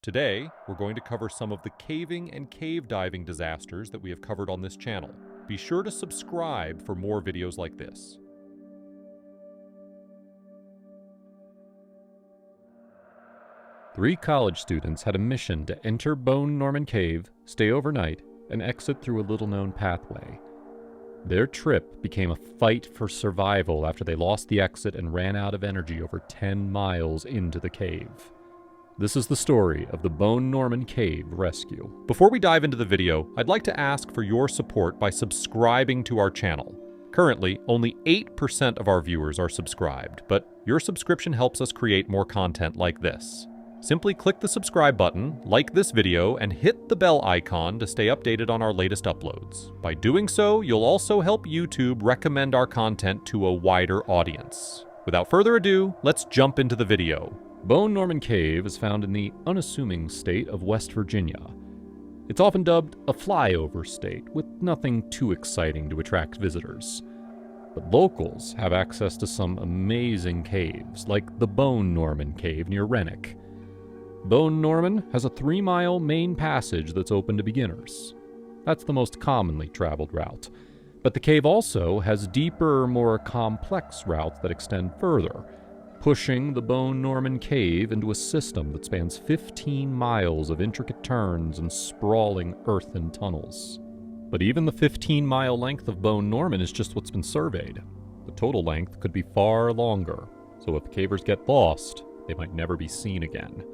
Today, we're going to cover some of the caving and cave diving disasters that we have covered on this channel. Be sure to subscribe for more videos like this. Three college students had a mission to enter Bone Norman Cave, stay overnight, and exit through a little-known pathway. Their trip became a fight for survival after they lost the exit and ran out of energy over 10 miles into the cave. This is the story of the Bone Norman Cave rescue. Before we dive into the video, I'd like to ask for your support by subscribing to our channel. Currently, only 8% of our viewers are subscribed, but your subscription helps us create more content like this. Simply click the subscribe button, like this video, and hit the bell icon to stay updated on our latest uploads. By doing so, you'll also help YouTube recommend our content to a wider audience. Without further ado, let's jump into the video. Bone Norman Cave is found in the unassuming state of West Virginia. It's often dubbed a flyover state, with nothing too exciting to attract visitors. But locals have access to some amazing caves, like the Bone Norman Cave near Renwick. Bone Norman has a 3-mile main passage that's open to beginners. That's the most commonly traveled route. But the cave also has deeper, more complex routes that extend further, pushing the Bone Norman Cave into a system that spans 15 miles of intricate turns and sprawling earthen tunnels. But even the 15-mile length of Bone Norman is just what's been surveyed. The total length could be far longer, so if cavers get lost, they might never be seen again.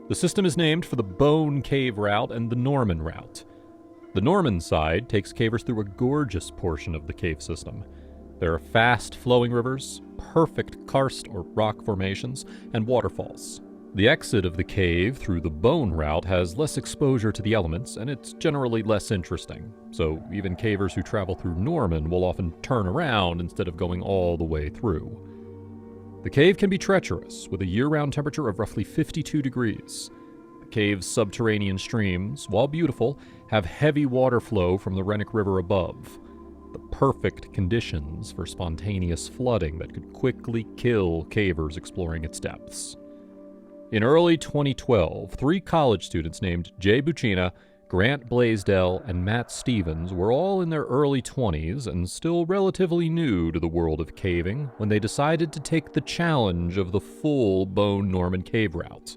The system is named for the Bone Cave Route and the Norman Route. The Norman side takes cavers through a gorgeous portion of the cave system. There are fast-flowing rivers, perfect karst or rock formations, and waterfalls. The exit of the cave through the Bone Route has less exposure to the elements, and it's generally less interesting. So even cavers who travel through Norman will often turn around instead of going all the way through. The cave can be treacherous, with a year-round temperature of roughly 52 degrees. The cave's subterranean streams, while beautiful, have heavy water flow from the Renwick River above. The perfect conditions for spontaneous flooding that could quickly kill cavers exploring its depths. In early 2012, 3 college students named Jay Buccina, Grant Blaisdell, and Matt Stevens were all in their early 20s and still relatively new to the world of caving when they decided to take the challenge of the full Bone Norman Cave route.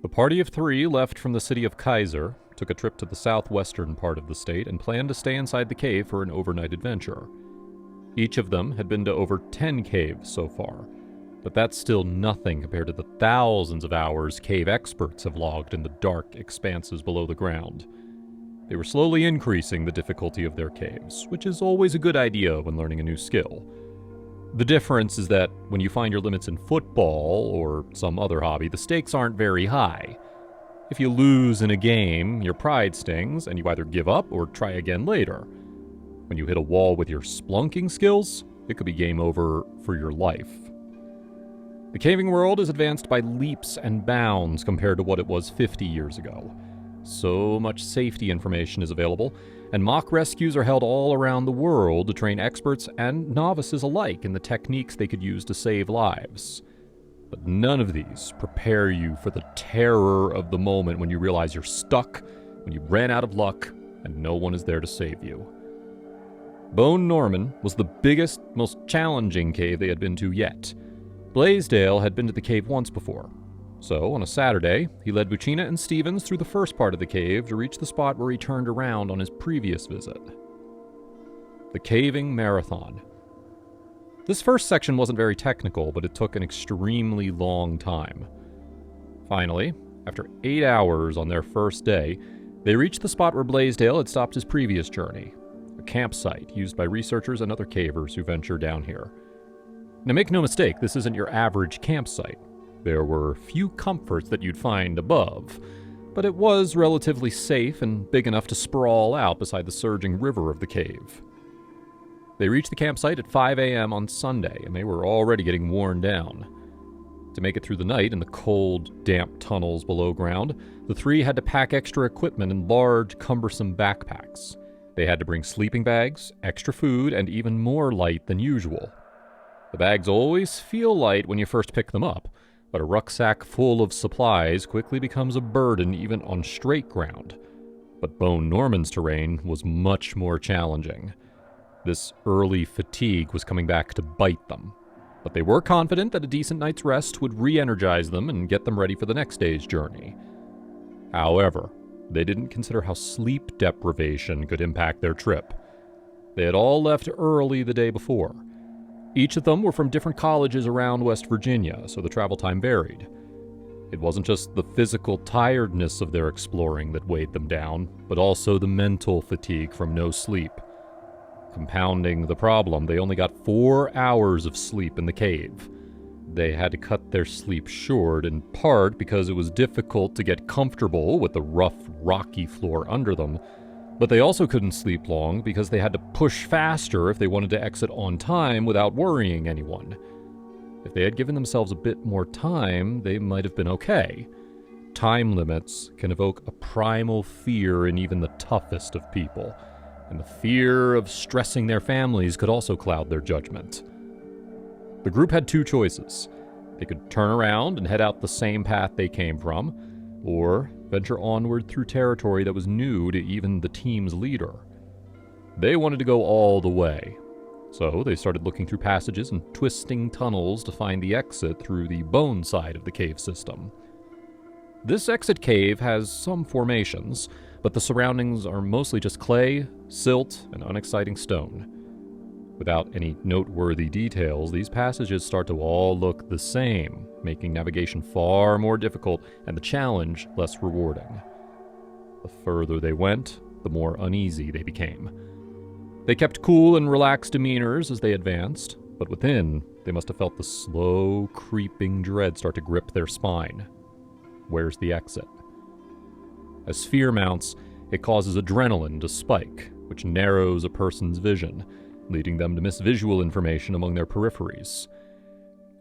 The party of 3 left from the city of Kaiser, took a trip to the southwestern part of the state, and planned to stay inside the cave for an overnight adventure. Each of them had been to over 10 caves so far, but that's still nothing compared to the thousands of hours cave experts have logged in the dark expanses below the ground. They were slowly increasing the difficulty of their caves, which is always a good idea when learning a new skill. The difference is that when you find your limits in football or some other hobby, the stakes aren't very high. If you lose in a game, your pride stings, and you either give up or try again later. When you hit a wall with your spelunking skills, it could be game over for your life. The caving world is advanced by leaps and bounds compared to what it was 50 years ago. So much safety information is available, and mock rescues are held all around the world to train experts and novices alike in the techniques they could use to save lives. But none of these prepare you for the terror of the moment when you realize you're stuck, when you ran out of luck, and no one is there to save you. Bone Norman was the biggest, most challenging cave they had been to yet. Blaisdell had been to the cave once before. So, on a Saturday, he led Buccina and Stevens through the first part of the cave to reach the spot where he turned around on his previous visit. The Caving Marathon. This first section wasn't very technical, but it took an extremely long time. Finally, after 8 hours on their first day, they reached the spot where Blaisdell had stopped his previous journey, a campsite used by researchers and other cavers who venture down here. Now make no mistake, this isn't your average campsite. There were few comforts that you'd find above, but it was relatively safe and big enough to sprawl out beside the surging river of the cave. They reached the campsite at 5 a.m. on Sunday, and they were already getting worn down. To make it through the night in the cold, damp tunnels below ground, the 3 had to pack extra equipment in large, cumbersome backpacks. They had to bring sleeping bags, extra food, and even more light than usual. The bags always feel light when you first pick them up, but a rucksack full of supplies quickly becomes a burden even on straight ground. But Bone Norman's terrain was much more challenging. This early fatigue was coming back to bite them, but they were confident that a decent night's rest would re-energize them and get them ready for the next day's journey. However, they didn't consider how sleep deprivation could impact their trip. They had all left early the day before. Each of them were from different colleges around West Virginia, so the travel time varied. It wasn't just the physical tiredness of their exploring that weighed them down, but also the mental fatigue from no sleep. Compounding the problem, they only got 4 hours of sleep in the cave. They had to cut their sleep short, in part because it was difficult to get comfortable with the rough, rocky floor under them, but they also couldn't sleep long because they had to push faster if they wanted to exit on time without worrying anyone. If they had given themselves a bit more time, they might have been okay. Time limits can evoke a primal fear in even the toughest of people, and the fear of stressing their families could also cloud their judgment. The group had two choices. They could turn around and head out the same path they came from, or venture onward through territory that was new to even the team's leader. They wanted to go all the way, so they started looking through passages and twisting tunnels to find the exit through the bone side of the cave system. This exit cave has some formations, but the surroundings are mostly just clay, silt, and unexciting stone. Without any noteworthy details, these passages start to all look the same, making navigation far more difficult and the challenge less rewarding. The further they went, the more uneasy they became. They kept cool and relaxed demeanors as they advanced, but within, they must have felt the slow, creeping dread start to grip their spine. Where's the exit? As fear mounts, it causes adrenaline to spike, which narrows a person's vision, leading them to miss visual information among their peripheries.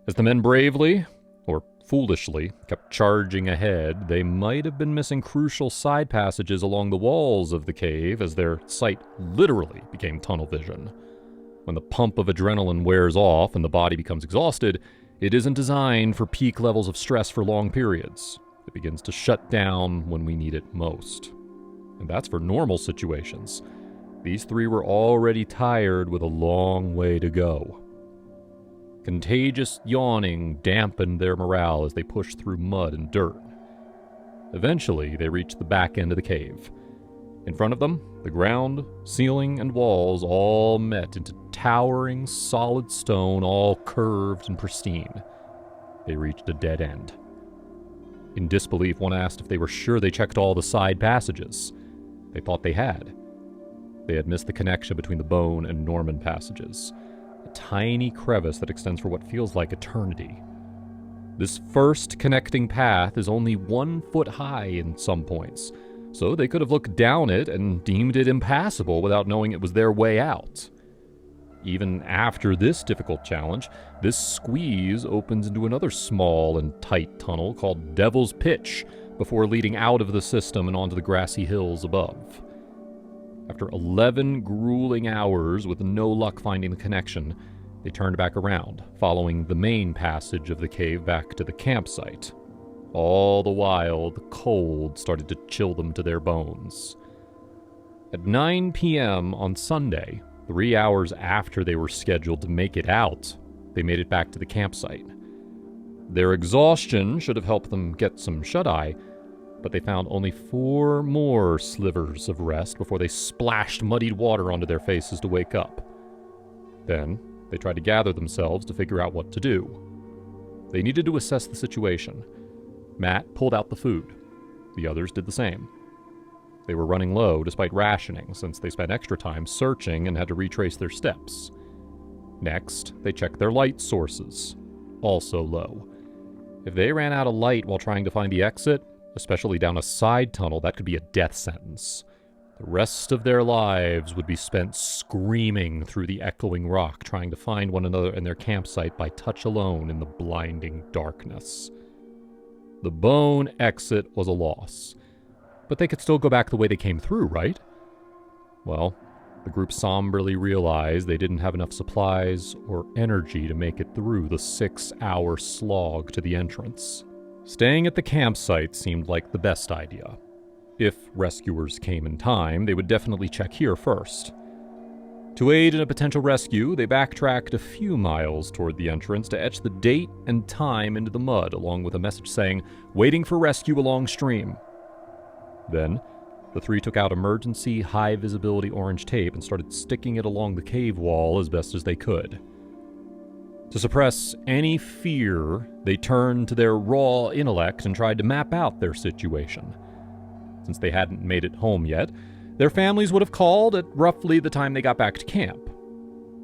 As the men bravely, or foolishly, kept charging ahead, they might have been missing crucial side passages along the walls of the cave as their sight literally became tunnel vision. When the pump of adrenaline wears off and the body becomes exhausted, it isn't designed for peak levels of stress for long periods. It begins to shut down when we need it most. And that's for normal situations. These three were already tired with a long way to go. Contagious yawning dampened their morale as they pushed through mud and dirt. Eventually, they reached the back end of the cave. In front of them, the ground, ceiling, and walls all met into towering, solid stone, all curved and pristine. They reached a dead end. In disbelief, one asked if they were sure they checked all the side passages. They thought they had. They had missed the connection between the Bone and Norman passages, a tiny crevice that extends for what feels like eternity. This first connecting path is only 1 foot high in some points, so they could have looked down it and deemed it impassable without knowing it was their way out. Even after this difficult challenge, this squeeze opens into another small and tight tunnel called Devil's Pitch before leading out of the system and onto the grassy hills above. After 11 grueling hours with no luck finding the connection, they turned back around, following the main passage of the cave back to the campsite. All the while, the cold started to chill them to their bones. At 9 p.m. on Sunday, 3 hours after they were scheduled to make it out, they made it back to the campsite. Their exhaustion should have helped them get some shut-eye, but they found only 4 more slivers of rest before they splashed muddied water onto their faces to wake up. Then, they tried to gather themselves to figure out what to do. They needed to assess the situation. Matt pulled out the food. The others did the same. They were running low despite rationing, since they spent extra time searching and had to retrace their steps. Next, they checked their light sources, also low. If they ran out of light while trying to find the exit, especially down a side tunnel, that could be a death sentence. The rest of their lives would be spent screaming through the echoing rock, trying to find one another and their campsite by touch alone in the blinding darkness. The Bone exit was a loss. But they could still go back the way they came through, right? Well, The group somberly realized they didn't have enough supplies or energy to make it through the 6-hour slog to the entrance. Staying at the campsite seemed like the best idea. If rescuers came in time, they would definitely check here first. To aid in a potential rescue, they backtracked a few miles toward the entrance to etch the date and time into the mud, along with a message saying, "Waiting for rescue along stream." Then, the three took out emergency, high-visibility orange tape and started sticking it along the cave wall as best as they could. To suppress any fear, they turned to their raw intellect and tried to map out their situation. Since they hadn't made it home yet, their families would have called at roughly the time they got back to camp.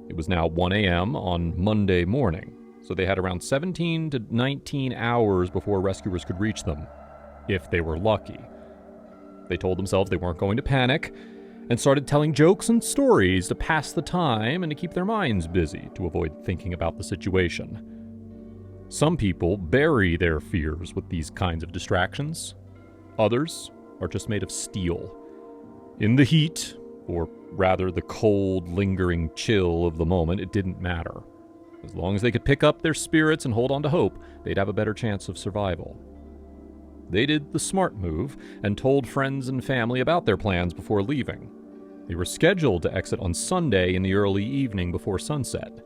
It was now 1 a.m. on Monday morning, so they had around 17 to 19 hours before rescuers could reach them, if they were lucky. They told themselves they weren't going to panic, and started telling jokes and stories to pass the time and to keep their minds busy to avoid thinking about the situation. Some people bury their fears with these kinds of distractions. Others are just made of steel. In the heat, or rather the cold, lingering chill of the moment, it didn't matter. As long as they could pick up their spirits and hold on to hope, they'd have a better chance of survival. They did the smart move and told friends and family about their plans before leaving. They were scheduled to exit on Sunday in the early evening before sunset.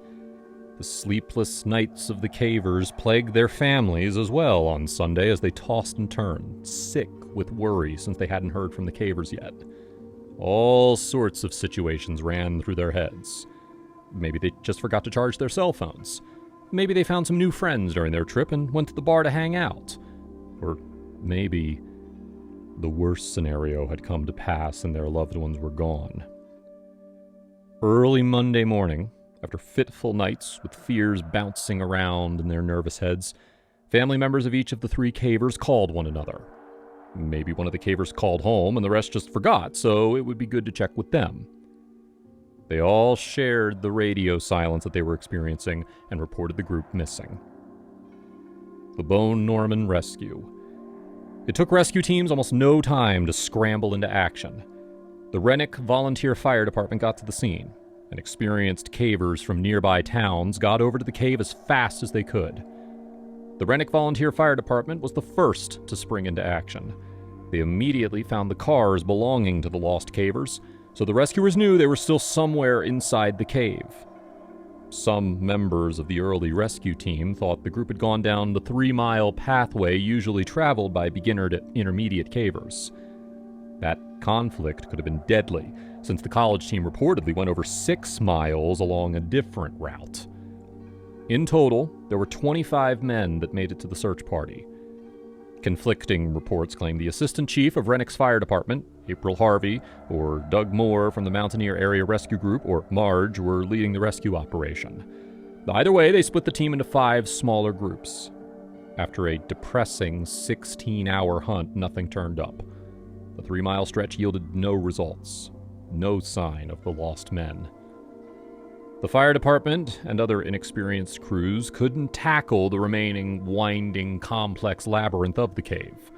The sleepless nights of the cavers plagued their families as well on Sunday as they tossed and turned, sick with worry since they hadn't heard from the cavers yet. All sorts of situations ran through their heads. Maybe they just forgot to charge their cell phones. Maybe they found some new friends during their trip and went to the bar to hang out. Or maybe the worst scenario had come to pass and their loved ones were gone. Early Monday morning, after fitful nights with fears bouncing around in their nervous heads, family members of each of the three cavers called one another. Maybe one of the cavers called home and the rest just forgot, so it would be good to check with them. They all shared the radio silence that they were experiencing and reported the group missing. The Bone Norman Rescue. It took rescue teams almost no time to scramble into action. The Rennick Volunteer Fire Department got to the scene, and experienced cavers from nearby towns got over to the cave as fast as they could. The Rennick Volunteer Fire Department was the first to spring into action. They immediately found the cars belonging to the lost cavers, so the rescuers knew they were still somewhere inside the cave. Some members of the early rescue team thought the group had gone down the 3-mile pathway usually traveled by beginner to intermediate cavers. That conflict could have been deadly, since the college team reportedly went over 6 miles along a different route. In total, there were 25 men that made it to the search party. Conflicting reports claim the assistant chief of Rennick's fire department, April Harvey, or Doug Moore from the Mountaineer Area Rescue Group, or MARGE, were leading the rescue operation. Either way, they split the team into 5 smaller groups. After a depressing 16-hour hunt, nothing turned up. The 3-mile stretch yielded no results, no sign of the lost men. The fire department and other inexperienced crews couldn't tackle the remaining winding, complex labyrinth of the cave.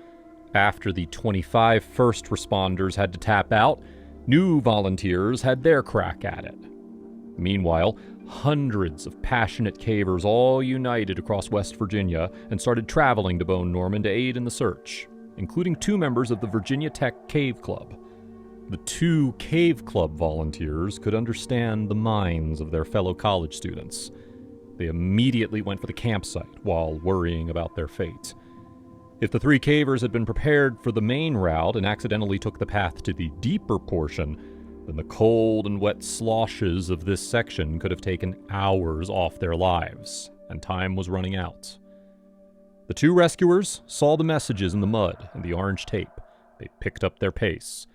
After the 25 first responders had to tap out, new volunteers had their crack at it. Meanwhile, hundreds of passionate cavers all united across West Virginia and started traveling to Bone Norman to aid in the search, including 2 members of the Virginia Tech Cave Club. The 2 Cave Club volunteers could understand the minds of their fellow college students. They immediately went for the campsite while worrying about their fate. If the 3 cavers had been prepared for the main route and accidentally took the path to the deeper portion, then the cold and wet sloshes of this section could have taken hours off their lives, and time was running out. The 2 rescuers saw the messages in the mud and the orange tape. They picked up their pace.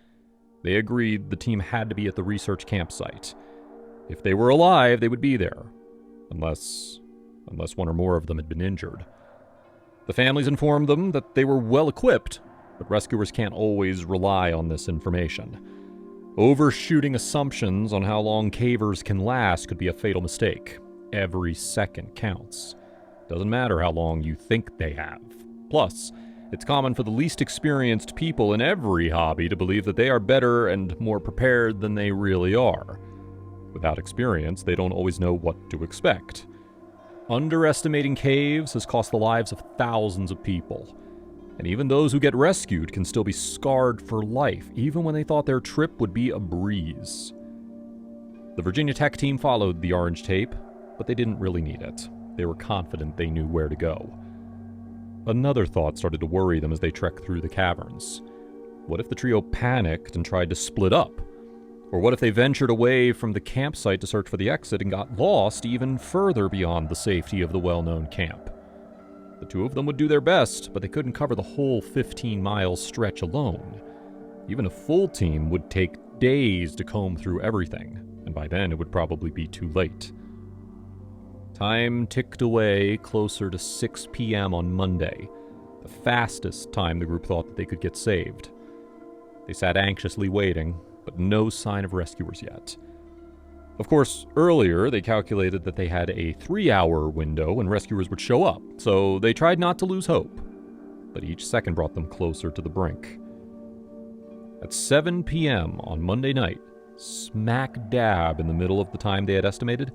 They agreed the team had to be at the research campsite. If they were alive, they would be there. Unless one or more of them had been injured. The families informed them that they were well equipped, but rescuers can't always rely on this information. Overshooting assumptions on how long cavers can last could be a fatal mistake. Every second counts. Doesn't matter how long you think they have. Plus, It's common for the least experienced people in every hobby to believe that they are better and more prepared than they really are. Without experience, they don't always know what to expect. Underestimating caves has cost the lives of thousands of people. And even those who get rescued can still be scarred for life, even when they thought their trip would be a breeze. The Virginia Tech team followed the orange tape, but they didn't really need it. They were confident they knew where to go. Another thought started to worry them as they trekked through the caverns. What if the trio panicked and tried to split up? Or what if they ventured away from the campsite to search for the exit and got lost even further beyond the safety of the well-known camp? The two of them would do their best, but they couldn't cover the whole 15-mile stretch alone. Even a full team would take days to comb through everything, and by then it would probably be too late. Time ticked away closer to 6 p.m. on Monday, the fastest time the group thought that they could get saved. They sat anxiously waiting, but no sign of rescuers yet. Of course, earlier they calculated that they had a 3-hour window when rescuers would show up, so they tried not to lose hope. But each second brought them closer to the brink. At 7 p.m. on Monday night, smack dab in the middle of the time they had estimated,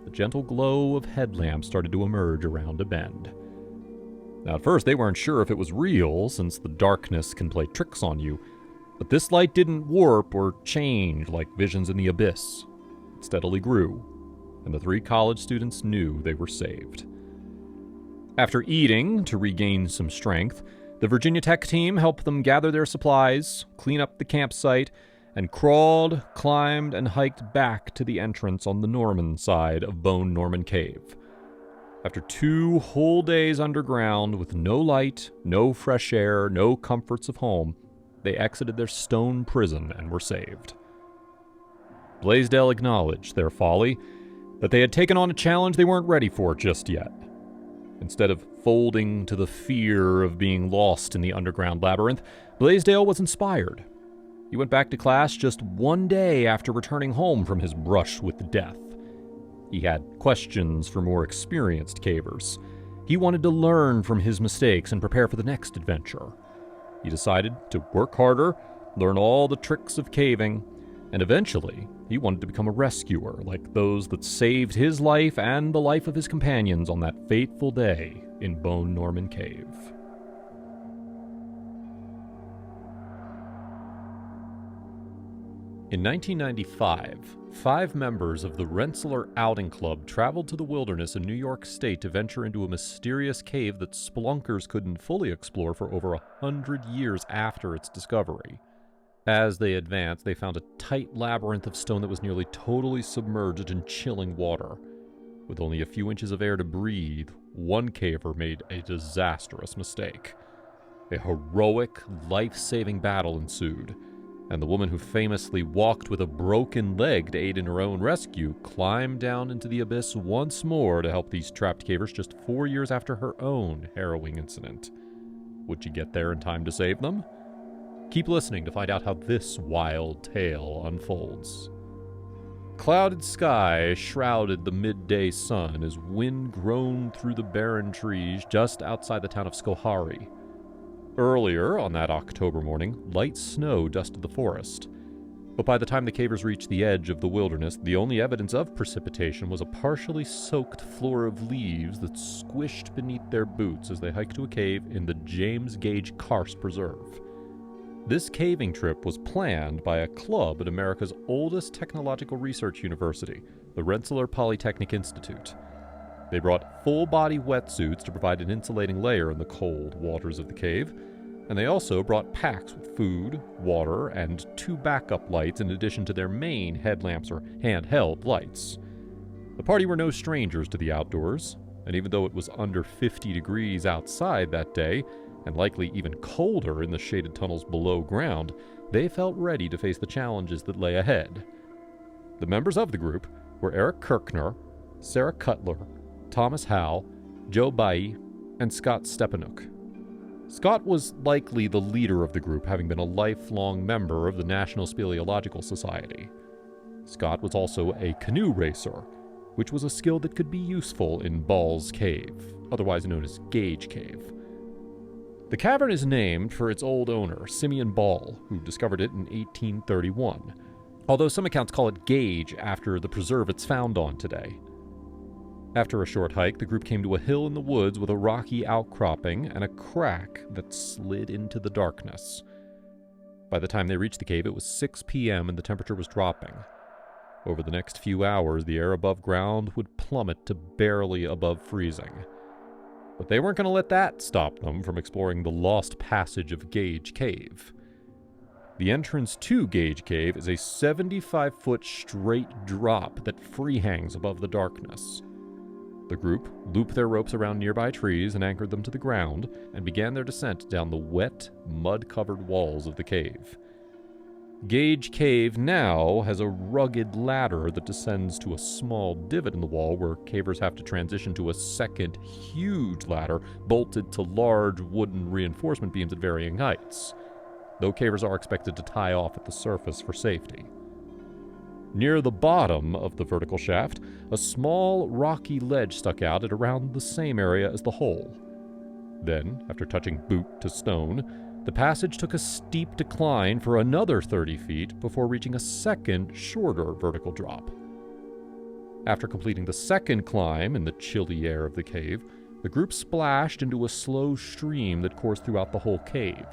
the gentle glow of headlamps started to emerge around a bend. Now, at first, they weren't sure if it was real, since the darkness can play tricks on you, but this light didn't warp or change like visions in the abyss. It steadily grew, and the 3 college students knew they were saved. After eating to regain some strength, the Virginia Tech team helped them gather their supplies, clean up the campsite, and crawled, climbed, and hiked back to the entrance on the Norman side of Bone Norman Cave. After 2 whole days underground with no light, no fresh air, no comforts of home, they exited their stone prison and were saved. Blaisdell acknowledged their folly, that they had taken on a challenge they weren't ready for just yet. Instead of folding to the fear of being lost in the underground labyrinth, Blaisdell was inspired. He went back to class just 1 day after returning home from his brush with death. He had questions for more experienced cavers. He wanted to learn from his mistakes and prepare for the next adventure. He decided to work harder, learn all the tricks of caving, and eventually he wanted to become a rescuer like those that saved his life and the life of his companions on that fateful day in Bone Norman Cave. In 1995, 5 members of the Rensselaer Outing Club traveled to the wilderness in New York State to venture into a mysterious cave that spelunkers couldn't fully explore for over 100 years after its discovery. As they advanced, they found a tight labyrinth of stone that was nearly totally submerged in chilling water. With only a few inches of air to breathe, one caver made a disastrous mistake. A heroic, life-saving battle ensued, and the woman who famously walked with a broken leg to aid in her own rescue climbed down into the abyss once more to help these trapped cavers just 4 years after her own harrowing incident. Would she get there in time to save them? Keep listening to find out how this wild tale unfolds. Clouded sky shrouded the midday sun as wind groaned through the barren trees just outside the town of Schoharie. Earlier on that October morning, light snow dusted the forest. But by the time the cavers reached the edge of the wilderness, the only evidence of precipitation was a partially soaked floor of leaves that squished beneath their boots as they hiked to a cave in the James Gage Karst Preserve. This caving trip was planned by a club at America's oldest technological research university, the Rensselaer Polytechnic Institute. They brought full-body wetsuits to provide an insulating layer in the cold waters of the cave, and they also brought packs with food, water, and 2 backup lights in addition to their main headlamps or handheld lights. The party were no strangers to the outdoors, and even though it was under 50 degrees outside that day, and likely even colder in the shaded tunnels below ground, they felt ready to face the challenges that lay ahead. The members of the group were Eric Kirkner, Sarah Cutler, Thomas Howe, Joe Bailly, and Scott Stepanuk. Scott was likely the leader of the group, having been a lifelong member of the National Speleological Society. Scott was also a canoe racer, which was a skill that could be useful in Ball's Cave, otherwise known as Gage Cave. The cavern is named for its old owner, Simeon Ball, who discovered it in 1831, although some accounts call it Gage after the preserve it's found on today. After a short hike, the group came to a hill in the woods with a rocky outcropping and a crack that slid into the darkness. By the time they reached the cave, it was 6 p.m. and the temperature was dropping. Over the next few hours, the air above ground would plummet to barely above freezing. But they weren't going to let that stop them from exploring the lost passage of Gage Cave. The entrance to Gage Cave is a 75-foot straight drop that free hangs above the darkness. The group looped their ropes around nearby trees and anchored them to the ground, and began their descent down the wet, mud-covered walls of the cave. Gage Cave now has a rugged ladder that descends to a small divot in the wall where cavers have to transition to a second huge ladder bolted to large wooden reinforcement beams at varying heights, though cavers are expected to tie off at the surface for safety. Near the bottom of the vertical shaft, a small rocky ledge stuck out at around the same area as the hole. Then, after touching boot to stone, the passage took a steep decline for another 30 feet before reaching a second, shorter vertical drop. After completing the second climb in the chilly air of the cave, the group splashed into a slow stream that coursed throughout the whole cave.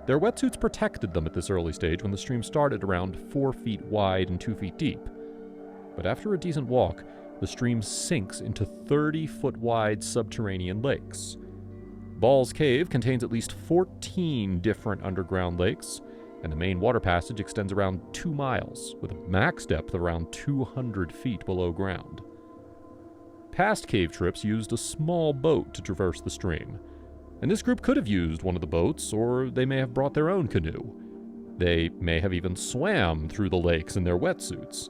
Their wetsuits protected them at this early stage when the stream started around 4 feet wide and 2 feet deep. But after a decent walk, the stream sinks into 30-foot wide subterranean lakes. Ball's Cave contains at least 14 different underground lakes, and the main water passage extends around 2 miles, with a max depth of around 200 feet below ground. Past cave trips used a small boat to traverse the stream, and this group could have used one of the boats, or they may have brought their own canoe. They may have even swam through the lakes in their wetsuits.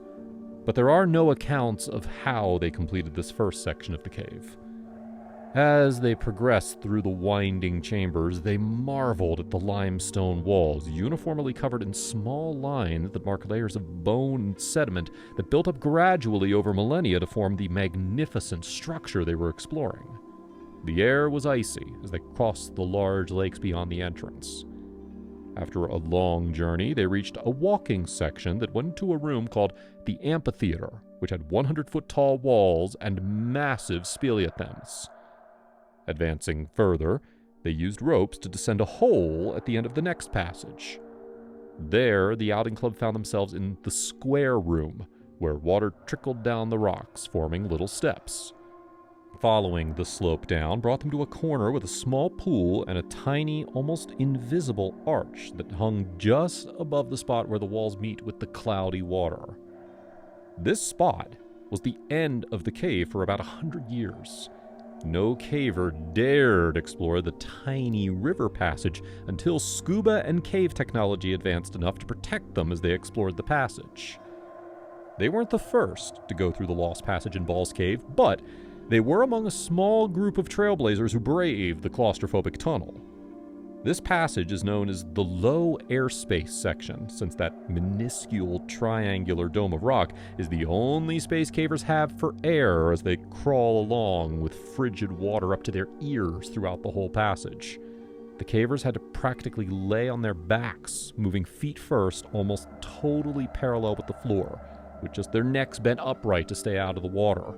But there are no accounts of how they completed this first section of the cave. As they progressed through the winding chambers, they marveled at the limestone walls, uniformly covered in small lines that mark layers of bone and sediment that built up gradually over millennia to form the magnificent structure they were exploring. The air was icy as they crossed the large lakes beyond the entrance. After a long journey, they reached a walking section that went to a room called the amphitheater, which had 100-foot tall walls and massive speleothems. Advancing further, they used ropes to descend a hole at the end of the next passage. There, the outing club found themselves in the square room, where water trickled down the rocks, forming little steps. Following the slope down brought them to a corner with a small pool and a tiny, almost invisible arch that hung just above the spot where the walls meet with the cloudy water. This spot was the end of the cave for about 100 years. No caver dared explore the tiny river passage until scuba and cave technology advanced enough to protect them as they explored the passage. They weren't the first to go through the lost passage in Ball's Cave, but they were among a small group of trailblazers who braved the claustrophobic tunnel. This passage is known as the low airspace section, since that minuscule triangular dome of rock is the only space cavers have for air as they crawl along with frigid water up to their ears throughout the whole passage. The cavers had to practically lay on their backs, moving feet first, almost totally parallel with the floor, with just their necks bent upright to stay out of the water.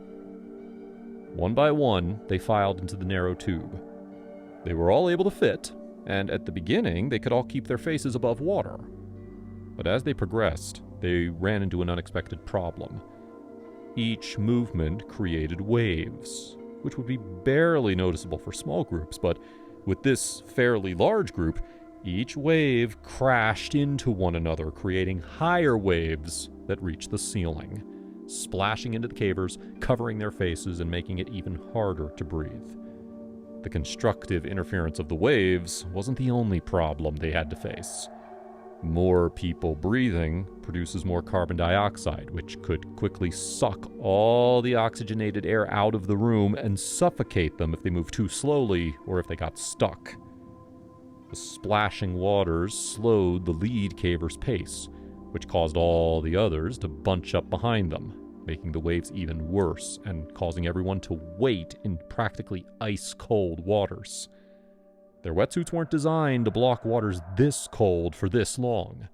One by one, they filed into the narrow tube. They were all able to fit, and at the beginning, they could all keep their faces above water. But as they progressed, they ran into an unexpected problem. Each movement created waves, which would be barely noticeable for small groups, but with this fairly large group, each wave crashed into one another, creating higher waves that reached the ceiling, splashing into the cavers, covering their faces, and making it even harder to breathe. The constructive interference of the waves wasn't the only problem they had to face. More people breathing produces more carbon dioxide, which could quickly suck all the oxygenated air out of the room and suffocate them if they moved too slowly or if they got stuck. The splashing waters slowed the lead caver's pace, which caused all the others to bunch up behind them, making the waves even worse and causing everyone to wait in practically ice-cold waters. Their wetsuits weren't designed to block waters this cold for this long.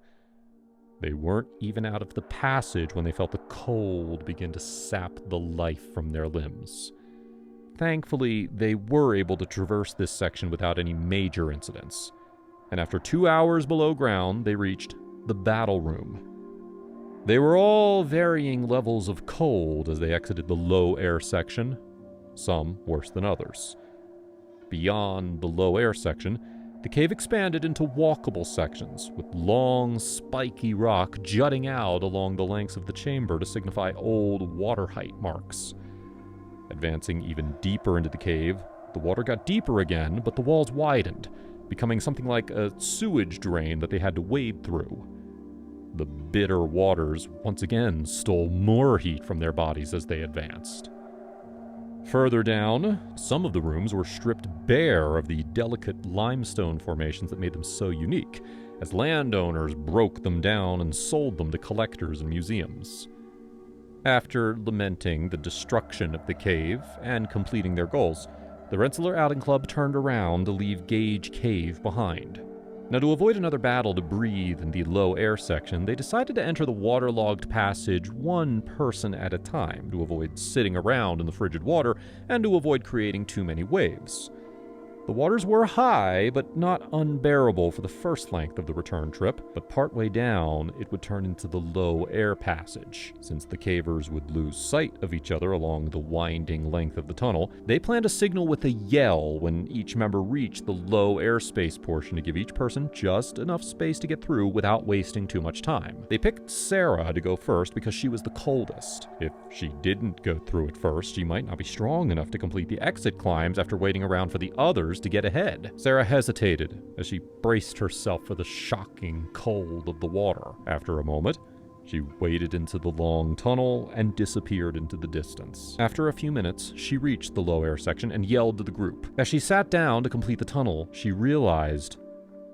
They weren't even out of the passage when they felt the cold begin to sap the life from their limbs. Thankfully, they were able to traverse this section without any major incidents, and after 2 hours below ground, they reached the battle room. They were all varying levels of cold as they exited the low air section, some worse than others. Beyond the low air section, the cave expanded into walkable sections, with long, spiky rock jutting out along the lengths of the chamber to signify old water height marks. Advancing even deeper into the cave, the water got deeper again, but the walls widened, becoming something like a sewage drain that they had to wade through. The bitter waters once again stole more heat from their bodies as they advanced. Further down, some of the rooms were stripped bare of the delicate limestone formations that made them so unique, as landowners broke them down and sold them to collectors and museums. After lamenting the destruction of the cave and completing their goals, the Rensselaer Outing Club turned around to leave Gage Cave behind. Now, to avoid another battle to breathe in the low air section, they decided to enter the waterlogged passage one person at a time to avoid sitting around in the frigid water and to avoid creating too many waves. The waters were high, but not unbearable for the first length of the return trip, but partway down, it would turn into the low air passage. Since the cavers would lose sight of each other along the winding length of the tunnel, they planned to signal with a yell when each member reached the low airspace portion to give each person just enough space to get through without wasting too much time. They picked Sarah to go first because she was the coldest. If she didn't go through it first, she might not be strong enough to complete the exit climbs after waiting around for the others to get ahead. Sarah hesitated as she braced herself for the shocking cold of the water. After a moment, she waded into the long tunnel and disappeared into the distance. After a few minutes, she reached the low air section and yelled to the group. As she sat down to complete the tunnel, she realized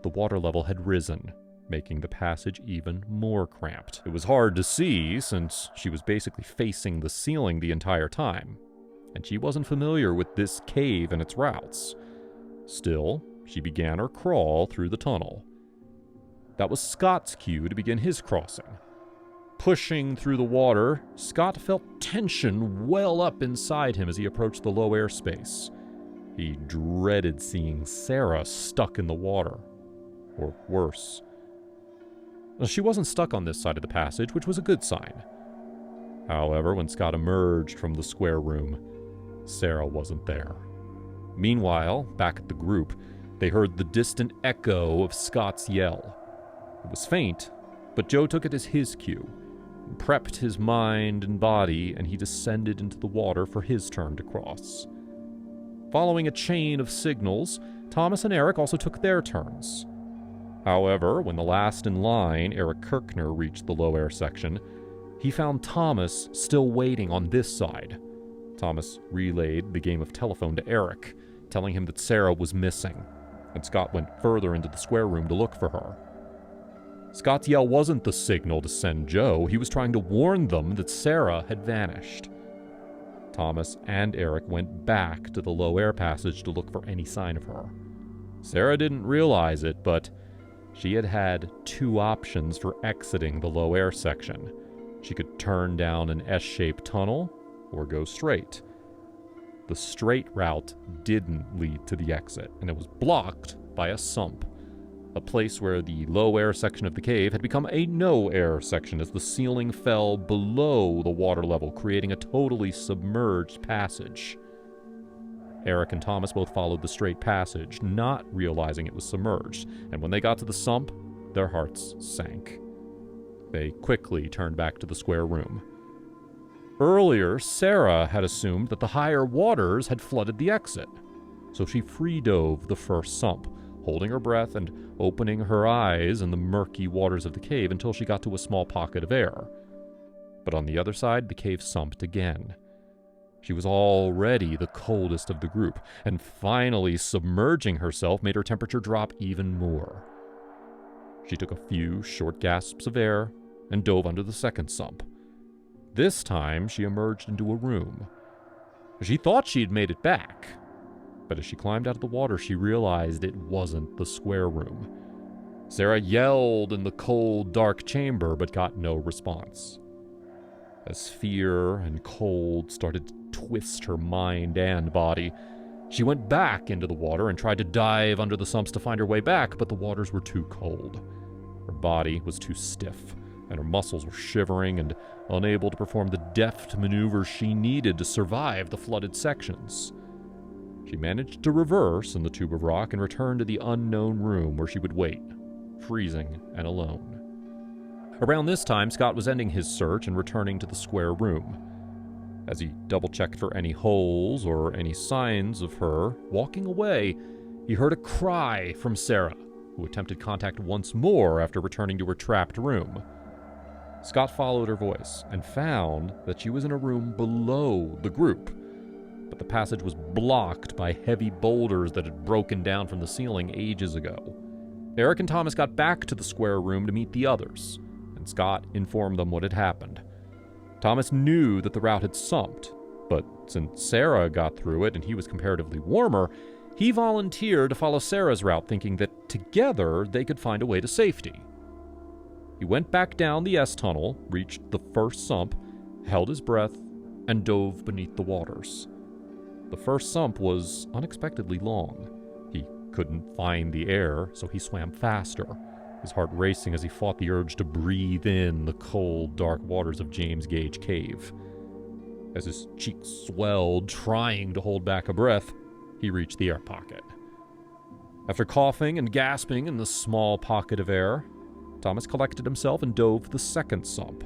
the water level had risen, making the passage even more cramped. It was hard to see since she was basically facing the ceiling the entire time, and she wasn't familiar with this cave and its routes. Still, she began her crawl through the tunnel. That was Scott's cue to begin his crossing. Pushing through the water, Scott felt tension well up inside him as he approached the low air space. He dreaded seeing Sarah stuck in the water, or worse. She wasn't stuck on this side of the passage, which was a good sign. However, when Scott emerged from the square room, Sarah wasn't there. Meanwhile, back at the group, they heard the distant echo of Scott's yell. It was faint, but Joe took it as his cue, prepped his mind and body, and he descended into the water for his turn to cross. Following a chain of signals, Thomas and Eric also took their turns. However, when the last in line, Eric Kirkner, reached the low air section, he found Thomas still waiting on this side. Thomas relayed the game of telephone to Eric, telling him that Sarah was missing, and Scott went further into the square room to look for her. Scott's yell wasn't the signal to send Joe, he was trying to warn them that Sarah had vanished. Thomas and Eric went back to the low air passage to look for any sign of her. Sarah didn't realize it, but she had had two options for exiting the low air section. She could turn down an S-shaped tunnel, or go straight. The straight route didn't lead to the exit, and it was blocked by a sump, a place where the low air section of the cave had become a no air section as the ceiling fell below the water level, creating a totally submerged passage. Eric and Thomas both followed the straight passage, not realizing it was submerged, and when they got to the sump, their hearts sank. They quickly turned back to the square room. Earlier, Sarah had assumed that the higher waters had flooded the exit, so she free-dove the first sump, holding her breath and opening her eyes in the murky waters of the cave until she got to a small pocket of air. But on the other side, the cave sumped again. She was already the coldest of the group, and finally submerging herself made her temperature drop even more. She took a few short gasps of air and dove under the second sump. This time, she emerged into a room. She thought she had made it back, But as she climbed out of the water, she realized it wasn't the square room. Sarah yelled in the cold, dark chamber, but got no response. As fear and cold started to twist her mind and body, she went back into the water and tried to dive under the sumps to find her way back, but the waters were too cold. Her body was too stiff, and her muscles were shivering and unable to perform the deft maneuvers she needed to survive the flooded sections. She managed to reverse in the tube of rock and return to the unknown room where she would wait, freezing and alone. Around this time, Scott was ending his search and returning to the square room. As he double-checked for any holes or any signs of her walking away, he heard a cry from Sarah, who attempted contact once more after returning to her trapped room. Scott followed her voice and found that she was in a room below the group, but the passage was blocked by heavy boulders that had broken down from the ceiling ages ago. Eric and Thomas got back to the square room to meet the others, and Scott informed them what had happened. Thomas knew that the route had sumped, but since Sarah got through it and he was comparatively warmer, he volunteered to follow Sarah's route, thinking that together they could find a way to safety. He went back down the S-tunnel, reached the first sump, held his breath, and dove beneath the waters. The first sump was unexpectedly long. He couldn't find the air, so he swam faster, his heart racing as he fought the urge to breathe in the cold, dark waters of James Gage Cave. As his cheeks swelled, trying to hold back a breath, he reached the air pocket. After coughing and gasping in the small pocket of air, Thomas collected himself and dove the second sump.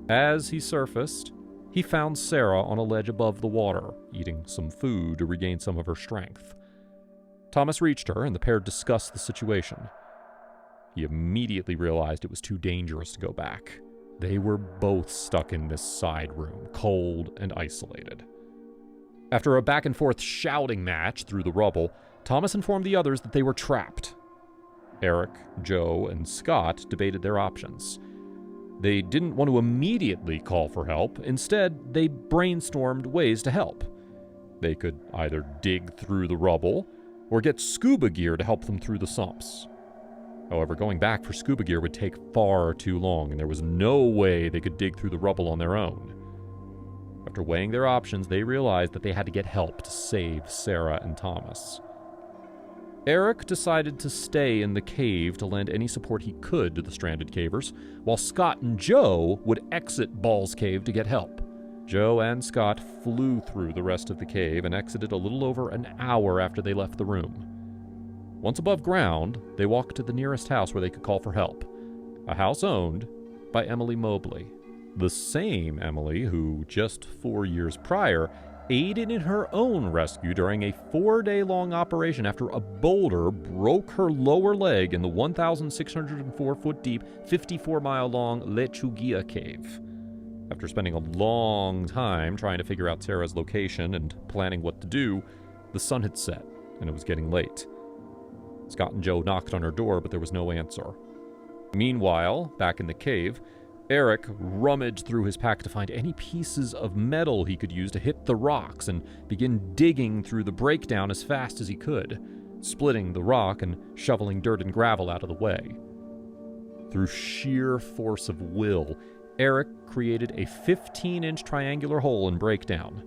As he surfaced, he found Sarah on a ledge above the water, eating some food to regain some of her strength. Thomas reached her, and the pair discussed the situation. He immediately realized it was too dangerous to go back. They were both stuck in this side room, cold and isolated. After a back-and-forth shouting match through the rubble, Thomas informed the others that they were trapped. Eric, Joe, and Scott debated their options. They didn't want to immediately call for help. Instead, they brainstormed ways to help. They could either dig through the rubble or get scuba gear to help them through the sumps. However, going back for scuba gear would take far too long, and there was no way they could dig through the rubble on their own. After weighing their options, they realized that they had to get help to save Sarah and Thomas. Eric decided to stay in the cave to lend any support he could to the stranded cavers, while Scott and Joe would exit Ball's cave to get help. Joe and Scott flew through the rest of the cave and exited a little over an hour after they left the room. Once above ground, they walked to the nearest house where they could call for help, a house owned by Emily Mobley, the same Emily who, just 4 years prior, aided in her own rescue during a 4-day-long operation after a boulder broke her lower leg in the 1,604-foot-deep, 54-mile-long Lechugia Cave. After spending a long time trying to figure out Sarah's location and planning what to do, the sun had set, and it was getting late. Scott and Joe knocked on her door, but there was no answer. Meanwhile, back in the cave, Eric rummaged through his pack to find any pieces of metal he could use to hit the rocks and begin digging through the breakdown as fast as he could, splitting the rock and shoveling dirt and gravel out of the way. Through sheer force of will, Eric created a 15-inch triangular hole in breakdown.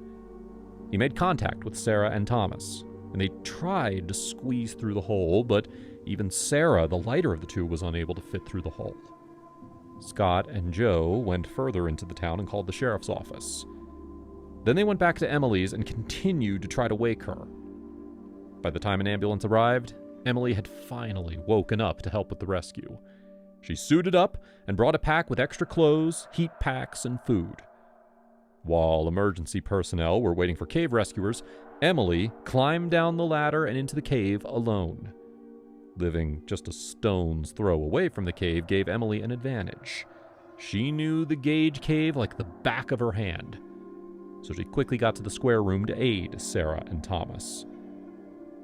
He made contact with Sarah and Thomas, and they tried to squeeze through the hole, but even Sarah, the lighter of the two, was unable to fit through the hole. Scott and Joe went further into the town and called the sheriff's office. Then they went back to Emily's and continued to try to wake her. By the time an ambulance arrived, Emily had finally woken up to help with the rescue. She suited up and brought a pack with extra clothes, heat packs, and food. While emergency personnel were waiting for cave rescuers, Emily climbed down the ladder and into the cave alone. Living just a stone's throw away from the cave gave Emily an advantage. She knew the Gage Cave like the back of her hand, so she quickly got to the square room to aid Sarah and Thomas.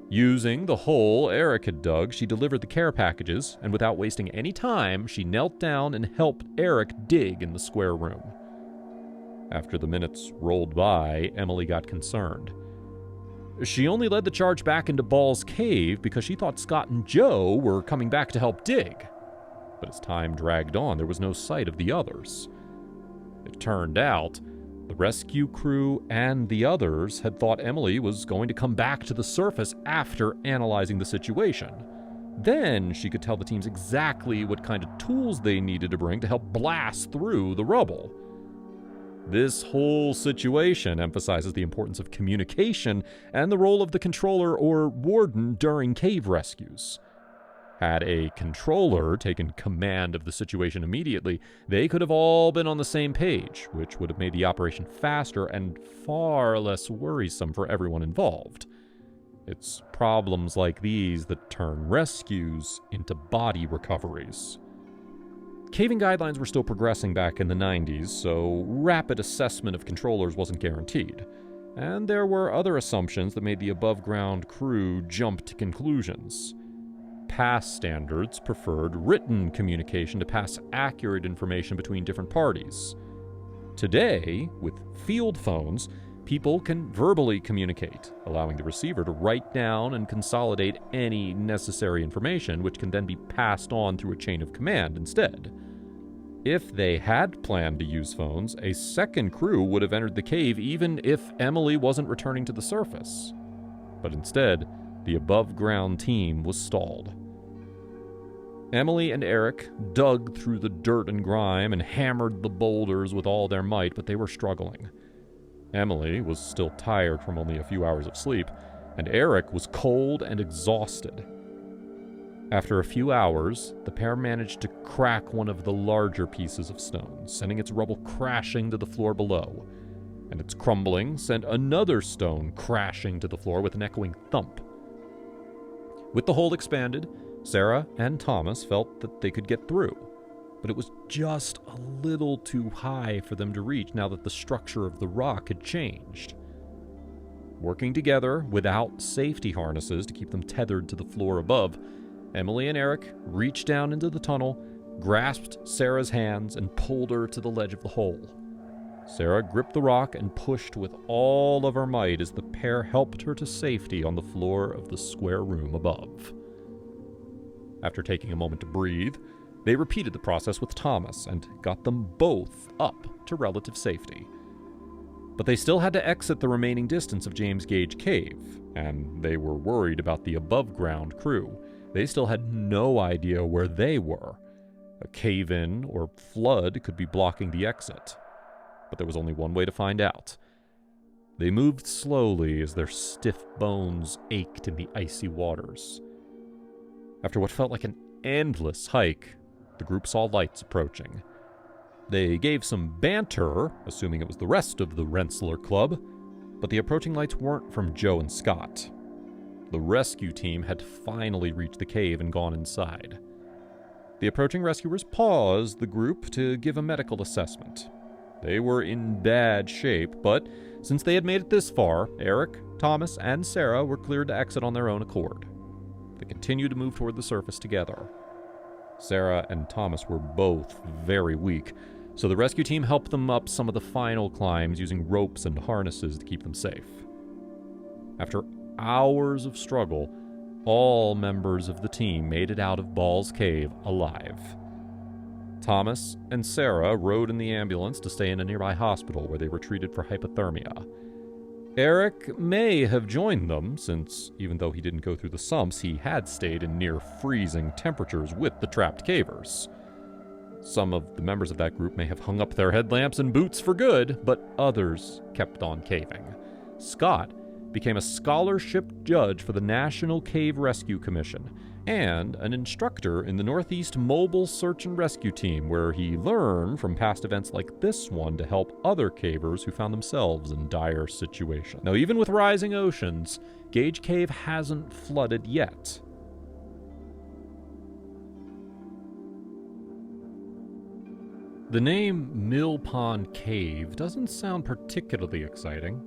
Using the hole Eric had dug, she delivered the care packages, and without wasting any time, she knelt down and helped Eric dig in the square room. After the minutes rolled by, Emily got concerned. She only led the charge back into Ball's Cave because she thought Scott and Joe were coming back to help dig. But as time dragged on, there was no sight of the others. It turned out the rescue crew and the others had thought Emily was going to come back to the surface after analyzing the situation. Then she could tell the teams exactly what kind of tools they needed to bring to help blast through the rubble. This whole situation emphasizes the importance of communication and the role of the controller or warden during cave rescues. Had a controller taken command of the situation immediately, they could have all been on the same page, which would have made the operation faster and far less worrisome for everyone involved. It's problems like these that turn rescues into body recoveries. Caving guidelines were still progressing back in the 90s, so rapid assessment of controllers wasn't guaranteed. And there were other assumptions that made the above-ground crew jump to conclusions. Past standards preferred written communication to pass accurate information between different parties. Today, with field phones, people can verbally communicate, allowing the receiver to write down and consolidate any necessary information, which can then be passed on through a chain of command instead. If they had planned to use phones, a second crew would have entered the cave even if Emily wasn't returning to the surface. But instead, the above-ground team was stalled. Emily and Eric dug through the dirt and grime and hammered the boulders with all their might, but they were struggling. Emily was still tired from only a few hours of sleep, and Eric was cold and exhausted. After a few hours, the pair managed to crack one of the larger pieces of stone, sending its rubble crashing to the floor below, and its crumbling sent another stone crashing to the floor with an echoing thump. With the hole expanded, Sarah and Thomas felt that they could get through, but it was just a little too high for them to reach now that the structure of the rock had changed. Working together without safety harnesses to keep them tethered to the floor above, Emily and Eric reached down into the tunnel, grasped Sarah's hands, and pulled her to the ledge of the hole. Sarah gripped the rock and pushed with all of her might as the pair helped her to safety on the floor of the square room above. After taking a moment to breathe, they repeated the process with Thomas and got them both up to relative safety. But they still had to exit the remaining distance of James Gage Cave, and they were worried about the above-ground crew. They still had no idea where they were. A cave-in or flood could be blocking the exit. But there was only one way to find out. They moved slowly as their stiff bones ached in the icy waters. After what felt like an endless hike, the group saw lights approaching. They gave some banter, assuming it was the rest of the Rensselaer Club, but the approaching lights weren't from Joe and Scott. The rescue team had finally reached the cave and gone inside. The approaching rescuers paused the group to give a medical assessment. They were in bad shape, but since they had made it this far, Eric, Thomas, and Sarah were cleared to exit on their own accord. They continued to move toward the surface together. Sarah and Thomas were both very weak, so the rescue team helped them up some of the final climbs using ropes and harnesses to keep them safe. After hours of struggle, all members of the team made it out of Ball's Cave alive. Thomas and Sarah rode in the ambulance to stay in a nearby hospital where they were treated for hypothermia. Eric may have joined them, since even though he didn't go through the sumps, he had stayed in near freezing temperatures with the trapped cavers. Some of the members of that group may have hung up their headlamps and boots for good, but others kept on caving. Scott became a scholarship judge for the National Cave Rescue Commission and an instructor in the Northeast Mobile Search and Rescue Team, where he learned from past events like this one to help other cavers who found themselves in dire situations. Now, even with rising oceans, Gage Cave hasn't flooded yet. The name Mill Pond Cave doesn't sound particularly exciting,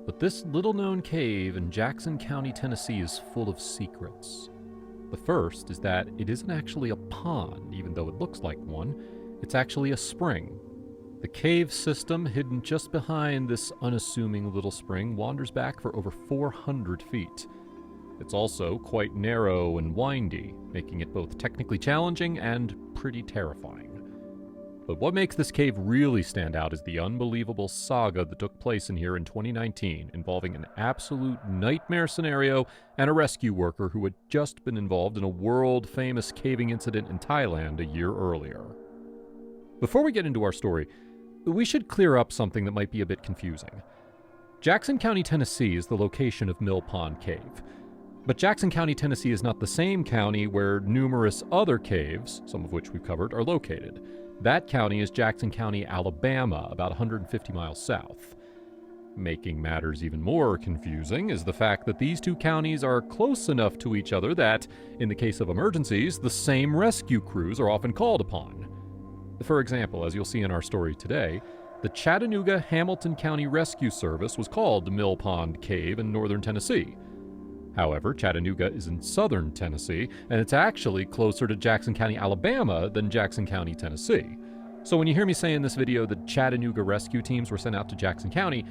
but this little-known cave in Jackson County, Tennessee is full of secrets. The first is that it isn't actually a pond, even though it looks like one. It's actually a spring. The cave system, hidden just behind this unassuming little spring, wanders back for over 400 feet. It's also quite narrow and windy, making it both technically challenging and pretty terrifying. But what makes this cave really stand out is the unbelievable saga that took place in here in 2019, involving an absolute nightmare scenario and a rescue worker who had just been involved in a world-famous caving incident in Thailand a year earlier. Before we get into our story, we should clear up something that might be a bit confusing. Jackson County, Tennessee is the location of Mill Pond Cave. But Jackson County, Tennessee is not the same county where numerous other caves, some of which we've covered, are located. That county is Jackson County, Alabama, about 150 miles south. Making matters even more confusing is the fact that these two counties are close enough to each other that, in the case of emergencies, the same rescue crews are often called upon. For example, as you'll see in our story today, the Chattanooga-Hamilton County Rescue Service was called to Mill Pond Cave in northern Tennessee. However, Chattanooga is in southern Tennessee, and it's actually closer to Jackson County, Alabama than Jackson County, Tennessee. So when you hear me say in this video that Chattanooga rescue teams were sent out to Jackson County,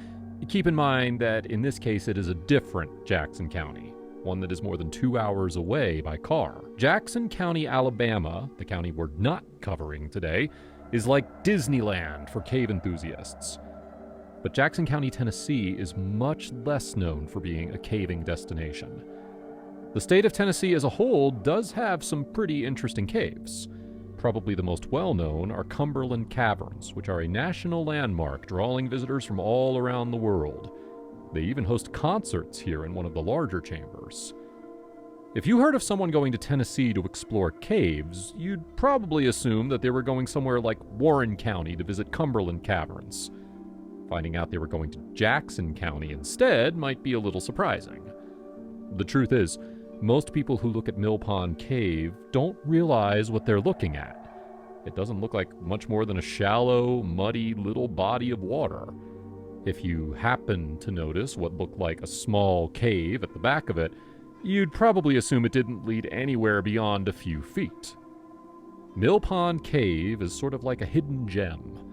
keep in mind that in this case it is a different Jackson County, one that is more than 2 hours away by car. Jackson County, Alabama, the county we're not covering today, is like Disneyland for cave enthusiasts. But Jackson County, Tennessee is much less known for being a caving destination. The state of Tennessee as a whole does have some pretty interesting caves. Probably the most well-known are Cumberland Caverns, which are a national landmark drawing visitors from all around the world. They even host concerts here in one of the larger chambers. If you heard of someone going to Tennessee to explore caves, you'd probably assume that they were going somewhere like Warren County to visit Cumberland Caverns. Finding out they were going to Jackson County instead might be a little surprising. The truth is, most people who look at Mill Pond Cave don't realize what they're looking at. It doesn't look like much more than a shallow, muddy little body of water. If you happen to notice what looked like a small cave at the back of it, you'd probably assume it didn't lead anywhere beyond a few feet. Mill Pond Cave is sort of like a hidden gem.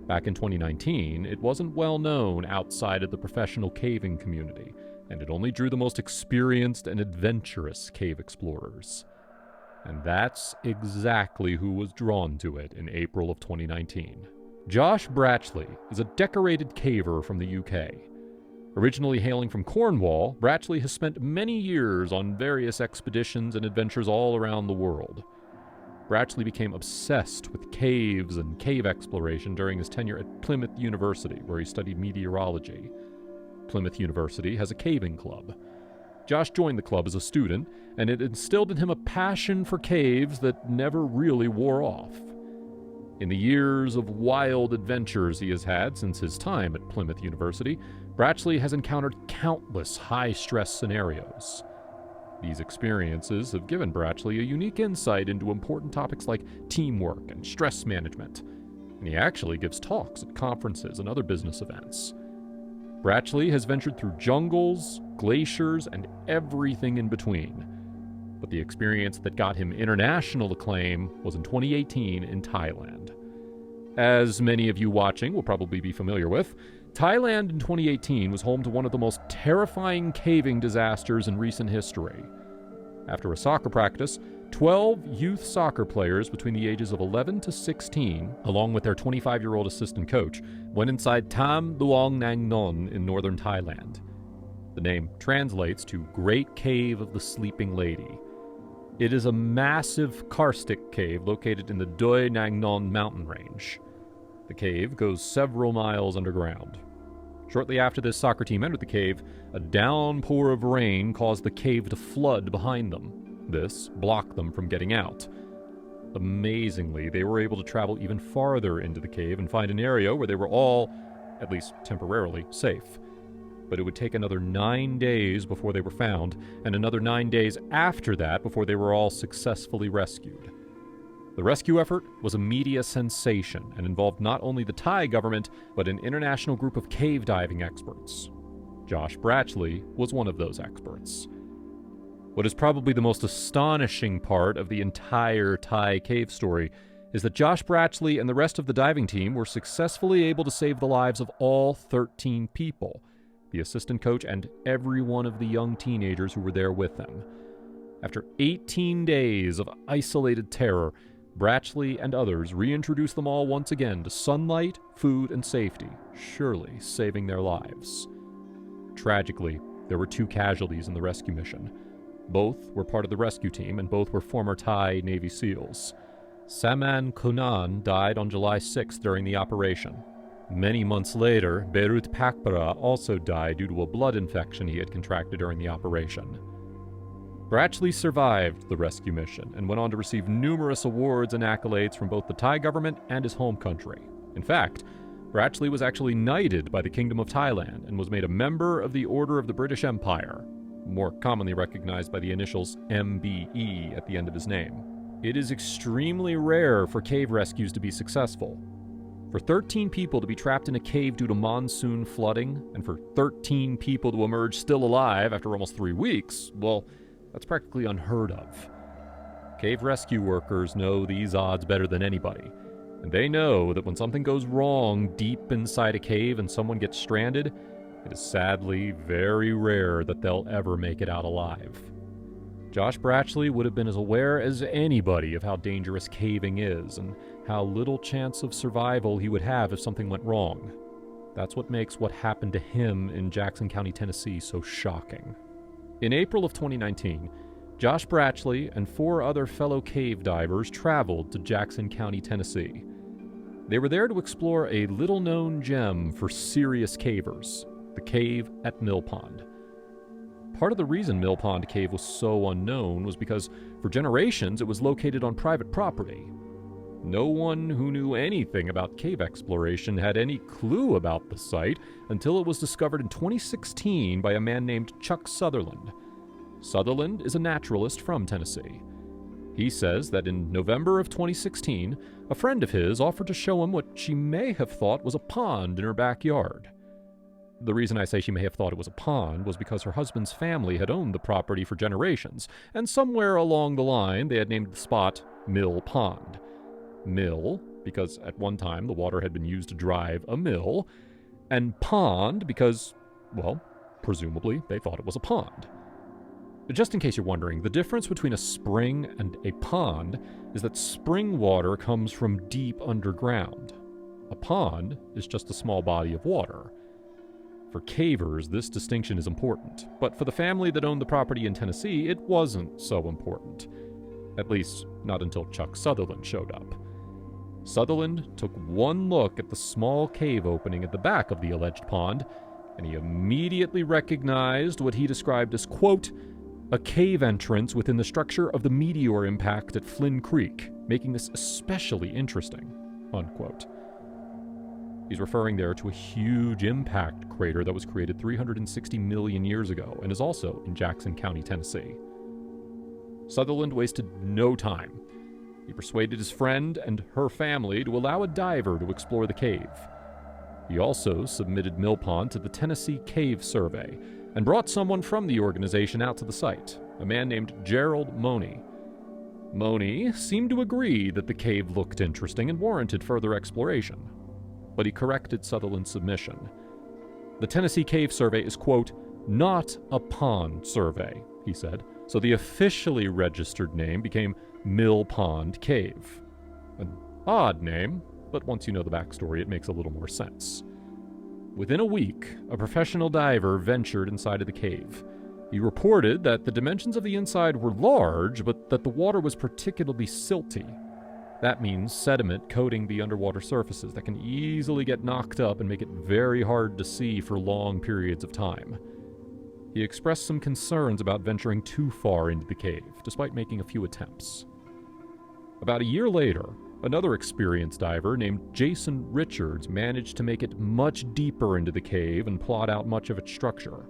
Back in 2019, it wasn't well known outside of the professional caving community, and it only drew the most experienced and adventurous cave explorers. And that's exactly who was drawn to it in April of 2019. Josh Brachley is a decorated caver from the UK. Originally hailing from Cornwall, Brachley has spent many years on various expeditions and adventures all around the world. Brachley became obsessed with caves and cave exploration during his tenure at Plymouth University, where he studied meteorology. Plymouth University has a caving club. Josh joined the club as a student, and it instilled in him a passion for caves that never really wore off. In the years of wild adventures he has had since his time at Plymouth University, Brachley has encountered countless high-stress scenarios. These experiences have given Brachley a unique insight into important topics like teamwork and stress management, and he actually gives talks at conferences and other business events. Brachley has ventured through jungles, glaciers, and everything in between, but the experience that got him international acclaim was in 2018 in Thailand. As many of you watching will probably be familiar with, Thailand in 2018 was home to one of the most terrifying caving disasters in recent history. After a soccer practice, 12 youth soccer players between the ages of 11 to 16, along with their 25-year-old assistant coach, went inside Tham Luang Nang Non in northern Thailand. The name translates to Great Cave of the Sleeping Lady. It is a massive karstic cave located in the Doi Nang Non mountain range. The cave goes several miles underground. Shortly after this soccer team entered the cave, a downpour of rain caused the cave to flood behind them. This blocked them from getting out. Amazingly, they were able to travel even farther into the cave and find an area where they were all, at least temporarily, safe. But it would take another 9 days before they were found, and another 9 days after that before they were all successfully rescued. The rescue effort was a media sensation and involved not only the Thai government, but an international group of cave diving experts. Josh Brachley was one of those experts. What is probably the most astonishing part of the entire Thai cave story is that Josh Bratchley and the rest of the diving team were successfully able to save the lives of all 13 people, the assistant coach and every one of the young teenagers who were there with them. After 18 days of isolated terror, Bratchley and others reintroduced them all once again to sunlight, food, and safety, surely saving their lives. Tragically, there were 2 casualties in the rescue mission. Both were part of the rescue team, and both were former Thai Navy SEALs. Saman Kunan died on July 6 during the operation. Many months later, Beirut Pakpara also died due to a blood infection he had contracted during the operation. Bratchley survived the rescue mission and went on to receive numerous awards and accolades from both the Thai government and his home country. In fact, Bratchley was actually knighted by the Kingdom of Thailand and was made a member of the Order of the British Empire, more commonly recognized by the initials MBE at the end of his name. It is extremely rare for cave rescues to be successful. For 13 people to be trapped in a cave due to monsoon flooding, and for 13 people to emerge still alive after almost 3 weeks, well, that's practically unheard of. Cave rescue workers know these odds better than anybody, and they know that when something goes wrong deep inside a cave and someone gets stranded, it is sadly very rare that they'll ever make it out alive. Josh Bratchley would have been as aware as anybody of how dangerous caving is and how little chance of survival he would have if something went wrong. That's what makes what happened to him in Jackson County, Tennessee so shocking. In April of 2019, Josh Bratchley and 4 other fellow cave divers traveled to Jackson County, Tennessee. They were there to explore a little-known gem for serious cavers, the cave at Mill Pond. Part of the reason Mill Pond Cave was so unknown was because, for generations, it was located on private property. No one who knew anything about cave exploration had any clue about the site until it was discovered in 2016 by a man named Chuck Sutherland. Sutherland is a naturalist from Tennessee. He says that in November of 2016, a friend of his offered to show him what she may have thought was a pond in her backyard. The reason I say she may have thought it was a pond was because her husband's family had owned the property for generations, and somewhere along the line they had named the spot Mill Pond. Mill, because at one time the water had been used to drive a mill, and pond because, well, presumably they thought it was a pond. Just in case you're wondering, the difference between a spring and a pond is that spring water comes from deep underground. A pond is just a small body of water. For cavers, this distinction is important, but for the family that owned the property in Tennessee, it wasn't so important. At least, not until Chuck Sutherland showed up. Sutherland took one look at the small cave opening at the back of the alleged pond, and he immediately recognized what he described as, quote, a cave entrance within the structure of the meteor impact at Flynn Creek, making this especially interesting, unquote. He's referring there to a huge impact crater that was created 360 million years ago and is also in Jackson County, Tennessee. Sutherland wasted no time. He persuaded his friend and her family to allow a diver to explore the cave. He also submitted Mill Pond to the Tennessee Cave Survey and brought someone from the organization out to the site, a man named Gerald Money. Money seemed to agree that the cave looked interesting and warranted further exploration, but he corrected Sutherland's submission. The Tennessee Cave Survey is, quote, not a pond survey, he said, so the officially registered name became Mill Pond Cave. An odd name, but once you know the backstory, it makes a little more sense. Within a week, a professional diver ventured inside of the cave. He reported that the dimensions of the inside were large, but that the water was particularly silty. That means sediment coating the underwater surfaces that can easily get knocked up and make it very hard to see for long periods of time. He expressed some concerns about venturing too far into the cave, despite making a few attempts. About a year later, another experienced diver named Jason Richards managed to make it much deeper into the cave and plot out much of its structure.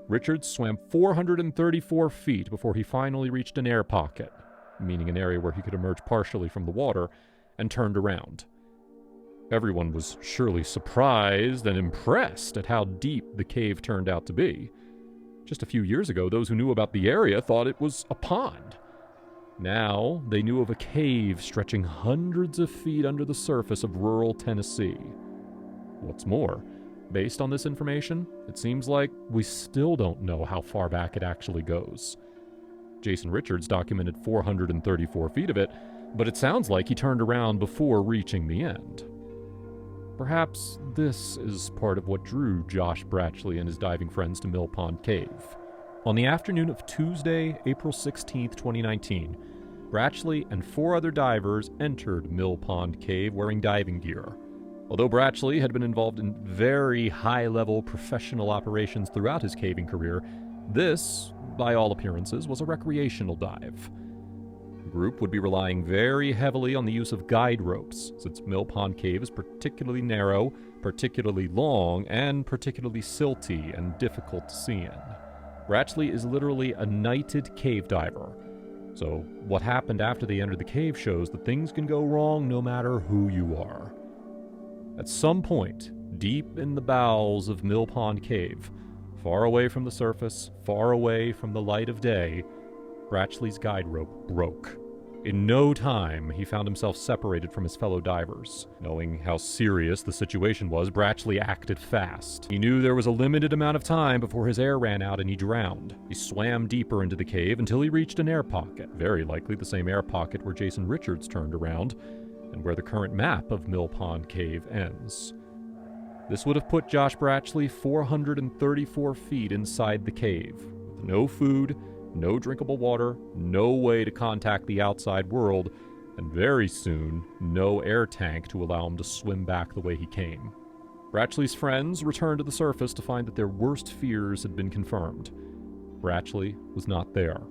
Richards swam 434 feet before he finally reached an air pocket, meaning an area where he could emerge partially from the water, and turned around. Everyone was surely surprised and impressed at how deep the cave turned out to be. Just a few years ago, those who knew about the area thought it was a pond. Now, they knew of a cave stretching hundreds of feet under the surface of rural Tennessee. What's more, based on this information, it seems like we still don't know how far back it actually goes. Jason Richards documented 434 feet of it, but it sounds like he turned around before reaching the end. Perhaps this is part of what drew Josh Bratchley and his diving friends to Mill Pond Cave. On the afternoon of Tuesday, April 16, 2019, Bratchley and 4 other divers entered Mill Pond Cave wearing diving gear. Although Bratchley had been involved in very high-level professional operations throughout his caving career, this, by all appearances, was a recreational dive. The group would be relying very heavily on the use of guide ropes, since Mill Pond Cave is particularly narrow, particularly long, and particularly silty and difficult to see in. Bratchley is literally a knighted cave diver, so what happened after they entered the cave shows that things can go wrong no matter who you are. At some point, deep in the bowels of Mill Pond Cave, far away from the surface, far away from the light of day, Bratchley's guide rope broke. In no time, he found himself separated from his fellow divers. Knowing how serious the situation was, Bratchley acted fast. He knew there was a limited amount of time before his air ran out and he drowned. He swam deeper into the cave until he reached an air pocket, very likely the same air pocket where Jason Richards turned around, and where the current map of Mill Pond Cave ends. This would have put Josh Bratchley 434 feet inside the cave, with no food, no drinkable water, no way to contact the outside world, and very soon, no air tank to allow him to swim back the way he came. Bratchley's friends returned to the surface to find that their worst fears had been confirmed. Bratchley was not there,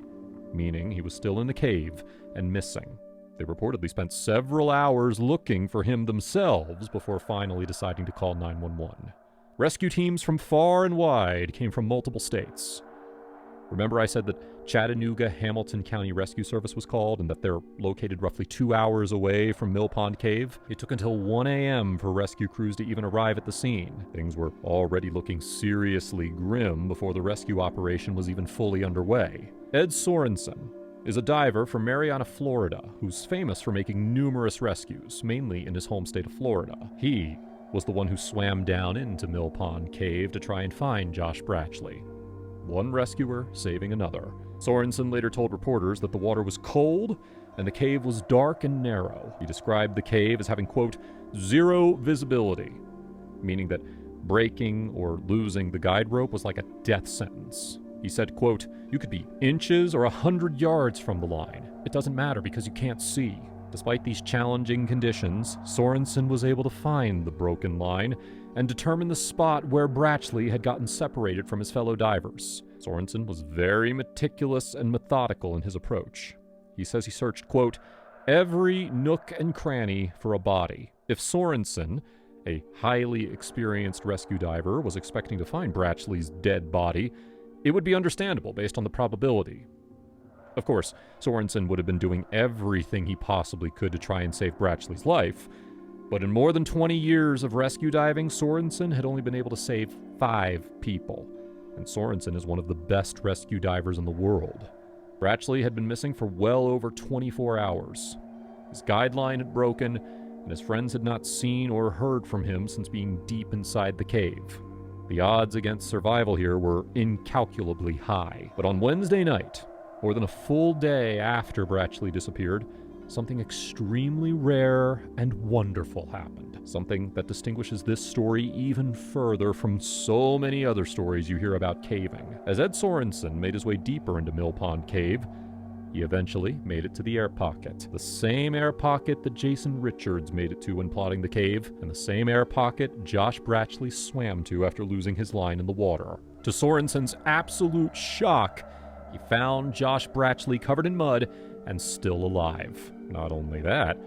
meaning he was still in the cave and missing. They reportedly spent several hours looking for him themselves before finally deciding to call 911. Rescue teams from far and wide came from multiple states. Remember I said that Chattanooga-Hamilton County Rescue Service was called and that they're located roughly 2 hours away from Mill Pond Cave? It took until 1 a.m. for rescue crews to even arrive at the scene. Things were already looking seriously grim before the rescue operation was even fully underway. Ed Sorensen is a diver from Marianna, Florida, who's famous for making numerous rescues, mainly in his home state of Florida. He was the one who swam down into Mill Pond Cave to try and find Josh Bratchley. One rescuer saving another. Sorensen later told reporters that the water was cold and the cave was dark and narrow. He described the cave as having, quote, zero visibility, meaning that breaking or losing the guide rope was like a death sentence. He said, quote, you could be inches or 100 yards from the line. It doesn't matter because you can't see. Despite these challenging conditions, Sorensen was able to find the broken line and determine the spot where Bratchley had gotten separated from his fellow divers. Sorensen was very meticulous and methodical in his approach. He says he searched, quote, every nook and cranny for a body. If Sorensen, a highly experienced rescue diver, was expecting to find Bratchley's dead body, it would be understandable based on the probability. Of course, Sorensen would have been doing everything he possibly could to try and save Bratchley's life, but in more than 20 years of rescue diving, Sorensen had only been able to save 5 people, and Sorensen is one of the best rescue divers in the world. Bratchley had been missing for well over 24 hours. His guideline had broken, and his friends had not seen or heard from him since being deep inside the cave. The odds against survival here were incalculably high. But on Wednesday night, more than a full day after Bratchley disappeared, something extremely rare and wonderful happened. Something that distinguishes this story even further from so many other stories you hear about caving. As Ed Sorensen made his way deeper into Mill Pond Cave, he eventually made it to the air pocket. The same air pocket that Jason Richards made it to when plotting the cave, and the same air pocket Josh Bratchley swam to after losing his line in the water. To Sorensen's absolute shock, he found Josh Bratchley covered in mud and still alive. Not only that,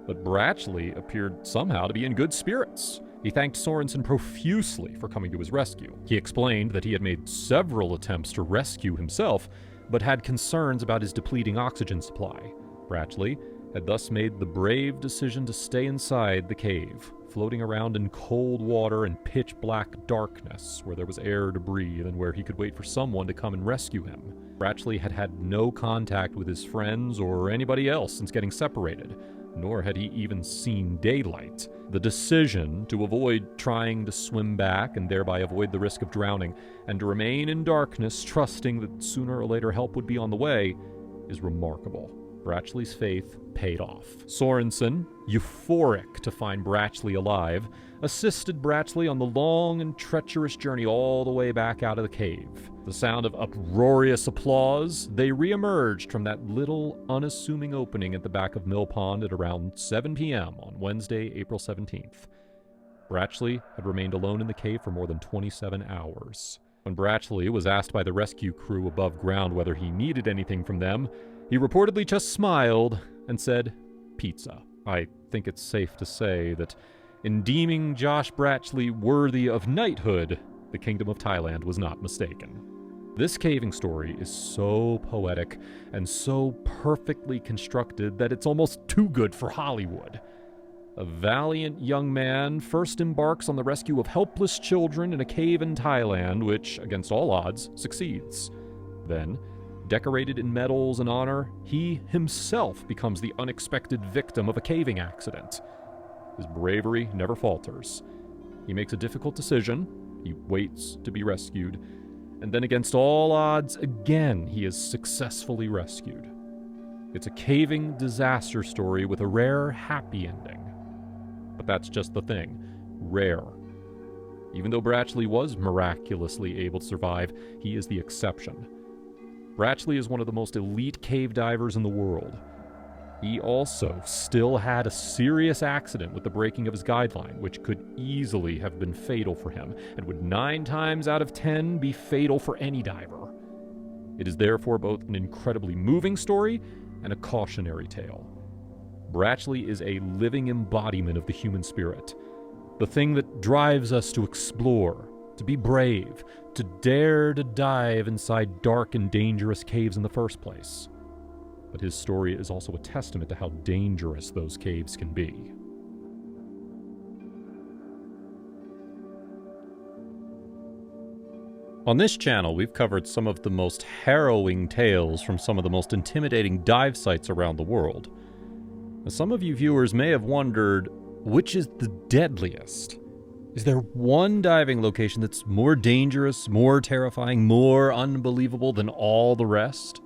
but Bratchley appeared somehow to be in good spirits. He thanked Sorensen profusely for coming to his rescue. He explained that he had made several attempts to rescue himself, but had concerns about his depleting oxygen supply. Bratchley had thus made the brave decision to stay inside the cave, floating around in cold water and pitch-black darkness where there was air to breathe and where he could wait for someone to come and rescue him. Brachley had had no contact with his friends or anybody else since getting separated, nor had he even seen daylight. The decision to avoid trying to swim back and thereby avoid the risk of drowning, and to remain in darkness, trusting that sooner or later help would be on the way, is remarkable. Brachley's faith paid off. Sorensen, euphoric to find Brachley alive, assisted Brachley on the long and treacherous journey all the way back out of the cave. The sound of uproarious applause, they re-emerged from that little, unassuming opening at the back of Mill Pond at around 7 p.m. on Wednesday, April 17th. Brachley had remained alone in the cave for more than 27 hours. When Brachley was asked by the rescue crew above ground whether he needed anything from them, he reportedly just smiled and said, "Pizza." I think it's safe to say that in deeming Josh Brachley worthy of knighthood, the Kingdom of Thailand was not mistaken. This caving story is so poetic and so perfectly constructed that it's almost too good for Hollywood. A valiant young man first embarks on the rescue of helpless children in a cave in Thailand, which, against all odds, succeeds. Then, decorated in medals and honor, he himself becomes the unexpected victim of a caving accident. His bravery never falters. He makes a difficult decision, he waits to be rescued, and then against all odds, again, he is successfully rescued. It's a caving disaster story with a rare happy ending. But that's just the thing, rare. Even though Brachley was miraculously able to survive, he is the exception. Brachley is one of the most elite cave divers in the world. He also still had a serious accident with the breaking of his guideline, which could easily have been fatal for him, and would 9 times out of 10 be fatal for any diver. It is therefore both an incredibly moving story and a cautionary tale. Brachley is a living embodiment of the human spirit, the thing that drives us to explore, to be brave, to dare to dive inside dark and dangerous caves in the first place. But his story is also a testament to how dangerous those caves can be. On this channel, we've covered some of the most harrowing tales from some of the most intimidating dive sites around the world. Now, some of you viewers may have wondered, which is the deadliest? Is there one diving location that's more dangerous, more terrifying, more unbelievable than all the rest?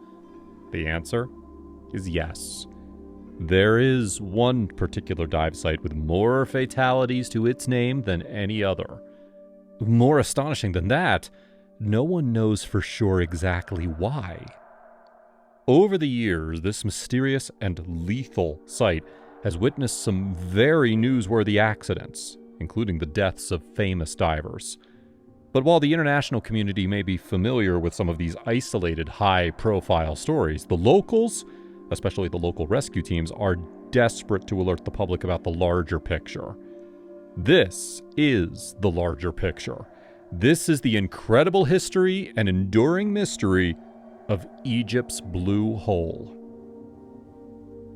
The answer is yes. There is one particular dive site with more fatalities to its name than any other. More astonishing than that, no one knows for sure exactly why. Over the years, this mysterious and lethal site has witnessed some very newsworthy accidents, including the deaths of famous divers. But while the international community may be familiar with some of these isolated, high-profile stories, the locals, especially the local rescue teams, are desperate to alert the public about the larger picture. This is the larger picture. This is the incredible history and enduring mystery of Egypt's Blue Hole.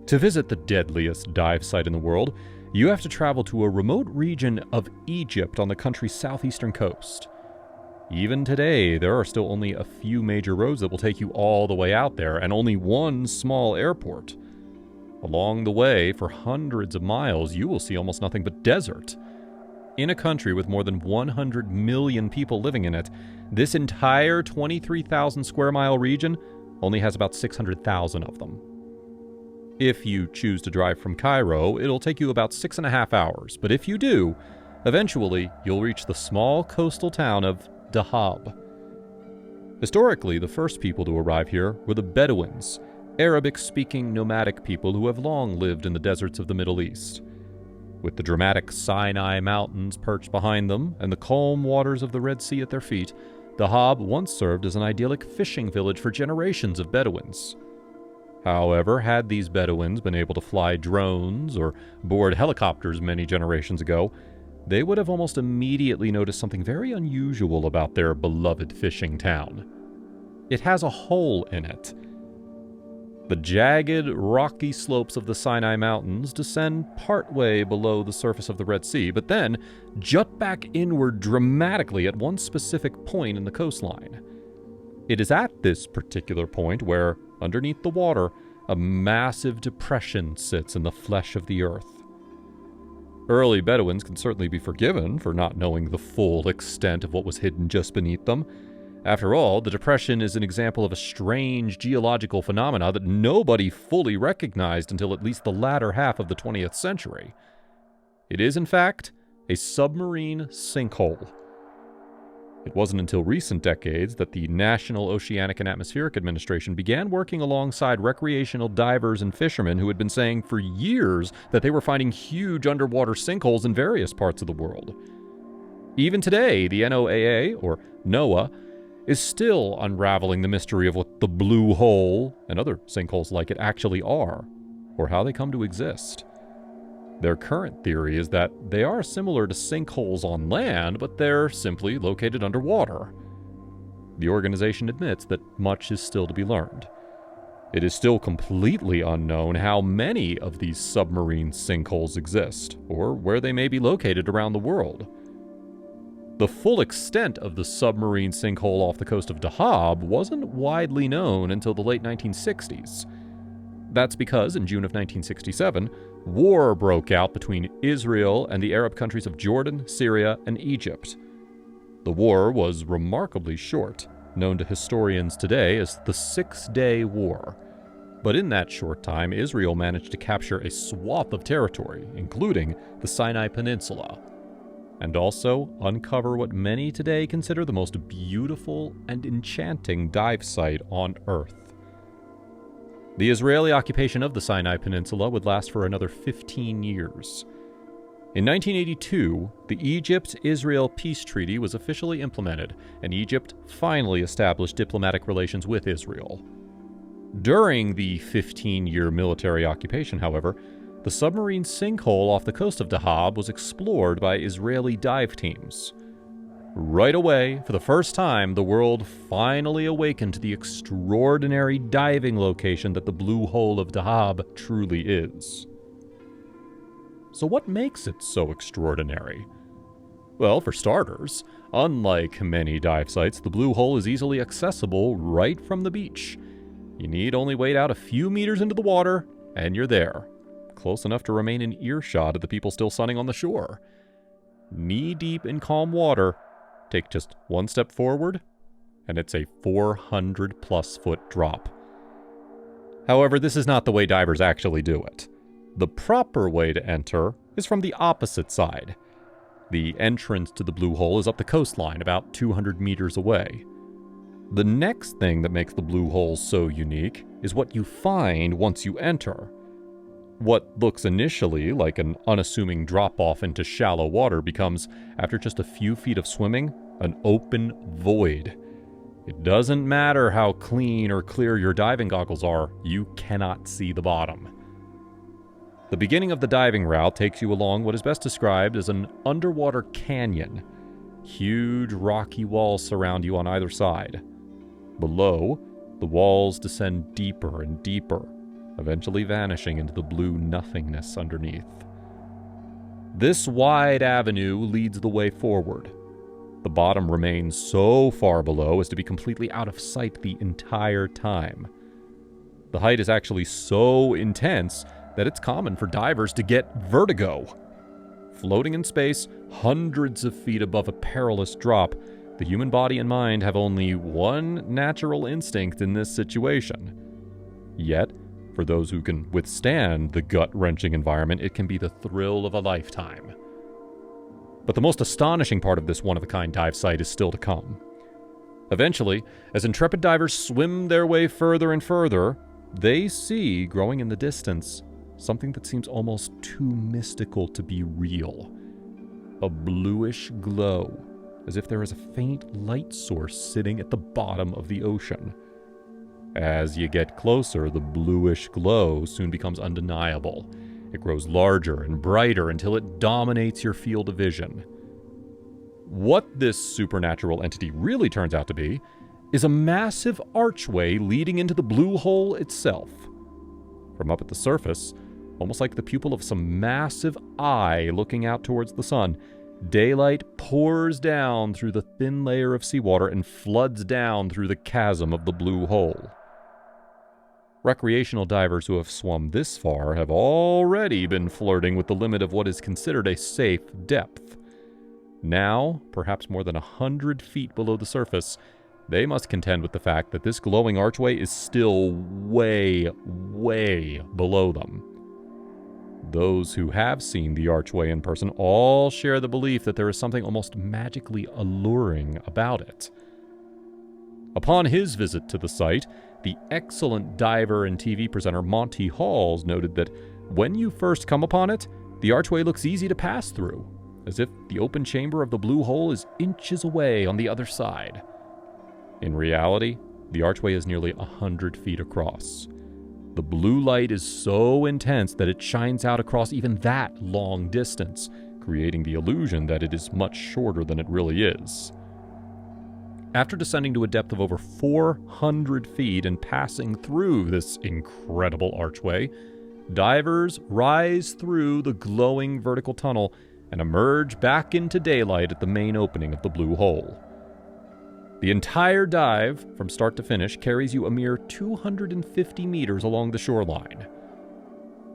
To visit the deadliest dive site in the world, you have to travel to a remote region of Egypt on the country's southeastern coast. Even today, there are still only a few major roads that will take you all the way out there, and only one small airport. Along the way, for hundreds of miles, you will see almost nothing but desert. In a country with more than 100 million people living in it, this entire 23,000 square mile region only has about 600,000 of them. If you choose to drive from Cairo, it'll take you about 6.5 hours, but if you do, eventually you'll reach the small coastal town of Dahab. Historically, the first people to arrive here were the Bedouins, Arabic-speaking nomadic people who have long lived in the deserts of the Middle East. With the dramatic Sinai Mountains perched behind them and the calm waters of the Red Sea at their feet, Dahab once served as an idyllic fishing village for generations of Bedouins. However, had these Bedouins been able to fly drones or board helicopters many generations ago, they would have almost immediately noticed something very unusual about their beloved fishing town. It has a hole in it. The jagged, rocky slopes of the Sinai Mountains descend partway below the surface of the Red Sea, but then jut back inward dramatically at one specific point in the coastline. It is at this particular point where, underneath the water, a massive depression sits in the flesh of the earth. Early Bedouins can certainly be forgiven for not knowing the full extent of what was hidden just beneath them. After all, the depression is an example of a strange geological phenomena that nobody fully recognized until at least the latter half of the 20th century. It is, in fact, a submarine sinkhole. It wasn't until recent decades that the National Oceanic and Atmospheric Administration began working alongside recreational divers and fishermen who had been saying for years that they were finding huge underwater sinkholes in various parts of the world. Even today, the NOAA, or NOAA, is still unraveling the mystery of what the blue hole and other sinkholes like it actually are, or how they come to exist. Their current theory is that they are similar to sinkholes on land, but they're simply located underwater. The organization admits that much is still to be learned. It is still completely unknown how many of these submarine sinkholes exist, or where they may be located around the world. The full extent of the submarine sinkhole off the coast of Dahab wasn't widely known until the late 1960s. That's because in June of 1967, war broke out between Israel and the Arab countries of Jordan, Syria, and Egypt. The war was remarkably short, known to historians today as the Six-Day War. But in that short time, Israel managed to capture a swath of territory, including the Sinai Peninsula, and also uncover what many today consider the most beautiful and enchanting dive site on Earth. The Israeli occupation of the Sinai Peninsula would last for another 15 years. In 1982, the Egypt-Israel Peace Treaty was officially implemented, and Egypt finally established diplomatic relations with Israel. During the 15-year military occupation, however, the submarine sinkhole off the coast of Dahab was explored by Israeli dive teams. Right away, for the first time, the world finally awakened to the extraordinary diving location that the blue hole of Dahab truly is. So what makes it so extraordinary? Well, for starters, unlike many dive sites, the blue hole is easily accessible right from the beach. You need only wade out a few meters into the water, and you're there, close enough to remain in earshot of the people still sunning on the shore. Knee-deep in calm water, take just one step forward, and it's a 400-plus foot drop. However, this is not the way divers actually do it. The proper way to enter is from the opposite side. The entrance to the blue hole is up the coastline, about 200 meters away. The next thing that makes the blue hole so unique is what you find once you enter. What looks initially like an unassuming drop-off into shallow water becomes, after just a few feet of swimming, an open void. It doesn't matter how clean or clear your diving goggles are, you cannot see the bottom. The beginning of the diving route takes you along what is best described as an underwater canyon. Huge rocky walls surround you on either side. Below, the walls descend deeper and deeper, eventually vanishing into the blue nothingness underneath. This wide avenue leads the way forward. The bottom remains so far below as to be completely out of sight the entire time. The height is actually so intense that it's common for divers to get vertigo. Floating in space, hundreds of feet above a perilous drop, the human body and mind have only one natural instinct in this situation. Yet, for those who can withstand the gut-wrenching environment, it can be the thrill of a lifetime. But the most astonishing part of this one-of-a-kind dive site is still to come. Eventually, as intrepid divers swim their way further and further, they see, growing in the distance, something that seems almost too mystical to be real. A bluish glow, as if there is a faint light source sitting at the bottom of the ocean. As you get closer, the bluish glow soon becomes undeniable. It grows larger and brighter until it dominates your field of vision. What this supernatural entity really turns out to be is a massive archway leading into the blue hole itself. From up at the surface, almost like the pupil of some massive eye looking out towards the sun, Daylight pours down through the thin layer of seawater and floods down through the chasm of the blue hole. Recreational divers who have swum this far have already been flirting with the limit of what is considered a safe depth. Now, perhaps more than 100 feet below the surface, they must contend with the fact that this glowing archway is still way, way below them. Those who have seen the archway in person all share the belief that there is something almost magically alluring about it. Upon his visit to the site, the excellent diver and TV presenter Monty Halls noted that when you first come upon it, the archway looks easy to pass through, as if the open chamber of the blue hole is inches away on the other side. In reality, the archway is nearly 100 feet across. The blue light is so intense that it shines out across even that long distance, creating the illusion that it is much shorter than it really is. After descending to a depth of over 400 feet and passing through this incredible archway, divers rise through the glowing vertical tunnel and emerge back into daylight at the main opening of the blue hole. The entire dive, from start to finish, carries you a mere 250 meters along the shoreline.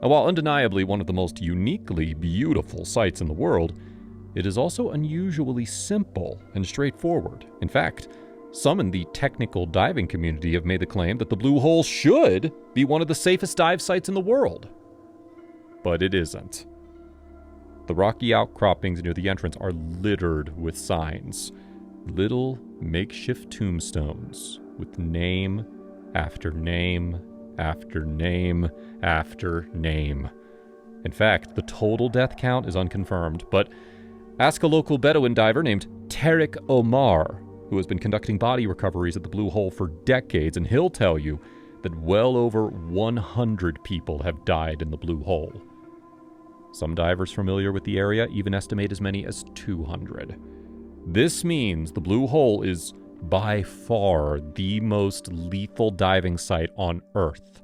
Now, while undeniably one of the most uniquely beautiful sights in the world, it is also unusually simple and straightforward. In fact, some in the technical diving community have made the claim that the blue hole should be one of the safest dive sites in the world. But it isn't. The rocky outcroppings near the entrance are littered with signs. Little makeshift tombstones with name after name after name after name. In fact, the total death count is unconfirmed, but ask a local Bedouin diver named Tariq Omar, who has been conducting body recoveries at the Blue Hole for decades, and he'll tell you that well over 100 people have died in the Blue Hole. Some divers familiar with the area even estimate as many as 200. This means the Blue Hole is by far the most lethal diving site on Earth.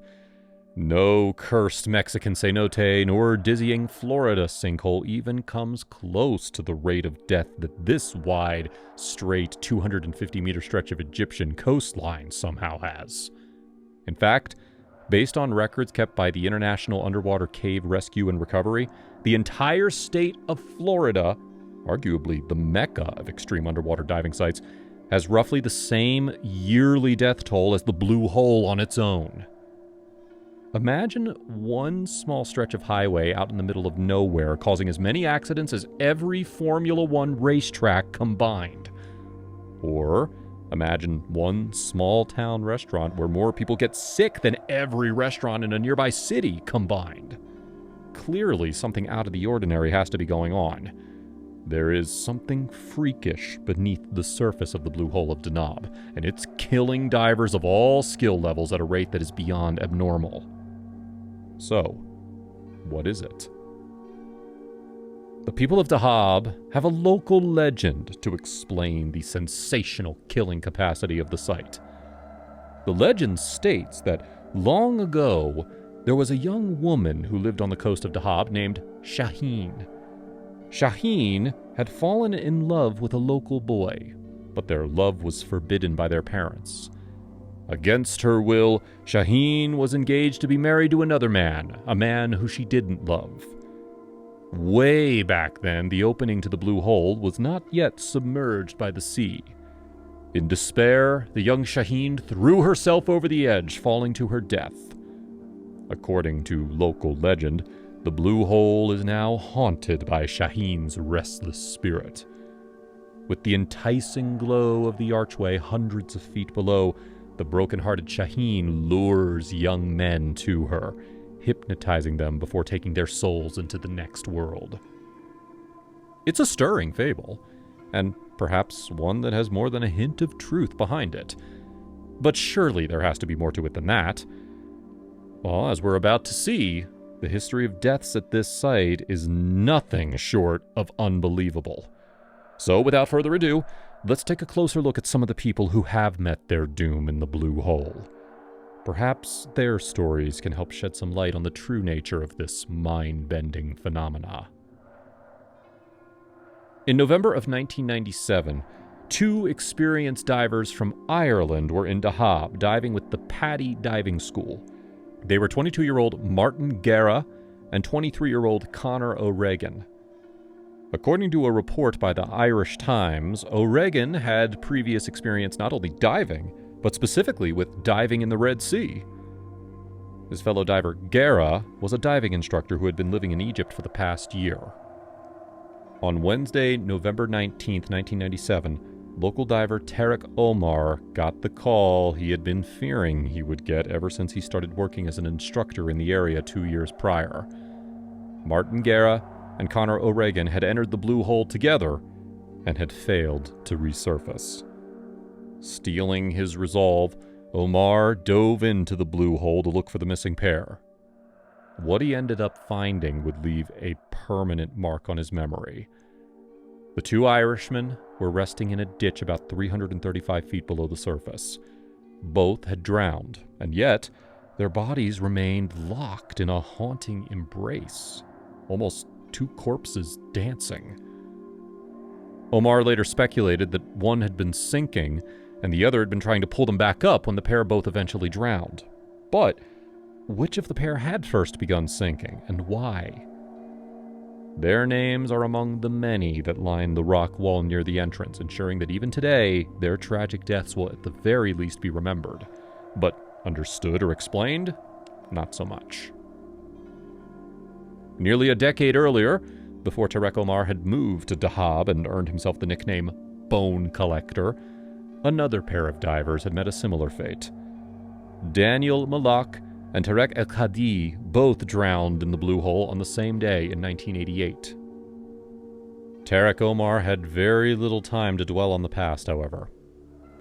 No cursed Mexican cenote nor dizzying Florida sinkhole even comes close to the rate of death that this wide, straight 250-meter stretch of Egyptian coastline somehow has. In fact, based on records kept by the International Underwater Cave Rescue and Recovery, the entire state of Florida, arguably the mecca of extreme underwater diving sites, has roughly the same yearly death toll as the Blue Hole on its own. Imagine one small stretch of highway out in the middle of nowhere causing as many accidents as every Formula One racetrack combined. Or imagine one small town restaurant where more people get sick than every restaurant in a nearby city combined. Clearly, something out of the ordinary has to be going on. There is something freakish beneath the surface of the Blue Hole of Denab, and it's killing divers of all skill levels at a rate that is beyond abnormal. So, what is it? The people of Dahab have a local legend to explain the sensational killing capacity of the site. The legend states that long ago, there was a young woman who lived on the coast of Dahab named Shaheen. Shaheen had fallen in love with a local boy, but their love was forbidden by their parents. Against her will, Shaheen was engaged to be married to another man, a man who she didn't love. Way back then, the opening to the Blue Hole was not yet submerged by the sea. In despair, the young Shaheen threw herself over the edge, falling to her death. According to local legend, the Blue Hole is now haunted by Shaheen's restless spirit. With the enticing glow of the archway hundreds of feet below, the broken-hearted Shaheen lures young men to her, hypnotizing them before taking their souls into the next world. It's a stirring fable, and perhaps one that has more than a hint of truth behind it. But surely there has to be more to it than that. Well, as we're about to see, the history of deaths at this site is nothing short of unbelievable. So, without further ado, let's take a closer look at some of the people who have met their doom in the Blue Hole. Perhaps their stories can help shed some light on the true nature of this mind-bending phenomena. In November of 1997, two experienced divers from Ireland were in Dahab diving with the Paddy Diving School. They were 22-year-old Martin Guerra and 23-year-old Conor O'Regan. According to a report by the Irish Times, O'Regan had previous experience not only diving, but specifically with diving in the Red Sea. His fellow diver Guerra was a diving instructor who had been living in Egypt for the past year. On Wednesday, November 19, 1997, local diver Tarek Omar got the call he had been fearing he would get ever since he started working as an instructor in the area 2 years prior. Martin Guerra and Conor O'Regan had entered the blue hole together and had failed to resurface. Steeling his resolve, Omar dove into the blue hole to look for the missing pair. What he ended up finding would leave a permanent mark on his memory. The two Irishmen were resting in a ditch about 335 feet below the surface. Both had drowned, and yet their bodies remained locked in a haunting embrace, almost two corpses dancing. Omar later speculated that one had been sinking and the other had been trying to pull them back up when the pair both eventually drowned. But which of the pair had first begun sinking, and why? Their names are among the many that line the rock wall near the entrance, ensuring that even today, their tragic deaths will at the very least be remembered. But understood or explained? Not so much. Nearly a decade earlier, before Tarek Omar had moved to Dahab and earned himself the nickname Bone Collector, another pair of divers had met a similar fate. Daniel Malak and Tarek El-Khadi both drowned in the blue hole on the same day in 1988. Tarek Omar had very little time to dwell on the past, however.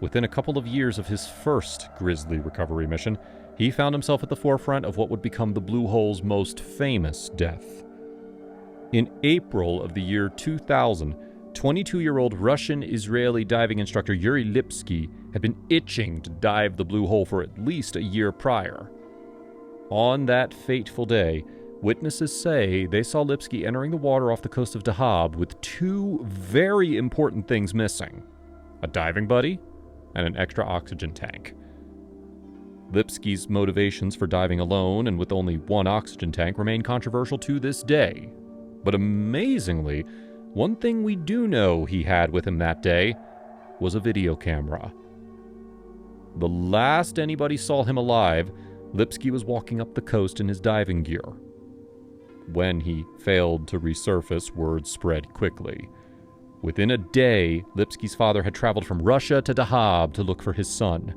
Within a couple of years of his first grisly recovery mission, he found himself at the forefront of what would become the blue hole's most famous death. In April of the year 2000, 22-year-old Russian-Israeli diving instructor Yuri Lipsky had been itching to dive the blue hole for at least a year prior. On that fateful day, witnesses say they saw Lipsky entering the water off the coast of Dahab with two very important things missing: a diving buddy and an extra oxygen tank. Lipsky's motivations for diving alone and with only one oxygen tank remain controversial to this day. But amazingly, one thing we do know he had with him that day was a video camera. The last anybody saw him alive, Lipsky was walking up the coast in his diving gear. When he failed to resurface, word spread quickly. Within a day, Lipsky's father had traveled from Russia to Dahab to look for his son.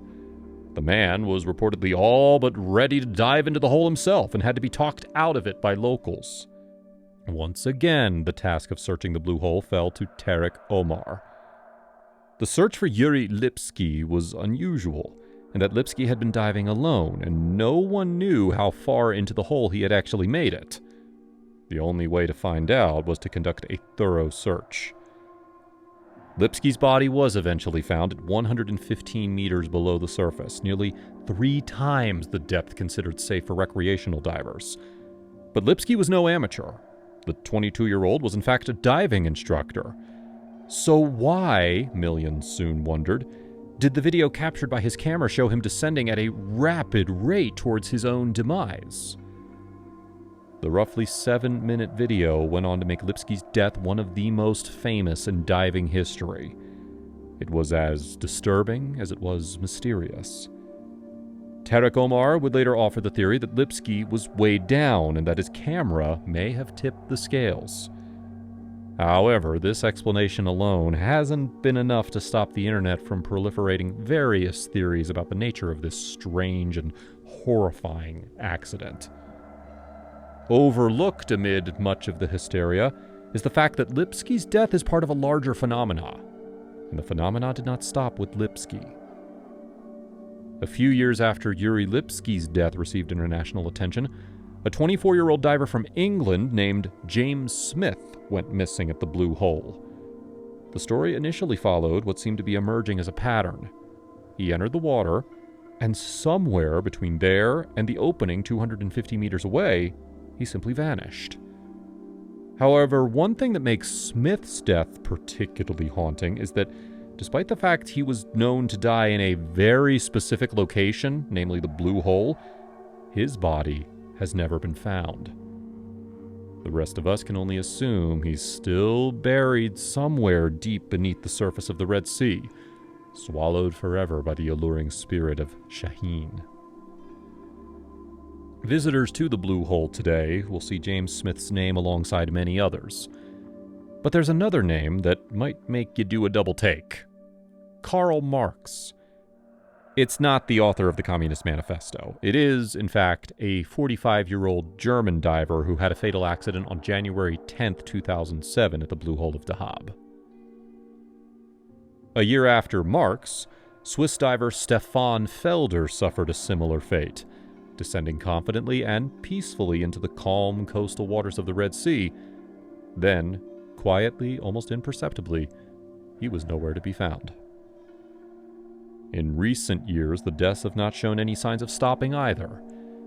The man was reportedly all but ready to dive into the hole himself and had to be talked out of it by locals. Once again, the task of searching the blue hole fell to Tarek Omar. The search for Yuri Lipsky was unusual, in that Lipsky had been diving alone, and no one knew how far into the hole he had actually made it. The only way to find out was to conduct a thorough search. Lipsky's body was eventually found at 115 meters below the surface, nearly 3 times the depth considered safe for recreational divers. But Lipsky was no amateur. The 22-year-old was in fact a diving instructor. So why, millions soon wondered, did the video captured by his camera show him descending at a rapid rate towards his own demise? The roughly 7-minute video went on to make Lipsky's death one of the most famous in diving history. It was as disturbing as it was mysterious. Tarek Omar would later offer the theory that Lipsky was weighed down and that his camera may have tipped the scales. However, this explanation alone hasn't been enough to stop the internet from proliferating various theories about the nature of this strange and horrifying accident. Overlooked amid much of the hysteria is the fact that Lipsky's death is part of a larger phenomena, and the phenomena did not stop with Lipsky. A few years after Yuri Lipsky's death received international attention, a 24-year-old diver from England named James Smith went missing at the Blue Hole. The story initially followed what seemed to be emerging as a pattern. He entered the water, and somewhere between there and the opening 250 meters away, he simply vanished. However, one thing that makes Smith's death particularly haunting is that despite the fact he was known to die in a very specific location, namely the Blue Hole, his body has never been found. The rest of us can only assume he's still buried somewhere deep beneath the surface of the Red Sea, swallowed forever by the alluring spirit of Shaheen. Visitors to the Blue Hole today will see James Smith's name alongside many others. But there's another name that might make you do a double take. Karl Marx. It's not the author of the Communist Manifesto. It is, in fact, a 45-year-old German diver who had a fatal accident on January 10, 2007 at the Blue Hole of Dahab. A year after Marx, Swiss diver Stefan Felder suffered a similar fate, descending confidently and peacefully into the calm coastal waters of the Red Sea. Then, quietly, almost imperceptibly, he was nowhere to be found. In recent years, the deaths have not shown any signs of stopping either.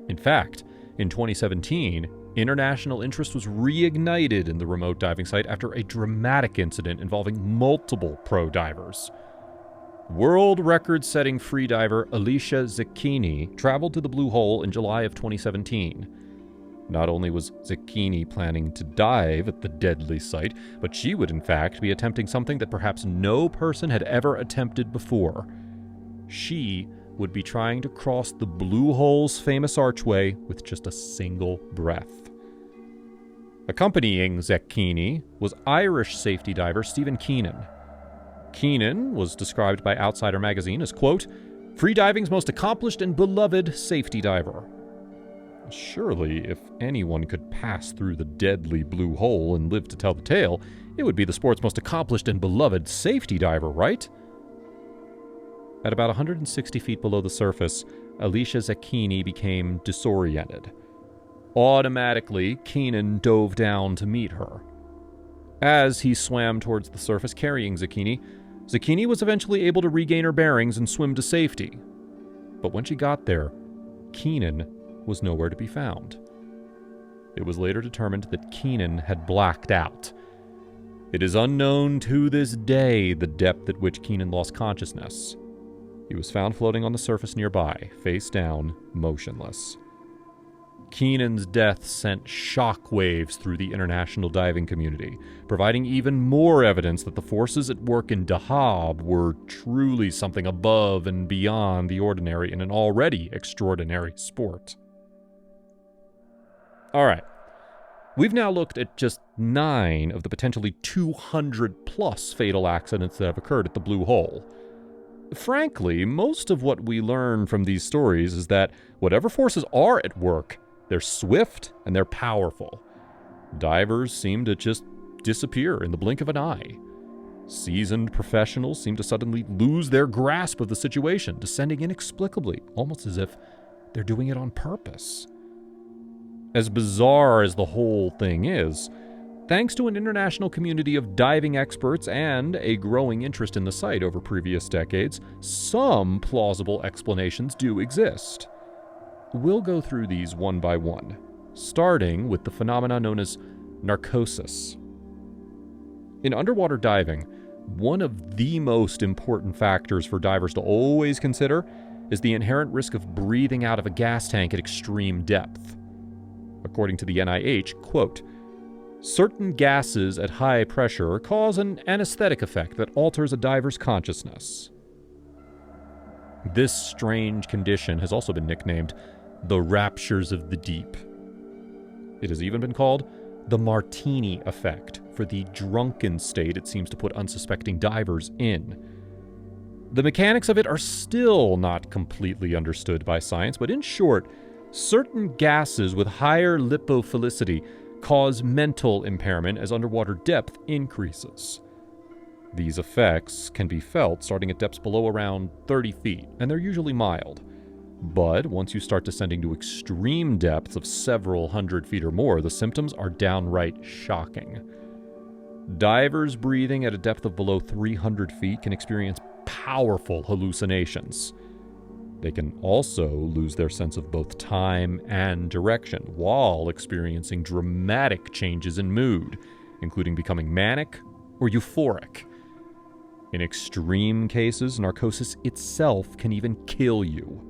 In fact, in 2017, international interest was reignited in the remote diving site after a dramatic incident involving multiple pro divers. World record-setting freediver Alicia Zecchini traveled to the Blue Hole in July of 2017. Not only was Zecchini planning to dive at the deadly site, but she would in fact be attempting something that perhaps no person had ever attempted before. She would be trying to cross the Blue Hole's famous archway with just a single breath. Accompanying Zecchini was Irish safety diver Stephen Keenan. Keenan was described by Outsider magazine as, quote, "freediving's most accomplished and beloved safety diver." Surely, if anyone could pass through the deadly Blue Hole and live to tell the tale, it would be the sport's most accomplished and beloved safety diver, right? At about 160 feet below the surface, Alicia Zecchini became disoriented. Automatically, Keenan dove down to meet her. As he swam towards the surface carrying Zecchini, Zecchini was eventually able to regain her bearings and swim to safety. But when she got there, Keenan was nowhere to be found. It was later determined that Keenan had blacked out. It is unknown to this day the depth at which Keenan lost consciousness. He was found floating on the surface nearby, face down, motionless. Keenan's death sent shockwaves through the international diving community, providing even more evidence that the forces at work in Dahab were truly something above and beyond the ordinary in an already extraordinary sport. Alright, we've now looked at just 9 of the potentially 200-plus fatal accidents that have occurred at the Blue Hole. Frankly, most of what we learn from these stories is that whatever forces are at work, they're swift and they're powerful. Divers seem to just disappear in the blink of an eye. Seasoned professionals seem to suddenly lose their grasp of the situation, descending inexplicably, almost as if they're doing it on purpose. As bizarre as the whole thing is, thanks to an international community of diving experts and a growing interest in the site over previous decades, some plausible explanations do exist. We'll go through these one by one, starting with the phenomena known as narcosis. In underwater diving, one of the most important factors for divers to always consider is the inherent risk of breathing out of a gas tank at extreme depth. According to the NIH, quote, "certain gases at high pressure cause an anesthetic effect that alters a diver's consciousness." This strange condition has also been nicknamed the raptures of the deep. It has even been called the martini effect for the drunken state it seems to put unsuspecting divers in. The mechanics of it are still not completely understood by science, but in short, certain gases with higher lipophilicity cause mental impairment as underwater depth increases. These effects can be felt starting at depths below around 30 feet, and they're usually mild. But once you start descending to extreme depths of several hundred feet or more, the symptoms are downright shocking. Divers breathing at a depth of below 300 feet can experience powerful hallucinations. They can also lose their sense of both time and direction while experiencing dramatic changes in mood, including becoming manic or euphoric. In extreme cases, narcosis itself can even kill you.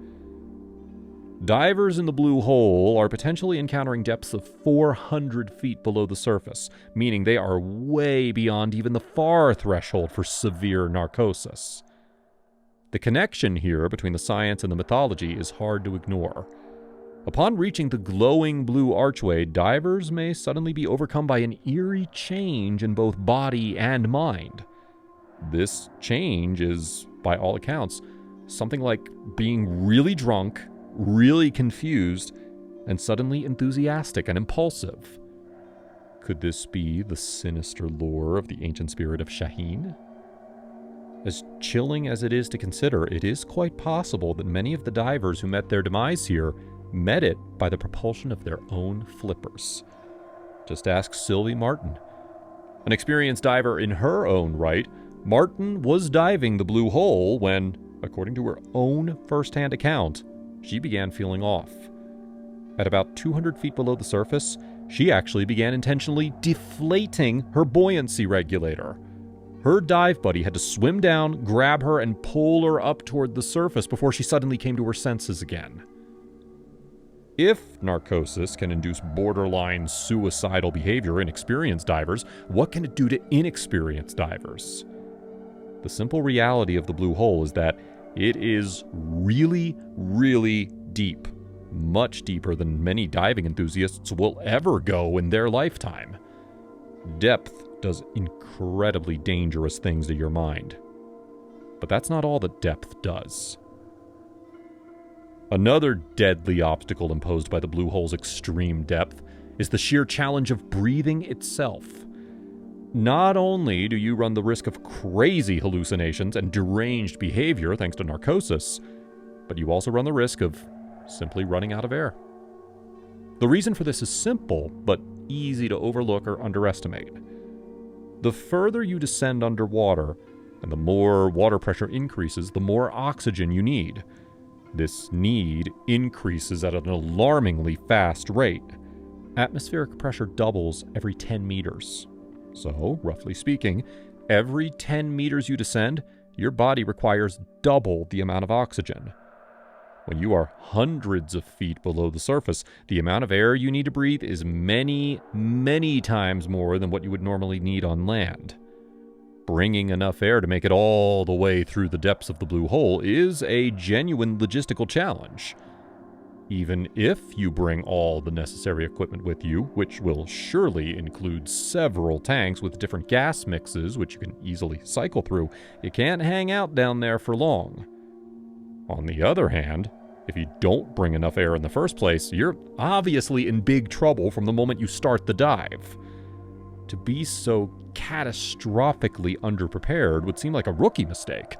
Divers in the blue hole are potentially encountering depths of 400 feet below the surface, meaning they are way beyond even the FAR threshold for severe narcosis. The connection here between the science and the mythology is hard to ignore. Upon reaching the glowing blue archway, divers may suddenly be overcome by an eerie change in both body and mind. This change is, by all accounts, something like being really drunk, really confused, and suddenly enthusiastic and impulsive. Could this be the sinister lore of the ancient spirit of Shaheen? As chilling as it is to consider, it is quite possible that many of the divers who met their demise here met it by the propulsion of their own flippers. Just ask Sylvie Martin. An experienced diver in her own right, Martin was diving the blue hole when, according to her own first-hand account, she began feeling off. At about 200 feet below the surface, she actually began intentionally deflating her buoyancy regulator. Her dive buddy had to swim down, grab her, and pull her up toward the surface before she suddenly came to her senses again. If narcosis can induce borderline suicidal behavior in experienced divers, what can it do to inexperienced divers? The simple reality of the blue hole is that it is really, really deep. Much deeper than many diving enthusiasts will ever go in their lifetime. Depth does incredibly dangerous things to your mind. But that's not all that depth does. Another deadly obstacle imposed by the blue hole's extreme depth is the sheer challenge of breathing itself. Not only do you run the risk of crazy hallucinations and deranged behavior thanks to narcosis, but you also run the risk of simply running out of air. The reason for this is simple, but easy to overlook or underestimate. The further you descend underwater, and the more water pressure increases, the more oxygen you need. This need increases at an alarmingly fast rate. Atmospheric pressure doubles every 10 meters. So, roughly speaking, every 10 meters you descend, your body requires double the amount of oxygen. When you are hundreds of feet below the surface, the amount of air you need to breathe is many, many times more than what you would normally need on land. Bringing enough air to make it all the way through the depths of the blue hole is a genuine logistical challenge. Even if you bring all the necessary equipment with you, which will surely include several tanks with different gas mixes which you can easily cycle through, you can't hang out down there for long. On the other hand, if you don't bring enough air in the first place, you're obviously in big trouble from the moment you start the dive. To be so catastrophically underprepared would seem like a rookie mistake,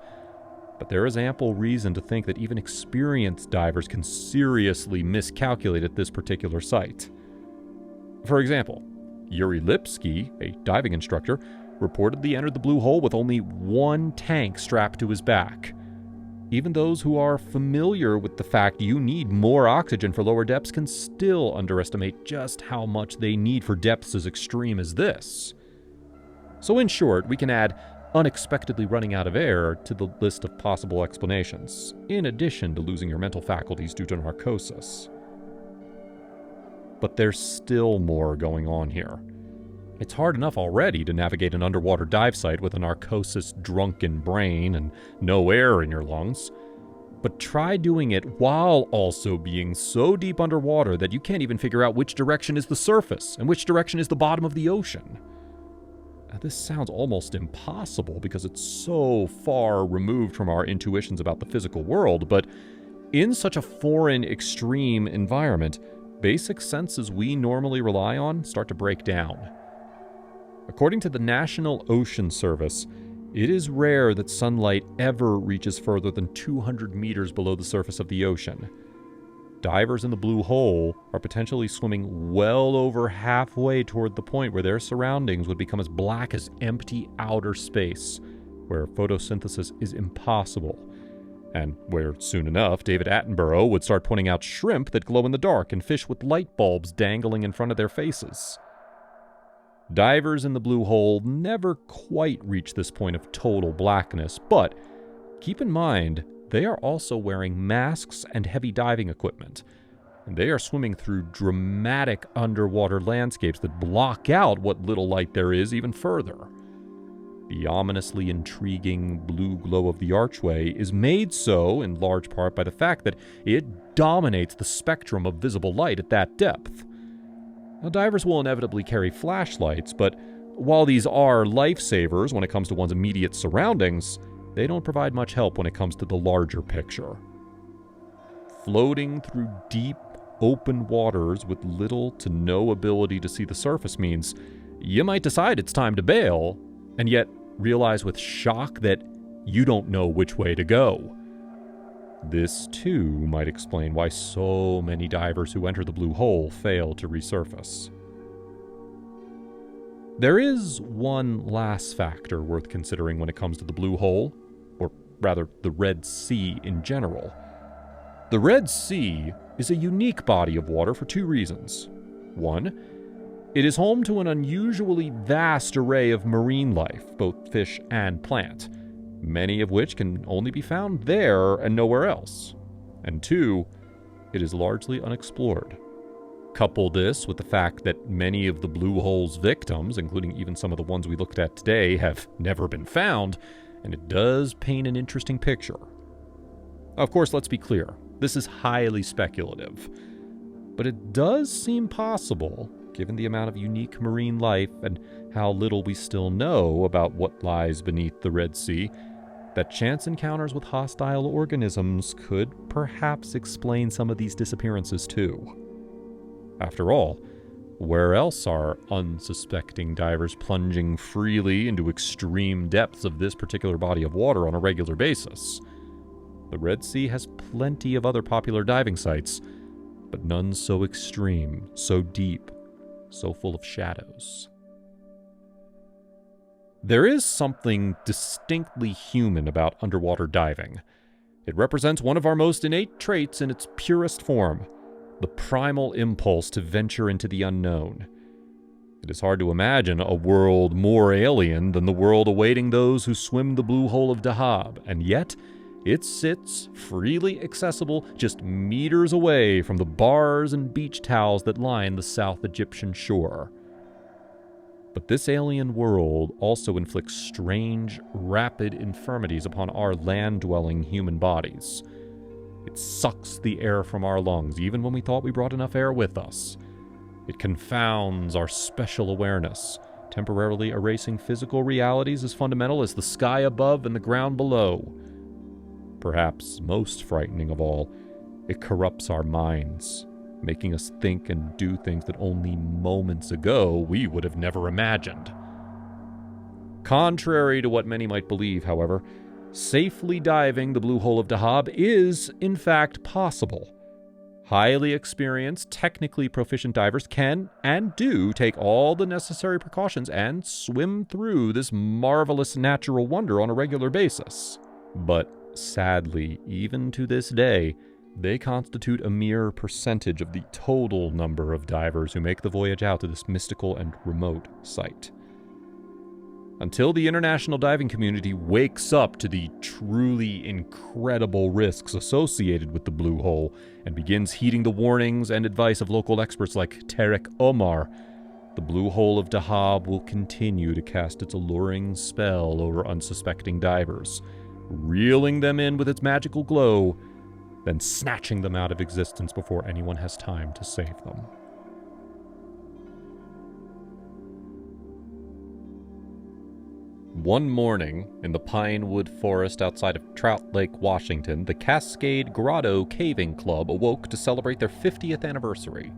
but there is ample reason to think that even experienced divers can seriously miscalculate at this particular site. For example, Yuri Lipsky, a diving instructor, reportedly entered the blue hole with only one tank strapped to his back. Even those who are familiar with the fact you need more oxygen for lower depths can still underestimate just how much they need for depths as extreme as this. So in short, we can add unexpectedly running out of air to the list of possible explanations, in addition to losing your mental faculties due to narcosis. But there's still more going on here. It's hard enough already to navigate an underwater dive site with a narcosis-drunken brain and no air in your lungs. But try doing it while also being so deep underwater that you can't even figure out which direction is the surface and which direction is the bottom of the ocean. Now, this sounds almost impossible because it's so far removed from our intuitions about the physical world, but in such a foreign, extreme environment, basic senses we normally rely on start to break down. According to the National Ocean Service, it is rare that sunlight ever reaches further than 200 meters below the surface of the ocean. Divers in the blue hole are potentially swimming well over halfway toward the point where their surroundings would become as black as empty outer space, where photosynthesis is impossible, and where, soon enough, David Attenborough would start pointing out shrimp that glow in the dark and fish with light bulbs dangling in front of their faces. Divers in the blue hole never quite reach this point of total blackness, but keep in mind, they are also wearing masks and heavy diving equipment, and they are swimming through dramatic underwater landscapes that block out what little light there is even further. The ominously intriguing blue glow of the archway is made so in large part by the fact that it dominates the spectrum of visible light at that depth. Now, divers will inevitably carry flashlights, but while these are lifesavers when it comes to one's immediate surroundings, they don't provide much help when it comes to the larger picture. Floating through deep, open waters with little to no ability to see the surface means you might decide it's time to bail, and yet realize with shock that you don't know which way to go. This, too, might explain why so many divers who enter the blue hole fail to resurface. There is one last factor worth considering when it comes to the blue hole, or rather, the Red Sea in general. The Red Sea is a unique body of water for two reasons. One, it is home to an unusually vast array of marine life, both fish and plant, many of which can only be found there and nowhere else. And two, it is largely unexplored. Couple this with the fact that many of the blue hole's victims, including even some of the ones we looked at today, have never been found, and it does paint an interesting picture. Of course, let's be clear, this is highly speculative, but it does seem possible, given the amount of unique marine life and how little we still know about what lies beneath the Red Sea, that chance encounters with hostile organisms could perhaps explain some of these disappearances too. After all, where else are unsuspecting divers plunging freely into extreme depths of this particular body of water on a regular basis? The Red Sea has plenty of other popular diving sites, but none so extreme, so deep, so full of shadows. There is something distinctly human about underwater diving. It represents one of our most innate traits in its purest form, the primal impulse to venture into the unknown. It is hard to imagine a world more alien than the world awaiting those who swim the blue hole of Dahab, and yet it sits freely accessible just meters away from the bars and beach towels that line the South Egyptian shore. But this alien world also inflicts strange, rapid infirmities upon our land-dwelling human bodies. It sucks the air from our lungs, even when we thought we brought enough air with us. It confounds our spatial awareness, temporarily erasing physical realities as fundamental as the sky above and the ground below. Perhaps most frightening of all, it corrupts our minds, making us think and do things that only moments ago we would have never imagined. Contrary to what many might believe, however, safely diving the blue hole of Dahab is, in fact, possible. Highly experienced, technically proficient divers can and do take all the necessary precautions and swim through this marvelous natural wonder on a regular basis. But sadly, even to this day, they constitute a mere percentage of the total number of divers who make the voyage out to this mystical and remote site. Until the international diving community wakes up to the truly incredible risks associated with the blue hole and begins heeding the warnings and advice of local experts like Tarek Omar, the blue hole of Dahab will continue to cast its alluring spell over unsuspecting divers, reeling them in with its magical glow, then snatching them out of existence before anyone has time to save them. One morning, in the Pinewood Forest outside of Trout Lake, Washington, the Cascade Grotto Caving Club awoke to celebrate their 50th anniversary.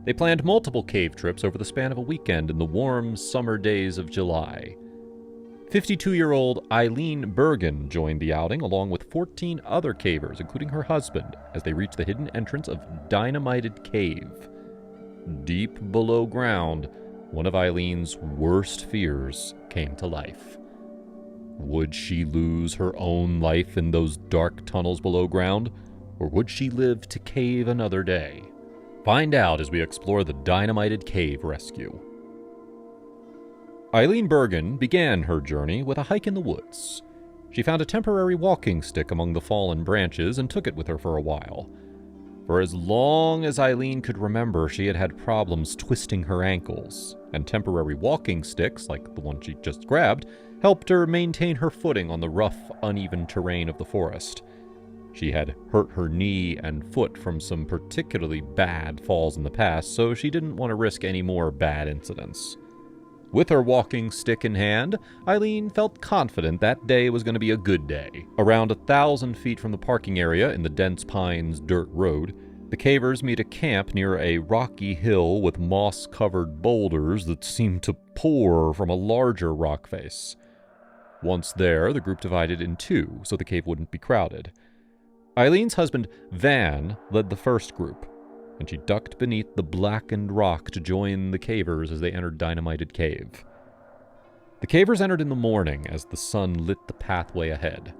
They planned multiple cave trips over the span of a weekend in the warm summer days of July. 52-year-old Eileen Bergen joined the outing along with 14 other cavers, including her husband, as they reached the hidden entrance of Dynamited Cave. Deep below ground, one of Eileen's worst fears came to life. Would she lose her own life in those dark tunnels below ground, or would she live to cave another day? Find out as we explore the dynamited cave rescue. Eileen Bergen began her journey with a hike in the woods. She found a temporary walking stick among the fallen branches and took it with her for a while. For as long as Eileen could remember, she had had problems twisting her ankles, and temporary walking sticks, like the one she just grabbed, helped her maintain her footing on the rough, uneven terrain of the forest. She had hurt her knee and foot from some particularly bad falls in the past, so she didn't want to risk any more bad incidents. With her walking stick in hand, Eileen felt confident that day was going to be a good day. Around 1,000 feet from the parking area in the dense pines dirt road, the cavers meet a camp near a rocky hill with moss-covered boulders that seemed to pour from a larger rock face. Once there, the group divided in two so the cave wouldn't be crowded. Eileen's husband, Van, led the first group, and she ducked beneath the blackened rock to join the cavers as they entered Dynamited Cave. The cavers entered in the morning as the sun lit the pathway ahead.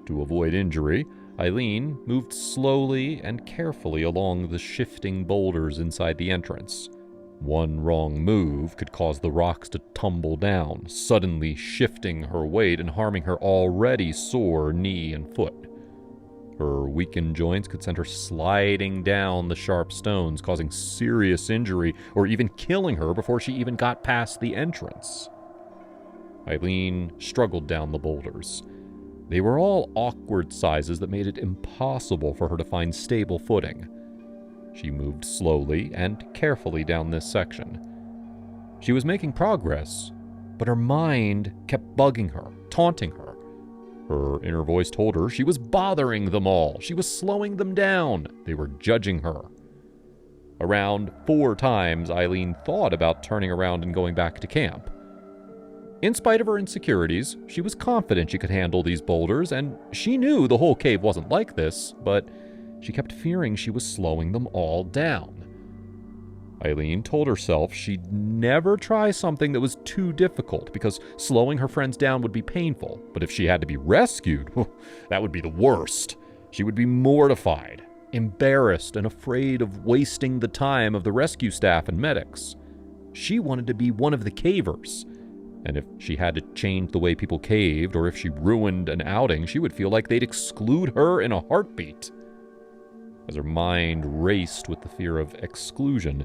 To avoid injury, Eileen moved slowly and carefully along the shifting boulders inside the entrance. One wrong move could cause the rocks to tumble down, suddenly shifting her weight and harming her already sore knee and foot. Her weakened joints could send her sliding down the sharp stones, causing serious injury or even killing her before she even got past the entrance. Eileen struggled down the boulders. They were all awkward sizes that made it impossible for her to find stable footing. She moved slowly and carefully down this section. She was making progress, but her mind kept bugging her, taunting her. Her inner voice told her she was bothering them all. She was slowing them down. They were judging her. Around 4 times, Eileen thought about turning around and going back to camp. In spite of her insecurities, she was confident she could handle these boulders, and she knew the whole cave wasn't like this, but she kept fearing she was slowing them all down. Eileen told herself she'd never try something that was too difficult because slowing her friends down would be painful, but if she had to be rescued, that would be the worst. She would be mortified, embarrassed, and afraid of wasting the time of the rescue staff and medics. She wanted to be one of the cavers, and if she had to change the way people caved or if she ruined an outing, she would feel like they'd exclude her in a heartbeat. As her mind raced with the fear of exclusion,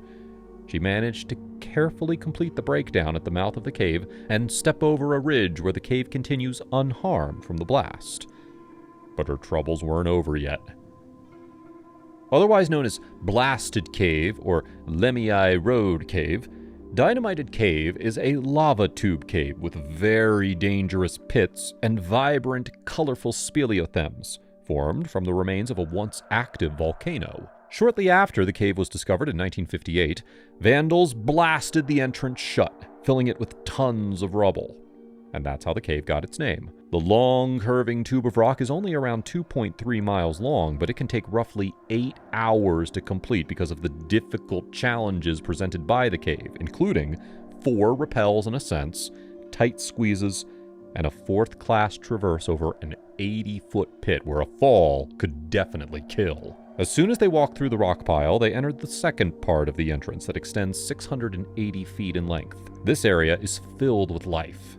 she managed to carefully complete the breakdown at the mouth of the cave and step over a ridge where the cave continues unharmed from the blast. But her troubles weren't over yet. Otherwise known as Blasted Cave or Lemii Road Cave, Dynamited Cave is a lava tube cave with very dangerous pits and vibrant, colorful speleothems formed from the remains of a once active volcano. Shortly after the cave was discovered in 1958, vandals blasted the entrance shut, filling it with tons of rubble. And that's how the cave got its name. The long, curving tube of rock is only around 2.3 miles long, but it can take roughly 8 hours to complete because of the difficult challenges presented by the cave, including 4 rappels and ascents, tight squeezes, and a 4th-class traverse over an 80-foot pit where a fall could definitely kill. As soon as they walked through the rock pile, they entered the second part of the entrance that extends 680 feet in length. This area is filled with life.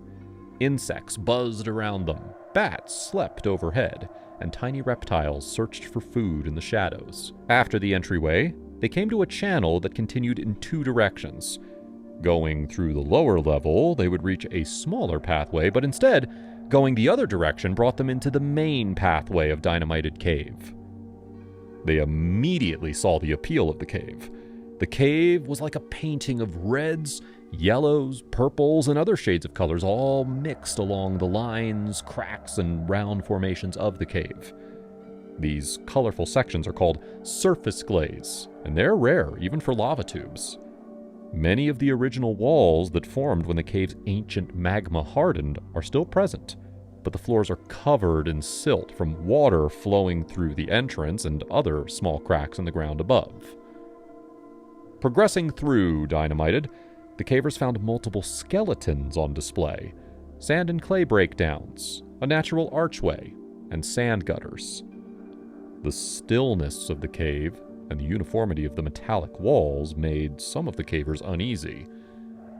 Insects buzzed around them, bats slept overhead, and tiny reptiles searched for food in the shadows. After the entryway, they came to a channel that continued in 2 directions. Going through the lower level, they would reach a smaller pathway, but instead, going the other direction brought them into the main pathway of Dynamited Cave. They immediately saw the appeal of the cave. The cave was like a painting of reds, yellows, purples, and other shades of colors all mixed along the lines, cracks, and round formations of the cave. These colorful sections are called surface glaze, and they're rare even for lava tubes. Many of the original walls that formed when the cave's ancient magma hardened are still present, but the floors are covered in silt from water flowing through the entrance and other small cracks in the ground above. Progressing through Dynamited, the cavers found multiple skeletons on display. sand and clay breakdowns, a natural archway, and sand gutters. The stillness of the cave and the uniformity of the metallic walls made some of the cavers uneasy.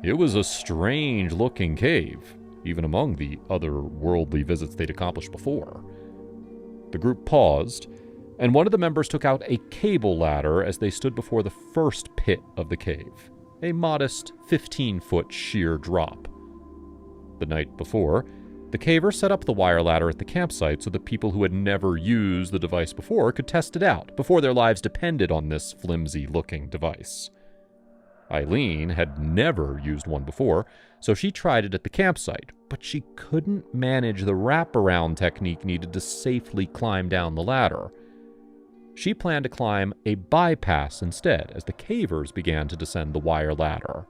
It was a strange-looking cave, even among the otherworldly visits they'd accomplished before. The group paused, and one of the members took out a cable ladder as they stood before the first pit of the cave, a modest 15-foot sheer drop. The night before, the caver set up the wire ladder at the campsite so that people who had never used the device before could test it out before their lives depended on this flimsy-looking device. Eileen had never used one before, so she tried it at the campsite, but she couldn't manage the wraparound technique needed to safely climb down the ladder. She planned to climb a bypass instead as the cavers began to descend the wire ladder.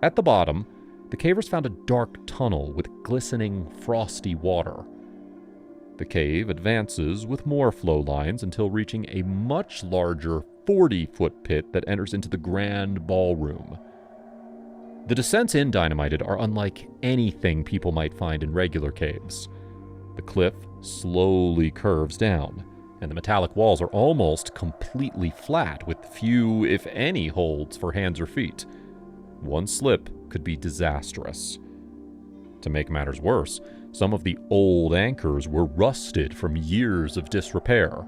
At the bottom, the cavers found a dark tunnel with glistening, frosty water. The cave advances with more flow lines until reaching a much larger 40-foot pit that enters into the grand ballroom. The descents in Dynamited are unlike anything people might find in regular caves. The cliff slowly curves down, and the metallic walls are almost completely flat with few, if any, holds for hands or feet. One slip could be disastrous. To make matters worse, some of the old anchors were rusted from years of disrepair.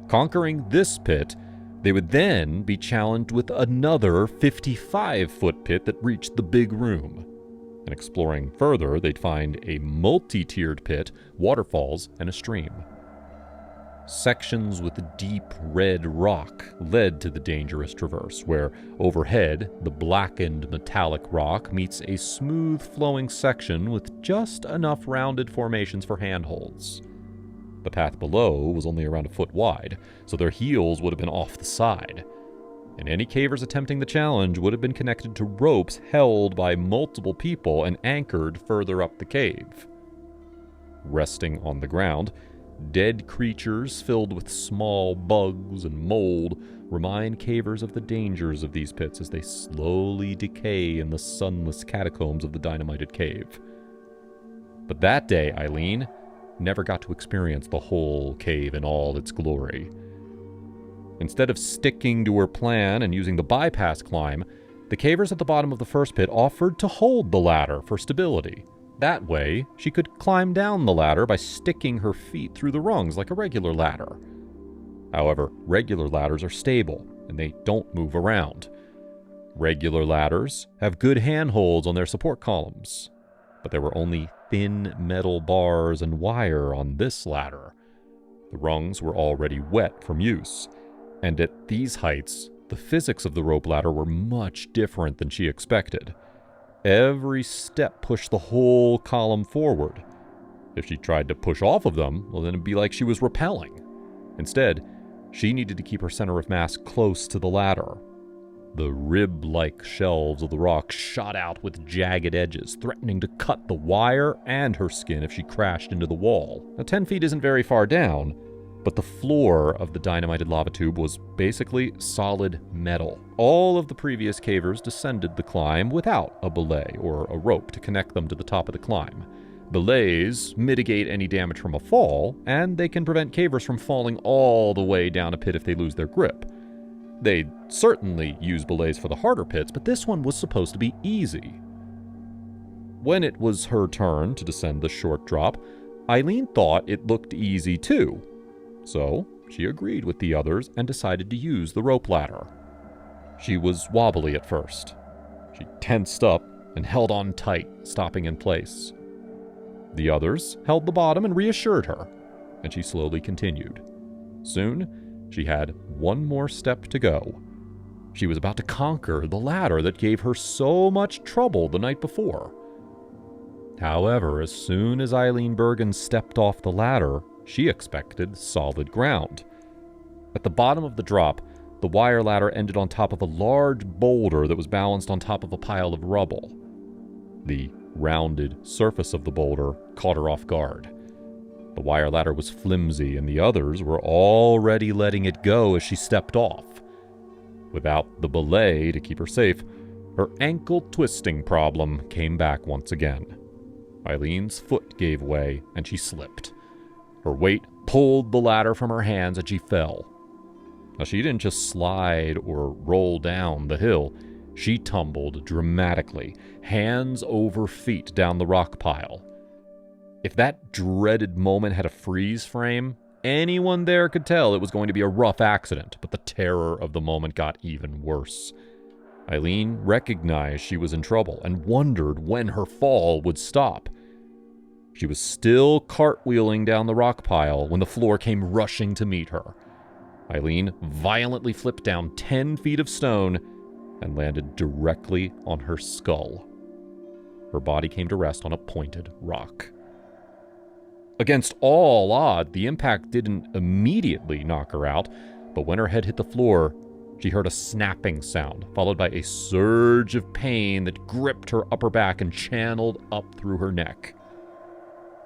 Conquering this pit, they would then be challenged with another 55-foot pit that reached the big room. And exploring further, they'd find a multi-tiered pit, waterfalls, and a stream. Sections with deep red rock led to the dangerous traverse, where overhead, the blackened metallic rock meets a smooth flowing section with just enough rounded formations for handholds. The path below was only around a foot wide, so their heels would have been off the side, and any cavers attempting the challenge would have been connected to ropes held by multiple people and anchored further up the cave. Resting on the ground, dead creatures filled with small bugs and mold remind cavers of the dangers of these pits as they slowly decay in the sunless catacombs of the Dynamited cave. But that day, Eileen never got to experience the whole cave in all its glory. Instead of sticking to her plan and using the bypass climb, the cavers at the bottom of the first pit offered to hold the ladder for stability. That way, she could climb down the ladder by sticking her feet through the rungs like a regular ladder. However, regular ladders are stable, and they don't move around. Regular ladders have good handholds on their support columns, but there were only thin metal bars and wire on this ladder. The rungs were already wet from use, and at these heights, the physics of the rope ladder were much different than she expected. Every step pushed the whole column forward. If she tried to push off of them, well, then it'd be like she was rappelling. Instead, she needed to keep her center of mass close to the ladder. The rib-like shelves of the rock shot out with jagged edges, threatening to cut the wire and her skin if she crashed into the wall. Now, 10 feet isn't very far down, but the floor of the dynamited lava tube was basically solid metal. All of the previous cavers descended the climb without a belay or a rope to connect them to the top of the climb. Belays mitigate any damage from a fall, and they can prevent cavers from falling all the way down a pit if they lose their grip. They'd certainly use belays for the harder pits, but this one was supposed to be easy. When it was her turn to descend the short drop, Eileen thought it looked easy too. So she agreed with the others and decided to use the rope ladder. She was wobbly at first. She tensed up and held on tight, stopping in place. The others held the bottom and reassured her, and she slowly continued. Soon, she had one more step to go. She was about to conquer the ladder that gave her so much trouble the night before. However, as soon as Eileen Bergen stepped off the ladder, she expected solid ground. At the bottom of the drop, the wire ladder ended on top of a large boulder that was balanced on top of a pile of rubble. The rounded surface of the boulder caught her off guard. The wire ladder was flimsy, and the others were already letting it go as she stepped off. Without the belay to keep her safe, Her ankle twisting problem came back once again. Eileen's foot gave way and she slipped. Her weight pulled the ladder from her hands and she fell. Now, she didn't just slide or roll down the hill. She tumbled dramatically, hands over feet down the rock pile. If that dreaded moment had a freeze frame, anyone there could tell it was going to be a rough accident, but the terror of the moment got even worse. Eileen recognized she was in trouble and wondered when her fall would stop. She was still cartwheeling down the rock pile when the floor came rushing to meet her. Eileen violently flipped down 10 feet of stone and landed directly on her skull. Her body came to rest on a pointed rock. Against all odds, the impact didn't immediately knock her out, but when her head hit the floor, she heard a snapping sound, followed by a surge of pain that gripped her upper back and channeled up through her neck.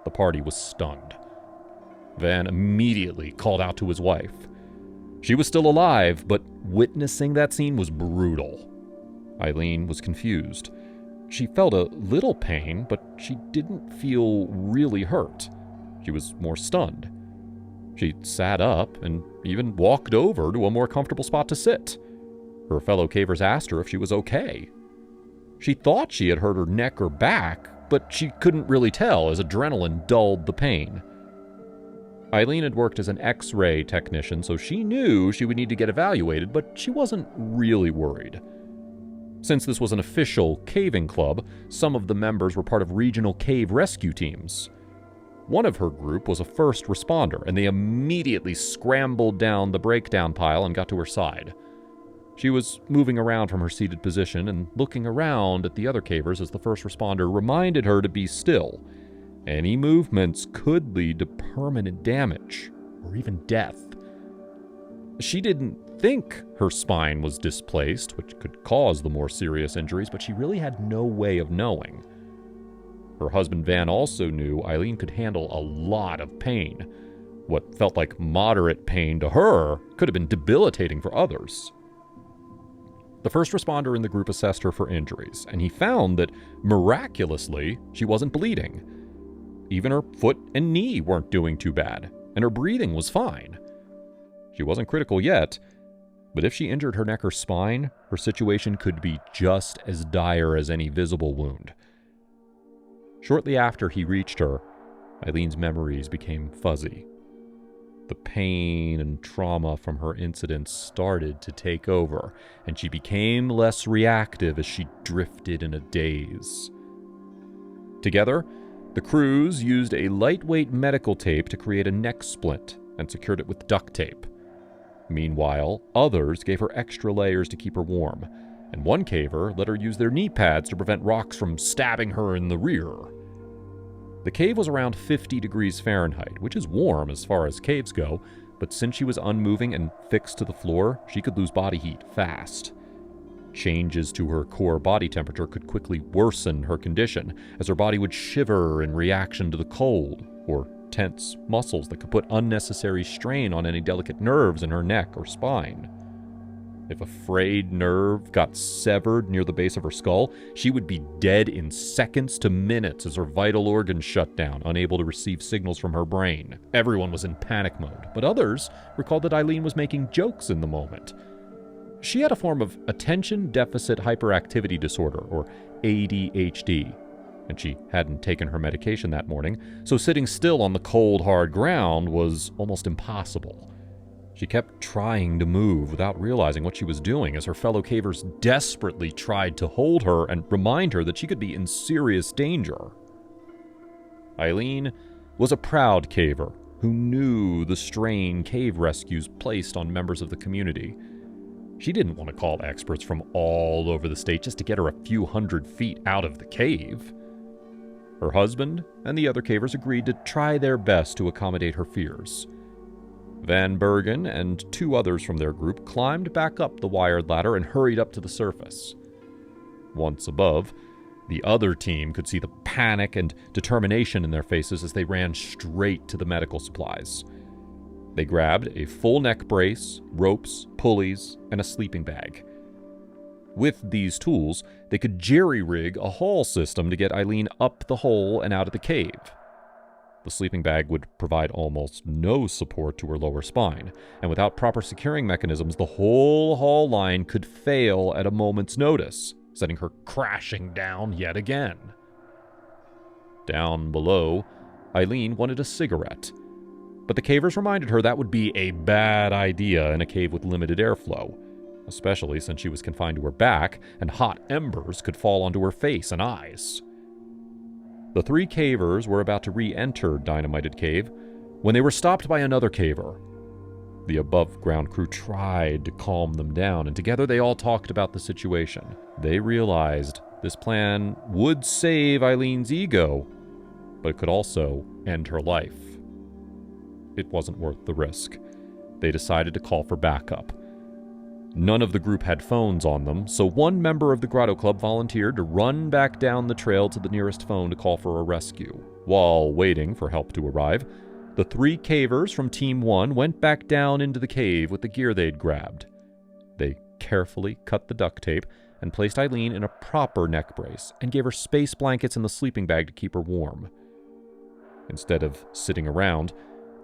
The party was stunned. Van immediately called out to his wife. She was still alive, but witnessing that scene was brutal. Eileen was confused. She felt a little pain, but she didn't feel really hurt. She was more stunned. She sat up and even walked over to a more comfortable spot to sit. Her fellow cavers asked her if she was okay. She thought she had hurt her neck or back, but she couldn't really tell as adrenaline dulled the pain. Eileen had worked as an X-ray technician, so she knew she would need to get evaluated, but she wasn't really worried. Since this was an official caving club, some of the members were part of regional cave rescue teams. One of her group was a first responder, and they immediately scrambled down the breakdown pile and got to her side. She was moving around from her seated position and looking around at the other cavers as the first responder reminded her to be still. Any movements could lead to permanent damage, or even death. She didn't think her spine was displaced, which could cause the more serious injuries, but she really had no way of knowing. Her husband Van also knew Eileen could handle a lot of pain. What felt like moderate pain to her could have been debilitating for others. The first responder in the group assessed her for injuries, and he found that, miraculously, she wasn't bleeding. Even her foot and knee weren't doing too bad, and her breathing was fine. She wasn't critical yet, but if she injured her neck or spine, her situation could be just as dire as any visible wound. Shortly after he reached her, Eileen's memories became fuzzy. The pain and trauma from her incidents started to take over, and she became less reactive as she drifted in a daze. Together, the crews used a lightweight medical tape to create a neck splint and secured it with duct tape. Meanwhile, others gave her extra layers to keep her warm, and one caver let her use their knee pads to prevent rocks from stabbing her in the rear. The cave was around 50 degrees Fahrenheit, which is warm as far as caves go, but since she was unmoving and fixed to the floor, she could lose body heat fast. Changes to her core body temperature could quickly worsen her condition, as her body would shiver in reaction to the cold, or tense muscles that could put unnecessary strain on any delicate nerves in her neck or spine. If a frayed nerve got severed near the base of her skull, she would be dead in seconds to minutes as her vital organs shut down, unable to receive signals from her brain. Everyone was in panic mode, but others recalled that Eileen was making jokes in the moment. She had a form of attention deficit hyperactivity disorder, or ADHD, and she hadn't taken her medication that morning, so sitting still on the cold, hard ground was almost impossible. She kept trying to move without realizing what she was doing as her fellow cavers desperately tried to hold her and remind her that she could be in serious danger. Eileen was a proud caver who knew the strain cave rescues placed on members of the community. She didn't want to call experts from all over the state just to get her a few hundred feet out of the cave. Her husband and the other cavers agreed to try their best to accommodate her fears. Van Bergen and two others from their group climbed back up the wired ladder and hurried up to the surface. Once above, the other team could see the panic and determination in their faces as they ran straight to the medical supplies. They grabbed a full neck brace, ropes, pulleys, and a sleeping bag. With these tools, they could jerry-rig a haul system to get Eileen up the hole and out of the cave. The sleeping bag would provide almost no support to her lower spine, and without proper securing mechanisms, the whole haul line could fail at a moment's notice, sending her crashing down yet again. Down below, Eileen wanted a cigarette, but the cavers reminded her that would be a bad idea in a cave with limited airflow, especially since she was confined to her back and hot embers could fall onto her face and eyes. The three cavers were about to re-enter Dynamited Cave when they were stopped by another caver. The above-ground crew tried to calm them down, and together they all talked about the situation. They realized this plan would save Eileen's ego, but it could also end her life. It wasn't worth the risk. They decided to call for backup. None of the group had phones on them, so one member of the Grotto Club volunteered to run back down the trail to the nearest phone to call for a rescue. While waiting for help to arrive, the three cavers from Team 1 went back down into the cave with the gear they'd grabbed. They carefully cut the duct tape and placed Eileen in a proper neck brace and gave her space blankets and the sleeping bag to keep her warm. Instead of sitting around,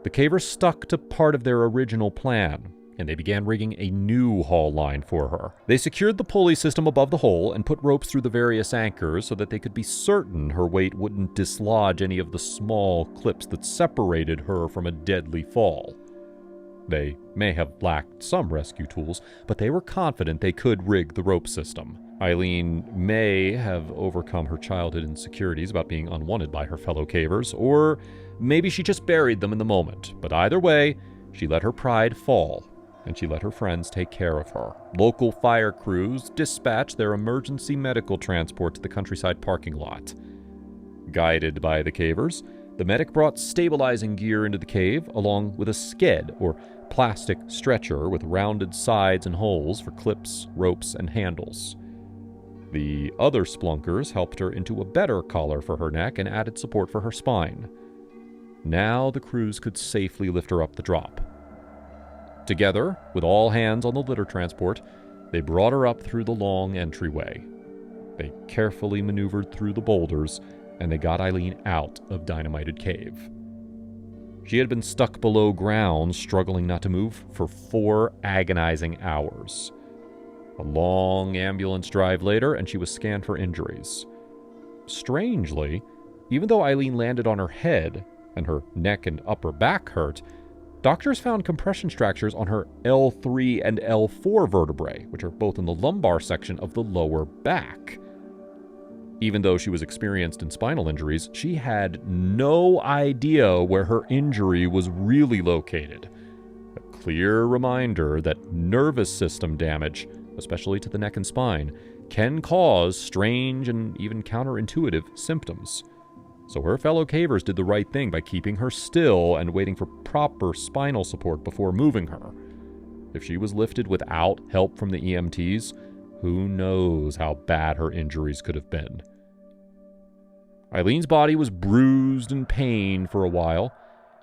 the cavers stuck to part of their original plan, and they began rigging a new haul line for her. They secured the pulley system above the hole and put ropes through the various anchors so that they could be certain her weight wouldn't dislodge any of the small clips that separated her from a deadly fall. They may have lacked some rescue tools, but they were confident they could rig the rope system. Eileen may have overcome her childhood insecurities about being unwanted by her fellow cavers, or maybe she just buried them in the moment. But either way, she let her pride fall, and she let her friends take care of her. Local fire crews dispatched their emergency medical transport to the countryside parking lot. Guided by the cavers, the medic brought stabilizing gear into the cave, along with a sked, or plastic stretcher with rounded sides and holes for clips, ropes, and handles. The other splunkers helped her into a better collar for her neck and added support for her spine. Now the crews could safely lift her up the drop. Together, with all hands on the litter transport, they brought her up through the long entryway. They carefully maneuvered through the boulders, and they got Eileen out of Dynamited Cave. She had been stuck below ground, struggling not to move, for 4 agonizing hours. A long ambulance drive later, and she was scanned for injuries. Strangely, even though Eileen landed on her head, and her neck and upper back hurt, doctors found compression fractures on her L3 and L4 vertebrae, which are both in the lumbar section of the lower back. Even though she was experienced in spinal injuries, she had no idea where her injury was really located. A clear reminder that nervous system damage, especially to the neck and spine, can cause strange and even counterintuitive symptoms. So her fellow cavers did the right thing by keeping her still and waiting for proper spinal support before moving her. If she was lifted without help from the EMTs, who knows how bad her injuries could have been. Eileen's body was bruised and pained for a while,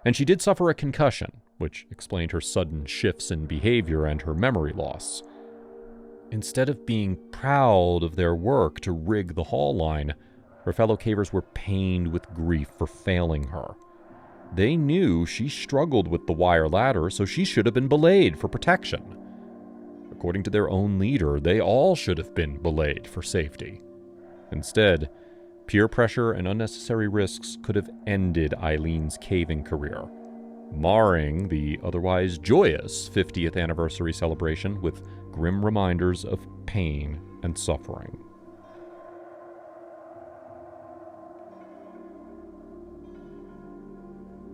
and she did suffer a concussion, which explained her sudden shifts in behavior and her memory loss. Instead of being proud of their work to rig the haul line, her fellow cavers were pained with grief for failing her. They knew she struggled with the wire ladder, so she should have been belayed for protection. According to their own leader, they all should have been belayed for safety. Instead, peer pressure and unnecessary risks could have ended Eileen's caving career, marring the otherwise joyous 50th anniversary celebration with grim reminders of pain and suffering.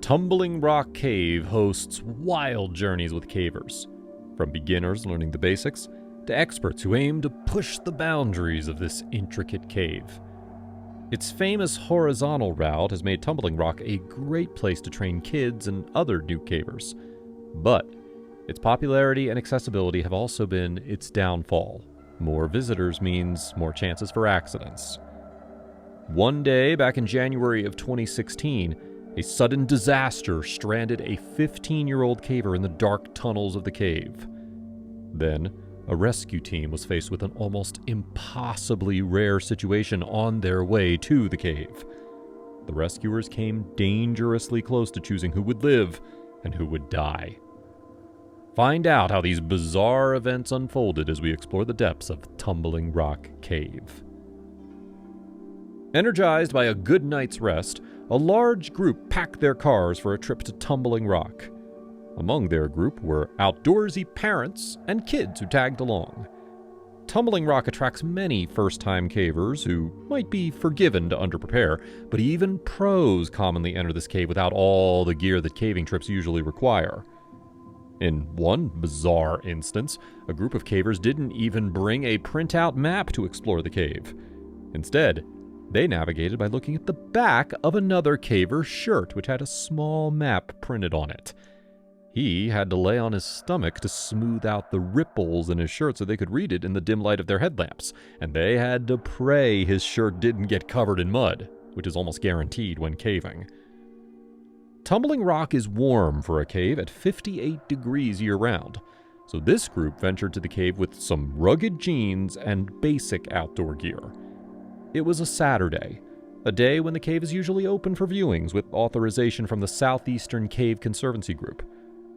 Tumbling Rock Cave hosts wild journeys with cavers, from beginners learning the basics to experts who aim to push the boundaries of this intricate cave. Its famous horizontal route has made Tumbling Rock a great place to train kids and other new cavers, but its popularity and accessibility have also been its downfall. More visitors means more chances for accidents. One day, back in January of 2016, a sudden disaster stranded a 15-year-old caver in the dark tunnels of the cave. Then, a rescue team was faced with an almost impossibly rare situation on their way to the cave. The rescuers came dangerously close to choosing who would live and who would die. Find out how these bizarre events unfolded as we explore the depths of Tumbling Rock Cave. Energized by a good night's rest, a large group packed their cars for a trip to Tumbling Rock. Among their group were outdoorsy parents and kids who tagged along. Tumbling Rock attracts many first-time cavers who might be forgiven to underprepare, but even pros commonly enter this cave without all the gear that caving trips usually require. In one bizarre instance, a group of cavers didn't even bring a printout map to explore the cave. Instead, they navigated by looking at the back of another caver's shirt, which had a small map printed on it. He had to lay on his stomach to smooth out the ripples in his shirt so they could read it in the dim light of their headlamps, and they had to pray his shirt didn't get covered in mud, which is almost guaranteed when caving. Tumbling Rock is warm for a cave at 58 degrees year-round, so this group ventured to the cave with some rugged jeans and basic outdoor gear. It was a Saturday, a day when the cave is usually open for viewings with authorization from the Southeastern Cave Conservancy Group.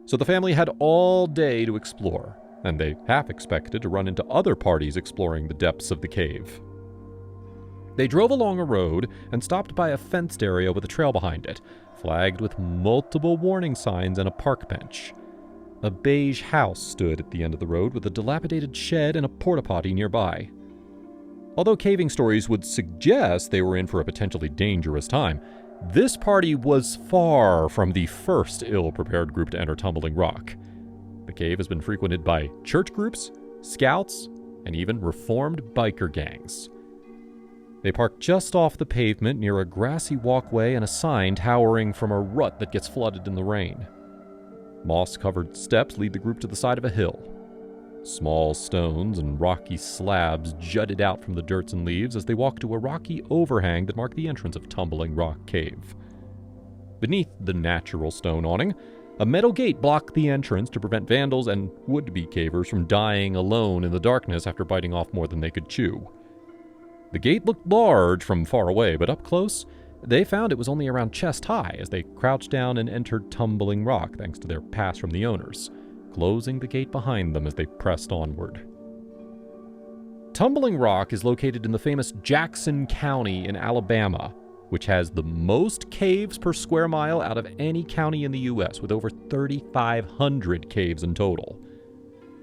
So the family had all day to explore, and they half expected to run into other parties exploring the depths of the cave. They drove along a road and stopped by a fenced area with a trail behind it, flagged with multiple warning signs and a park bench. A beige house stood at the end of the road with a dilapidated shed and a porta-potty nearby. Although caving stories would suggest they were in for a potentially dangerous time, this party was far from the first ill-prepared group to enter Tumbling Rock. The cave has been frequented by church groups, scouts, and even reformed biker gangs. They park just off the pavement near a grassy walkway and a sign towering from a rut that gets flooded in the rain. Moss-covered steps lead the group to the side of a hill. Small stones and rocky slabs jutted out from the dirt and leaves as they walked to a rocky overhang that marked the entrance of Tumbling Rock Cave. Beneath the natural stone awning, a metal gate blocked the entrance to prevent vandals and would-be cavers from dying alone in the darkness after biting off more than they could chew. The gate looked large from far away, but up close, they found it was only around chest high as they crouched down and entered Tumbling Rock thanks to their pass from the owners, closing the gate behind them as they pressed onward. Tumbling Rock is located in the famous Jackson County in Alabama, which has the most caves per square mile out of any county in the U.S., with over 3,500 caves in total.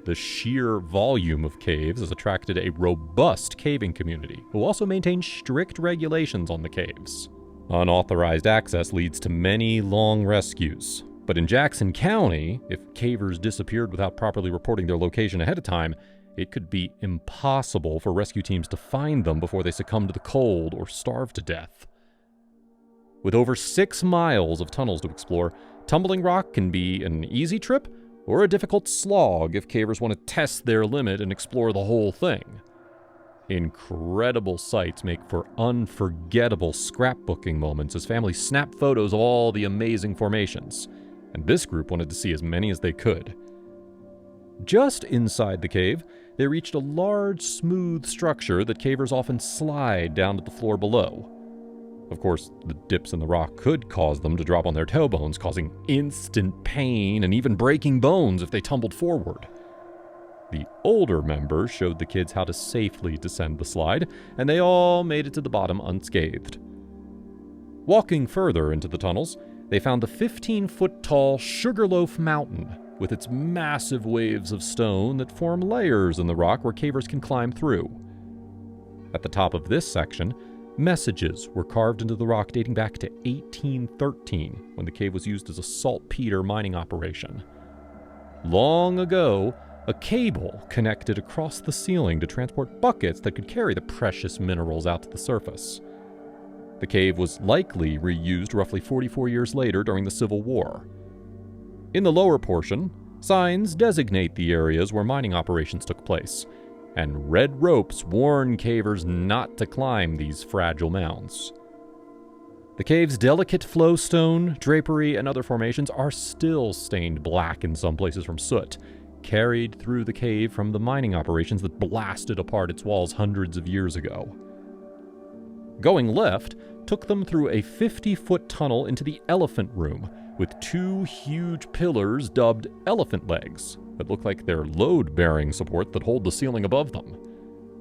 The sheer volume of caves has attracted a robust caving community, who also maintain strict regulations on the caves. Unauthorized access leads to many long rescues. But in Jackson County, if cavers disappeared without properly reporting their location ahead of time, it could be impossible for rescue teams to find them before they succumb to the cold or starve to death. With over 6 miles of tunnels to explore, Tumbling Rock can be an easy trip or a difficult slog if cavers want to test their limit and explore the whole thing. Incredible sights make for unforgettable scrapbooking moments as families snap photos of all the amazing formations, and this group wanted to see as many as they could. Just inside the cave, they reached a large, smooth structure that cavers often slide down to the floor below. Of course, the dips in the rock could cause them to drop on their toe bones, causing instant pain and even breaking bones if they tumbled forward. The older members showed the kids how to safely descend the slide, and they all made it to the bottom unscathed. Walking further into the tunnels, they found the 15-foot-tall Sugarloaf Mountain, with its massive waves of stone that form layers in the rock where cavers can climb through. At the top of this section, messages were carved into the rock dating back to 1813, when the cave was used as a saltpeter mining operation. Long ago, a cable connected across the ceiling to transport buckets that could carry the precious minerals out to the surface. The cave was likely reused roughly 44 years later during the Civil War. In the lower portion, signs designate the areas where mining operations took place, and red ropes warn cavers not to climb these fragile mounds. The cave's delicate flowstone, drapery, and other formations are still stained black in some places from soot, carried through the cave from the mining operations that blasted apart its walls hundreds of years ago. Going left took them through a 50-foot tunnel into the elephant room, with 2 huge pillars dubbed elephant legs that look like they're load-bearing support that hold the ceiling above them.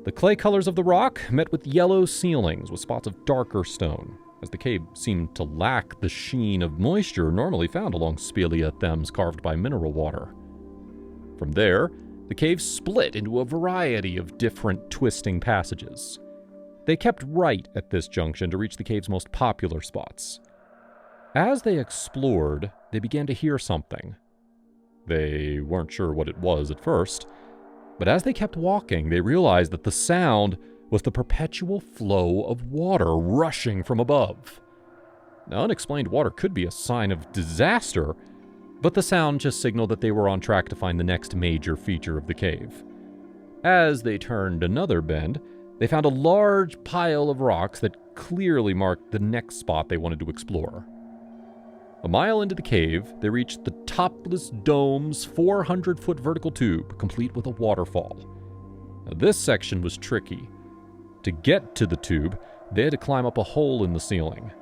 The clay colors of the rock met with yellow ceilings with spots of darker stone, as the cave seemed to lack the sheen of moisture normally found along Spelia thems carved by mineral water. From there, the cave split into a variety of different twisting passages. They kept right at this junction to reach the cave's most popular spots. As they explored, they began to hear something. They weren't sure what it was at first, but as they kept walking, they realized that the sound was the perpetual flow of water rushing from above. Now, unexplained water could be a sign of disaster, but the sound just signaled that they were on track to find the next major feature of the cave. As they turned another bend, they found a large pile of rocks that clearly marked the next spot they wanted to explore. A mile into the cave, they reached the topless dome's 400-foot vertical tube, complete with a waterfall. Now, this section was tricky. To get to the tube, they had to climb up a hole in the ceiling.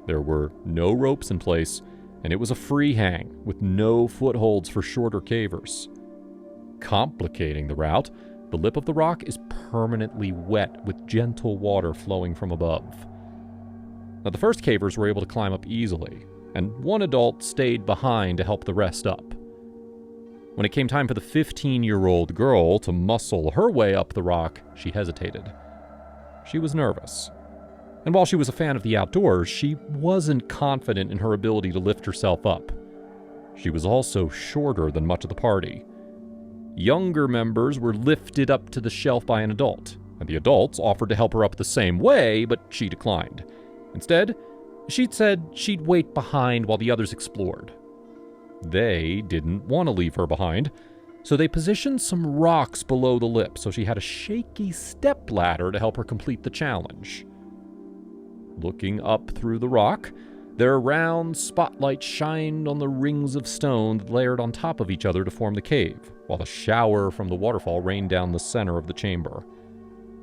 There were no ropes in place, and it was a free hang, with no footholds for shorter cavers. Complicating the route, the lip of the rock is permanently wet with gentle water flowing from above. Now, the first cavers were able to climb up easily, and one adult stayed behind to help the rest up. When it came time for the 15-year-old girl to muscle her way up the rock, she hesitated. She was nervous. And while she was a fan of the outdoors, she wasn't confident in her ability to lift herself up. She was also shorter than much of the party. Younger members were lifted up to the shelf by an adult, and the adults offered to help her up the same way, but she declined. Instead, she'd said she'd wait behind while the others explored. They didn't want to leave her behind, so they positioned some rocks below the lip so she had a shaky stepladder to help her complete the challenge. Looking up through the rock, their round spotlights shined on the rings of stone that layered on top of each other to form the cave, while a shower from the waterfall rained down the center of the chamber.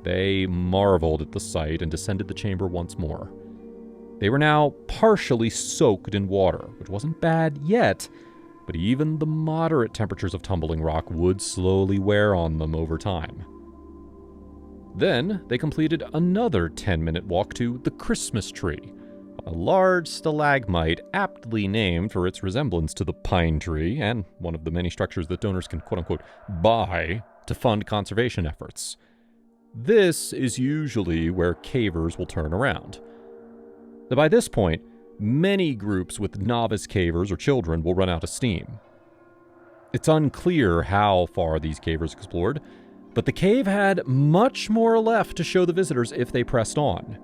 They marveled at the sight and descended the chamber once more. They were now partially soaked in water, which wasn't bad yet, but even the moderate temperatures of tumbling rock would slowly wear on them over time. Then they completed another 10-minute walk to the Christmas tree, a large stalagmite aptly named for its resemblance to the pine tree and one of the many structures that donors can quote-unquote buy to fund conservation efforts. This is usually where cavers will turn around. By this point, many groups with novice cavers or children will run out of steam. It's unclear how far these cavers explored, but the cave had much more left to show the visitors if they pressed on.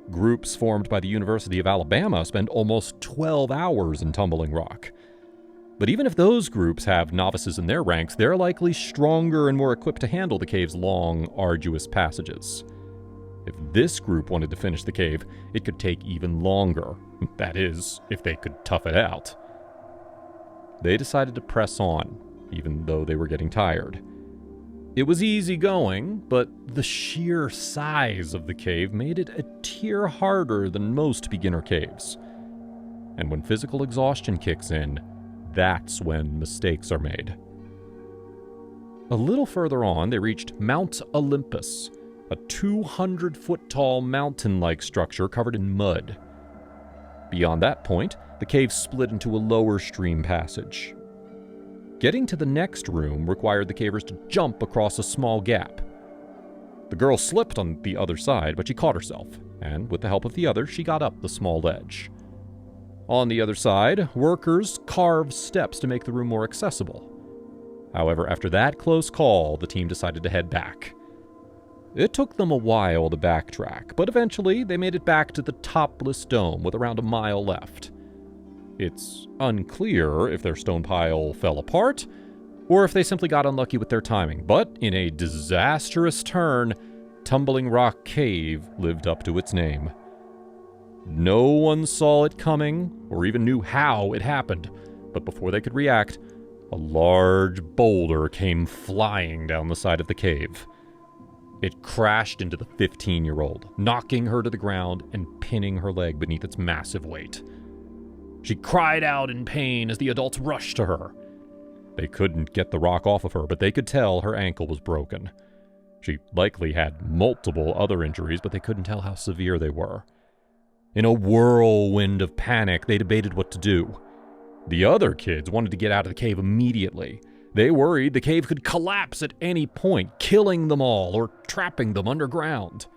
Groups formed by the University of Alabama spend almost 12 hours in tumbling rock. But even if those groups have novices in their ranks, they're likely stronger and more equipped to handle the cave's long, arduous passages. If this group wanted to finish the cave, it could take even longer. That is, if they could tough it out. They decided to press on, even though they were getting tired. It was easy going, but the sheer size of the cave made it a tier harder than most beginner caves. And when physical exhaustion kicks in, that's when mistakes are made. A little further on, they reached Mount Olympus, a 200-foot-tall mountain-like structure covered in mud. Beyond that point, the cave split into a lower stream passage. Getting to the next room required the cavers to jump across a small gap. The girl slipped on the other side, but she caught herself, and with the help of the others, she got up the small ledge. On the other side, workers carved steps to make the room more accessible. However, after that close call, the team decided to head back. It took them a while to backtrack, but eventually they made it back to the topless dome with around a mile left. It's unclear if their stone pile fell apart, or if they simply got unlucky with their timing, but in a disastrous turn, Tumbling Rock Cave lived up to its name. No one saw it coming, or even knew how it happened, but before they could react, a large boulder came flying down the side of the cave. It crashed into the 15-year-old, knocking her to the ground and pinning her leg beneath its massive weight. She cried out in pain as the adults rushed to her. They couldn't get the rock off of her, but they could tell her ankle was broken. She likely had multiple other injuries, but they couldn't tell how severe they were. In a whirlwind of panic, they debated what to do. The other kids wanted to get out of the cave immediately. They worried the cave could collapse at any point, killing them all or trapping them underground.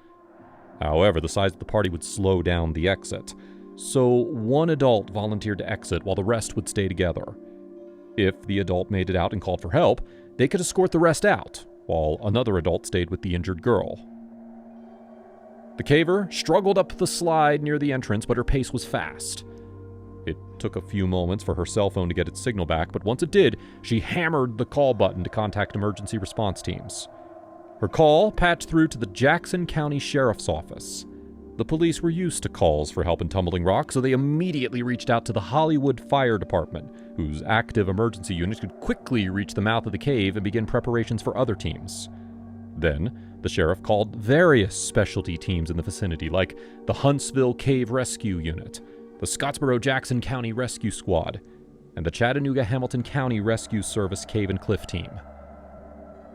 However, the size of the party would slow down the exit, so one adult volunteered to exit while the rest would stay together. If the adult made it out and called for help, they could escort the rest out, while another adult stayed with the injured girl. The caver struggled up the slide near the entrance, but her pace was fast. It took a few moments for her cell phone to get its signal back, but once it did, she hammered the call button to contact emergency response teams. Her call patched through to the Jackson County Sheriff's Office. The police were used to calls for help in Tumbling Rock, so they immediately reached out to the Hollywood Fire Department, whose active emergency unit could quickly reach the mouth of the cave and begin preparations for other teams. Then, the sheriff called various specialty teams in the vicinity, like the Huntsville Cave Rescue Unit, the Scottsboro-Jackson County Rescue Squad, and the Chattanooga-Hamilton County Rescue Service Cave and Cliff Team.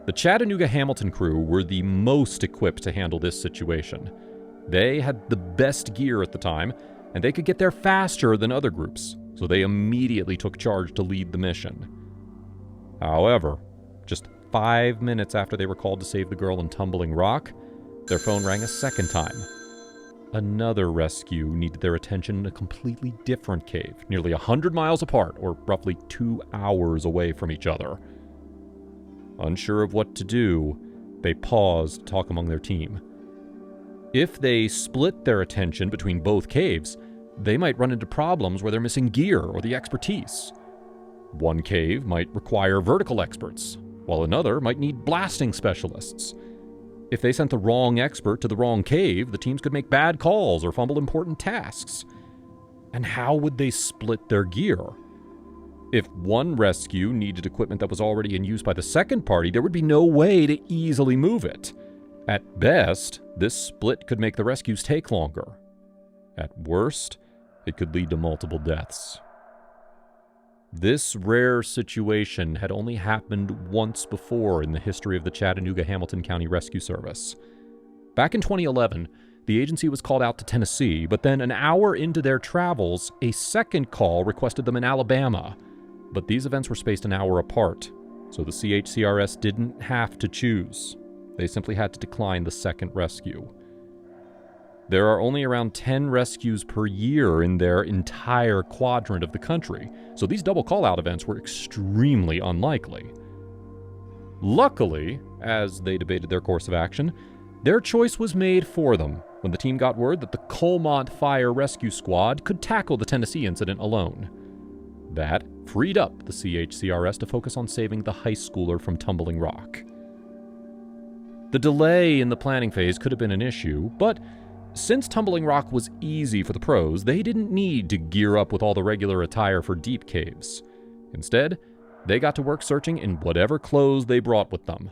The Chattanooga-Hamilton crew were the most equipped to handle this situation. They had the best gear at the time, and they could get there faster than other groups, so they immediately took charge to lead the mission. However, just 5 minutes after they were called to save the girl in Tumbling Rock, their phone rang a second time. Another rescue needed their attention in a completely different cave, nearly 100 miles apart, or roughly 2 hours away from each other. Unsure of what to do, they paused to talk among their team. If they split their attention between both caves, they might run into problems where they're missing gear or the expertise. One cave might require vertical experts, while another might need blasting specialists. If they sent the wrong expert to the wrong cave, the teams could make bad calls or fumble important tasks. And how would they split their gear? If one rescue needed equipment that was already in use by the second party, there would be no way to easily move it. At best, this split could make the rescues take longer. At worst, it could lead to multiple deaths. This rare situation had only happened once before in the history of the Chattanooga-Hamilton County Rescue Service. Back in 2011, the agency was called out to Tennessee, but then an hour into their travels, a second call requested them in Alabama. But these events were spaced an hour apart, so the CHCRS didn't have to choose. They simply had to decline the second rescue. There are only around 10 rescues per year in their entire quadrant of the country, so these double call-out events were extremely unlikely. Luckily, as they debated their course of action, their choice was made for them when the team got word that the Colmont Fire Rescue Squad could tackle the Tennessee incident alone. That freed up the CHCRS to focus on saving the high schooler from Tumbling Rock. The delay in the planning phase could have been an issue, but since Tumbling Rock was easy for the pros, they didn't need to gear up with all the regular attire for deep caves. Instead, they got to work searching in whatever clothes they brought with them.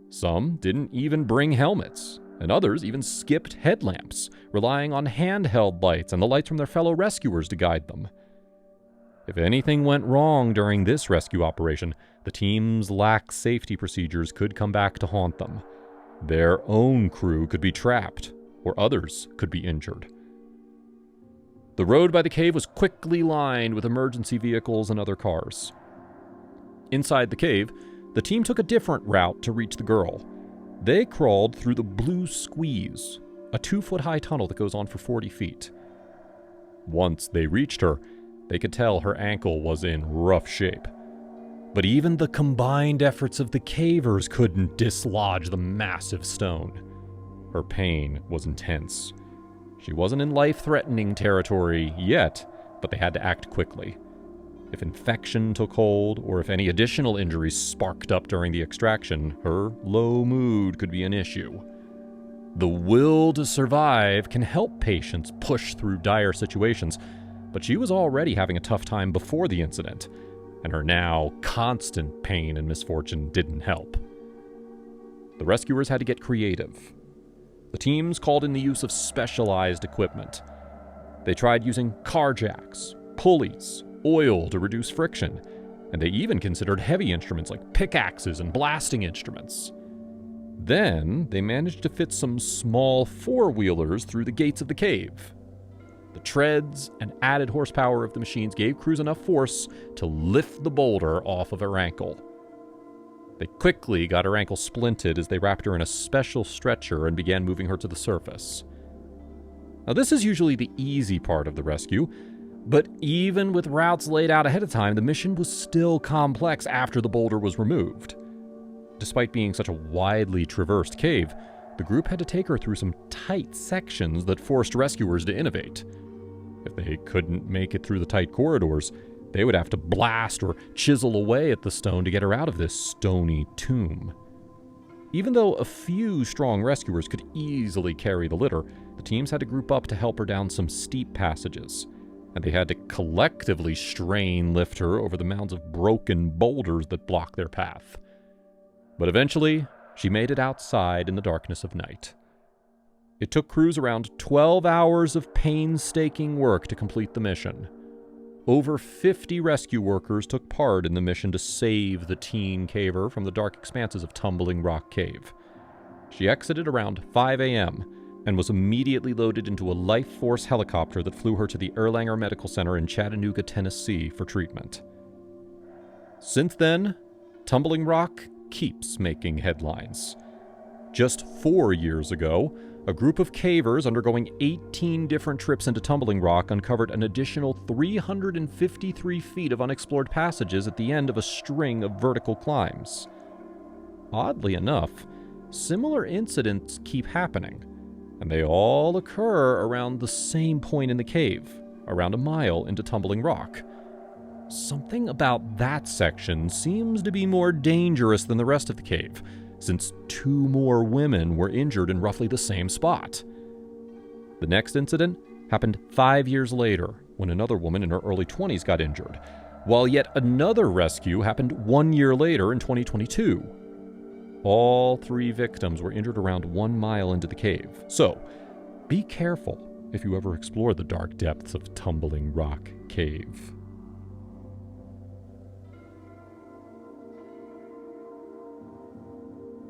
Some didn't even bring helmets, and others even skipped headlamps, relying on handheld lights and the lights from their fellow rescuers to guide them. If anything went wrong during this rescue operation, the team's lax safety procedures could come back to haunt them. Their own crew could be trapped, or others could be injured. The road by the cave was quickly lined with emergency vehicles and other cars. Inside the cave, the team took a different route to reach the girl. They crawled through the Blue Squeeze, a 2-foot-high tunnel that goes on for 40 feet. Once they reached her, they could tell her ankle was in rough shape. But even the combined efforts of the cavers couldn't dislodge the massive stone. Her pain was intense. She wasn't in life-threatening territory yet, but they had to act quickly. If infection took hold, or if any additional injuries sparked up during the extraction, her low mood could be an issue. The will to survive can help patients push through dire situations, but she was already having a tough time before the incident. and her now constant pain and misfortune didn't help. The rescuers had to get creative. The teams called in the use of specialized equipment. They tried using car jacks, pulleys, oil to reduce friction, and they even considered heavy instruments like pickaxes and blasting instruments. Then they managed to fit some small four-wheelers through the gates of the cave. The treads and added horsepower of the machines gave crews enough force to lift the boulder off of her ankle. They quickly got her ankle splinted as they wrapped her in a special stretcher and began moving her to the surface. Now, this is usually the easy part of the rescue, but even with routes laid out ahead of time, the mission was still complex after the boulder was removed. Despite being such a widely traversed cave, the group had to take her through some tight sections that forced rescuers to innovate. If they couldn't make it through the tight corridors, they would have to blast or chisel away at the stone to get her out of this stony tomb. Even though a few strong rescuers could easily carry the litter, the teams had to group up to help her down some steep passages, and they had to collectively lift her over the mounds of broken boulders that blocked their path. But eventually, she made it outside in the darkness of night. It took crews around 12 hours of painstaking work to complete the mission. Over 50 rescue workers took part in the mission to save the teen caver from the dark expanses of Tumbling Rock Cave. She exited around 5 a.m. and was immediately loaded into a Life Force helicopter that flew her to the Erlanger Medical Center in Chattanooga, Tennessee for treatment. Since then, Tumbling Rock keeps making headlines. Just 4 years ago, a group of cavers undergoing 18 different trips into Tumbling Rock uncovered an additional 353 feet of unexplored passages at the end of a string of vertical climbs. Oddly enough, similar incidents keep happening, and they all occur around the same point in the cave, around a mile into Tumbling Rock. Something about that section seems to be more dangerous than the rest of the cave, since 2 more women were injured in roughly the same spot. The next incident happened 5 years later, when another woman in her early 20s got injured, while yet another rescue happened 1 year later in 2022. All 3 victims were injured around 1 mile into the cave, so be careful if you ever explore the dark depths of Tumbling Rock Cave.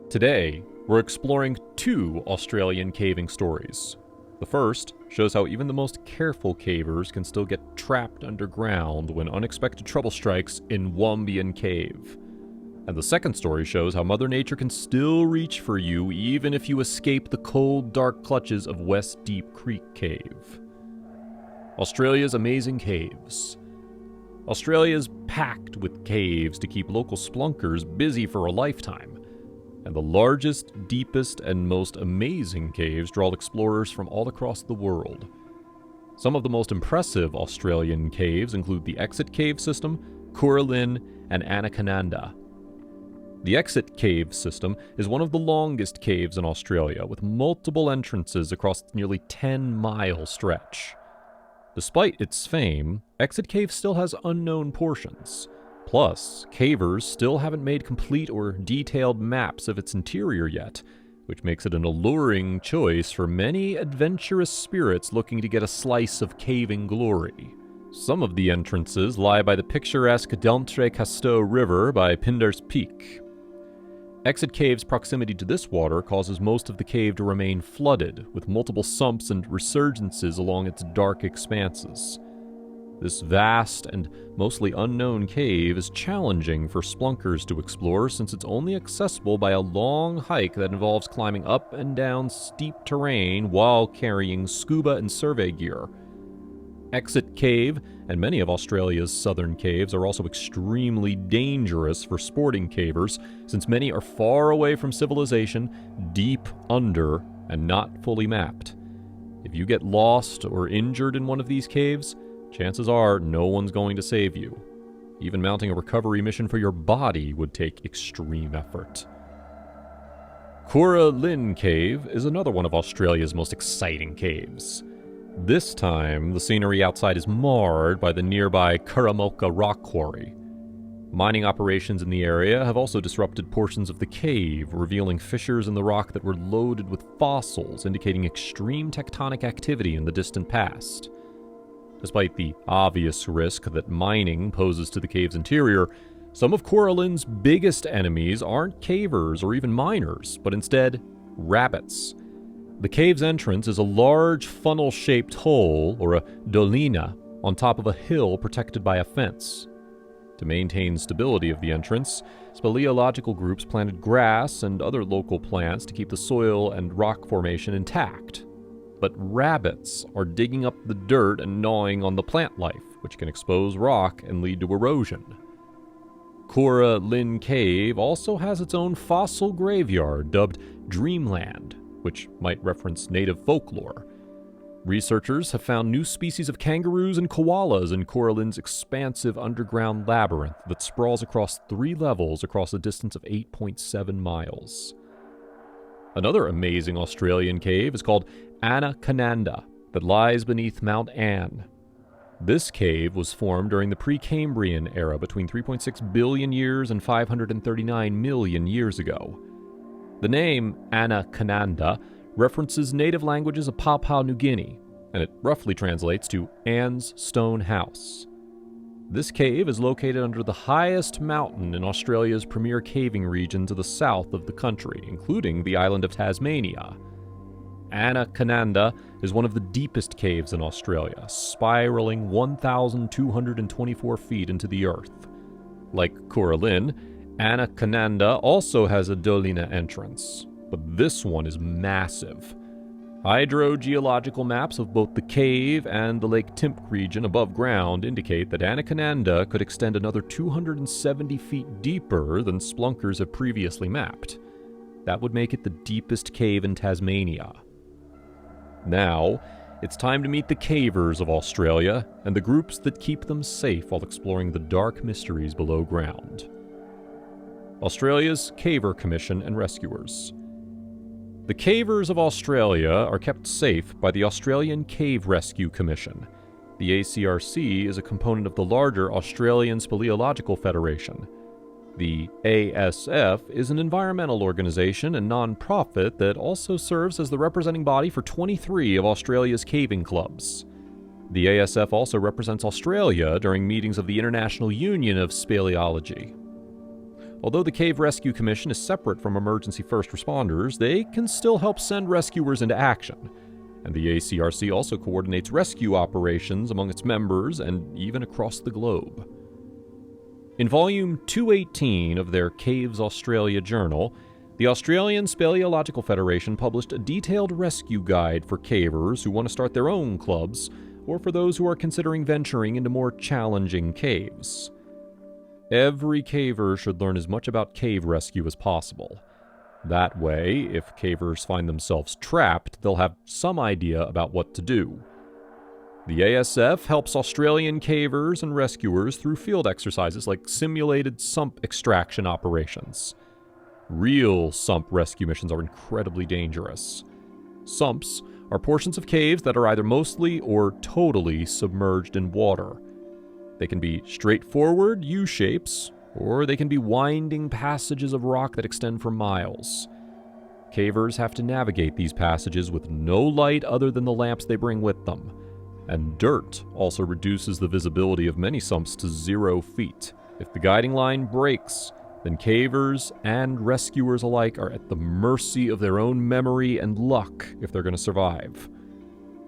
Today, we're exploring 2 Australian caving stories. The first shows how even the most careful cavers can still get trapped underground when unexpected trouble strikes in Wombian Cave. And the second story shows how Mother Nature can still reach for you even if you escape the cold, dark clutches of West Deep Creek Cave. Australia's amazing caves. Australia's packed with caves to keep local splunkers busy for a lifetime. And the largest, deepest, and most amazing caves draw explorers from all across the world. Some of the most impressive Australian caves include the Exit Cave System, Curralin, and Anaconda. The Exit Cave System is one of the longest caves in Australia, with multiple entrances across its nearly 10-mile stretch. Despite its fame, Exit Cave still has unknown portions. Plus, cavers still haven't made complete or detailed maps of its interior yet, which makes it an alluring choice for many adventurous spirits looking to get a slice of caving glory. Some of the entrances lie by the picturesque d'Entrecasteaux River by Pindar's Peak. Exit Cave's proximity to this water causes most of the cave to remain flooded, with multiple sumps and resurgences along its dark expanses. This vast and mostly unknown cave is challenging for splunkers to explore since it's only accessible by a long hike that involves climbing up and down steep terrain while carrying scuba and survey gear. Exit Cave and many of Australia's southern caves are also extremely dangerous for sporting cavers since many are far away from civilization, deep under, and not fully mapped. If you get lost or injured in one of these caves, chances are no one's going to save you. Even mounting a recovery mission for your body would take extreme effort. Curralin Cave is another one of Australia's most exciting caves. This time, the scenery outside is marred by the nearby Curramoka rock quarry. Mining operations in the area have also disrupted portions of the cave, revealing fissures in the rock that were loaded with fossils, indicating extreme tectonic activity in the distant past. Despite the obvious risk that mining poses to the cave's interior, some of Coralin's biggest enemies aren't cavers or even miners, but instead rabbits. The cave's entrance is a large funnel-shaped hole, or a dolina, on top of a hill protected by a fence. To maintain stability of the entrance, speleological groups planted grass and other local plants to keep the soil and rock formation intact. But rabbits are digging up the dirt and gnawing on the plant life, which can expose rock and lead to erosion. Cora Lynn Cave also has its own fossil graveyard dubbed Dreamland, which might reference native folklore. Researchers have found new species of kangaroos and koalas in Coralin's expansive underground labyrinth that sprawls across 3 levels across a distance of 8.7 miles. Another amazing Australian cave is called Anaconda, that lies beneath Mount Anne. This cave was formed during the Precambrian era between 3.6 billion years and 539 million years ago. The name Anaconda references native languages of Papua New Guinea, and it roughly translates to Anne's Stone House. This cave is located under the highest mountain in Australia's premier caving region to the south of the country, including the island of Tasmania. Anaconda is one of the deepest caves in Australia, spiraling 1,224 feet into the earth. Like Coralin, Anaconda also has a dolina entrance, but this one is massive. Hydrogeological maps of both the cave and the Lake Timp region above ground indicate that Anaconda could extend another 270 feet deeper than splunkers have previously mapped. That would make it the deepest cave in Tasmania. Now, it's time to meet the cavers of Australia and the groups that keep them safe while exploring the dark mysteries below ground. Australia's Caver Commission and Rescuers. The cavers of Australia are kept safe by the Australian Cave Rescue Commission. The ACRC is a component of the larger Australian Speleological Federation. The ASF is an environmental organization and non-profit that also serves as the representing body for 23 of Australia's caving clubs. The ASF also represents Australia during meetings of the International Union of Speleology. Although the Cave Rescue Commission is separate from emergency first responders, they can still help send rescuers into action. And the ACRC also coordinates rescue operations among its members and even across the globe. In volume 218 of their Caves Australia journal, the Australian Speleological Federation published a detailed rescue guide for cavers who want to start their own clubs, or for those who are considering venturing into more challenging caves. Every caver should learn as much about cave rescue as possible. That way, if cavers find themselves trapped, they'll have some idea about what to do. The ASF helps Australian cavers and rescuers through field exercises like simulated sump extraction operations. Real sump rescue missions are incredibly dangerous. Sumps are portions of caves that are either mostly or totally submerged in water. They can be straightforward U-shapes, or they can be winding passages of rock that extend for miles. Cavers have to navigate these passages with no light other than the lamps they bring with them. And dirt also reduces the visibility of many sumps to 0 feet. If the guiding line breaks, then cavers and rescuers alike are at the mercy of their own memory and luck if they're going to survive.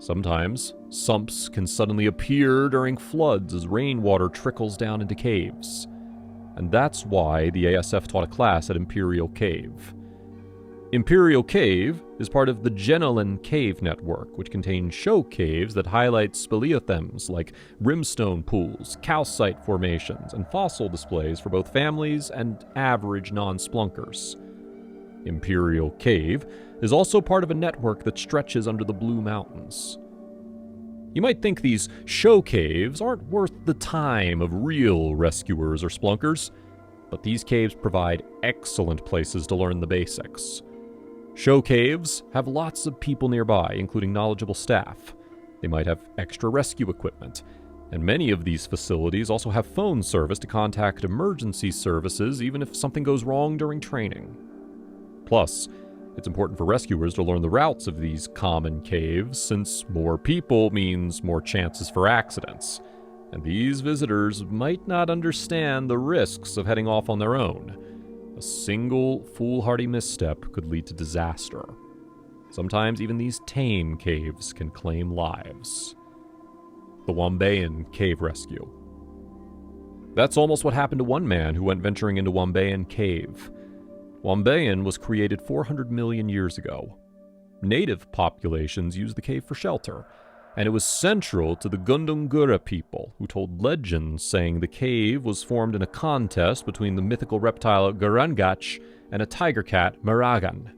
Sometimes, sumps can suddenly appear during floods as rainwater trickles down into caves. And that's why the ASF taught a class at Imperial Cave. Imperial Cave is part of the Genelin Cave Network, which contains show caves that highlight speleothems like brimstone pools, calcite formations, and fossil displays for both families and average non-splunkers. Imperial Cave is also part of a network that stretches under the Blue Mountains. You might think these show caves aren't worth the time of real rescuers or splunkers, but these caves provide excellent places to learn the basics. Show caves have lots of people nearby, including knowledgeable staff. They might have extra rescue equipment. And many of these facilities also have phone service to contact emergency services even if something goes wrong during training. Plus, it's important for rescuers to learn the routes of these common caves, since more people means more chances for accidents, and these visitors might not understand the risks of heading off on their own. A single foolhardy misstep could lead to disaster. Sometimes even these tame caves can claim lives. The Wombayan Cave Rescue. That's almost what happened to one man who went venturing into Wombayan Cave. Wombayan was created 400 million years ago. Native populations used the cave for shelter, and it was central to the Gundungura people, who told legends saying the cave was formed in a contest between the mythical reptile Garangach and a tiger cat, Maragan.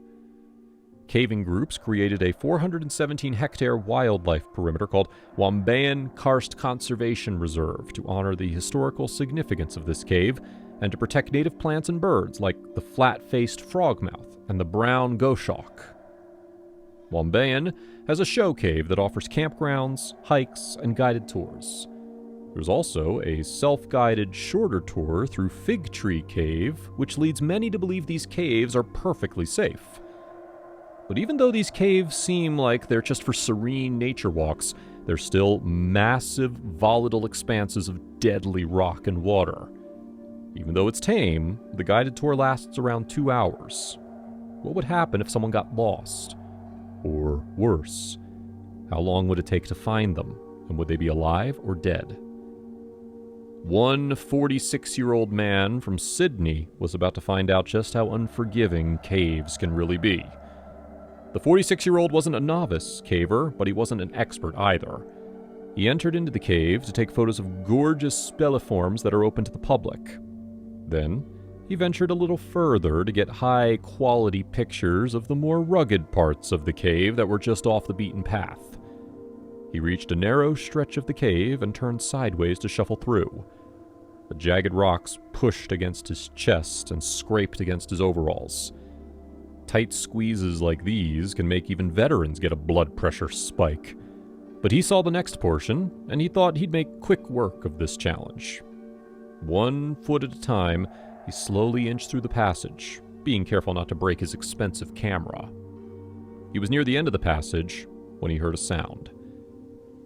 Caving groups created a 417-hectare wildlife perimeter called Wombayan Karst Conservation Reserve to honor the historical significance of this cave and to protect native plants and birds like the flat-faced frogmouth and the brown goshawk. Wombayan has a show cave that offers campgrounds, hikes, and guided tours. There's also a self-guided shorter tour through Fig Tree Cave, which leads many to believe these caves are perfectly safe. But even though these caves seem like they're just for serene nature walks, they're still massive, volatile expanses of deadly rock and water. Even though it's tame, the guided tour lasts around 2 hours. What would happen if someone got lost? Or worse, how long would it take to find them, and would they be alive or dead? One 46-year-old man from Sydney was about to find out just how unforgiving caves can really be. The 46-year-old wasn't a novice caver, but he wasn't an expert either. He entered into the cave to take photos of gorgeous spelliforms that are open to the public. Then, he ventured a little further to get high-quality pictures of the more rugged parts of the cave that were just off the beaten path. He reached a narrow stretch of the cave and turned sideways to shuffle through. The jagged rocks pushed against his chest and scraped against his overalls. Tight squeezes like these can make even veterans get a blood pressure spike. But he saw the next portion, and he thought he'd make quick work of this challenge. 1 foot at a time, he slowly inched through the passage, being careful not to break his expensive camera. He was near the end of the passage when he heard a sound.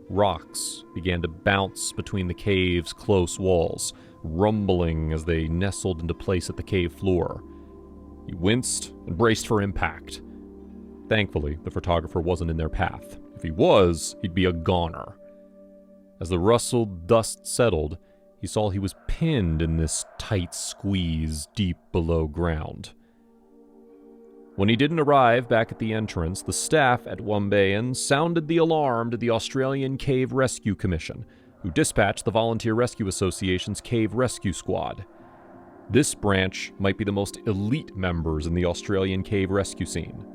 Rocks began to bounce between the cave's close walls, rumbling as they nestled into place at the cave floor. He winced and braced for impact. Thankfully, the photographer wasn't in their path. If he was, he'd be a goner. As the rustled dust settled, he saw he was pinned in this tight squeeze deep below ground. When he didn't arrive back at the entrance, the staff at Wombayan sounded the alarm to the Australian Cave Rescue Commission, who dispatched the Volunteer Rescue Association's Cave Rescue Squad. This branch might be the most elite members in the Australian cave rescue scene.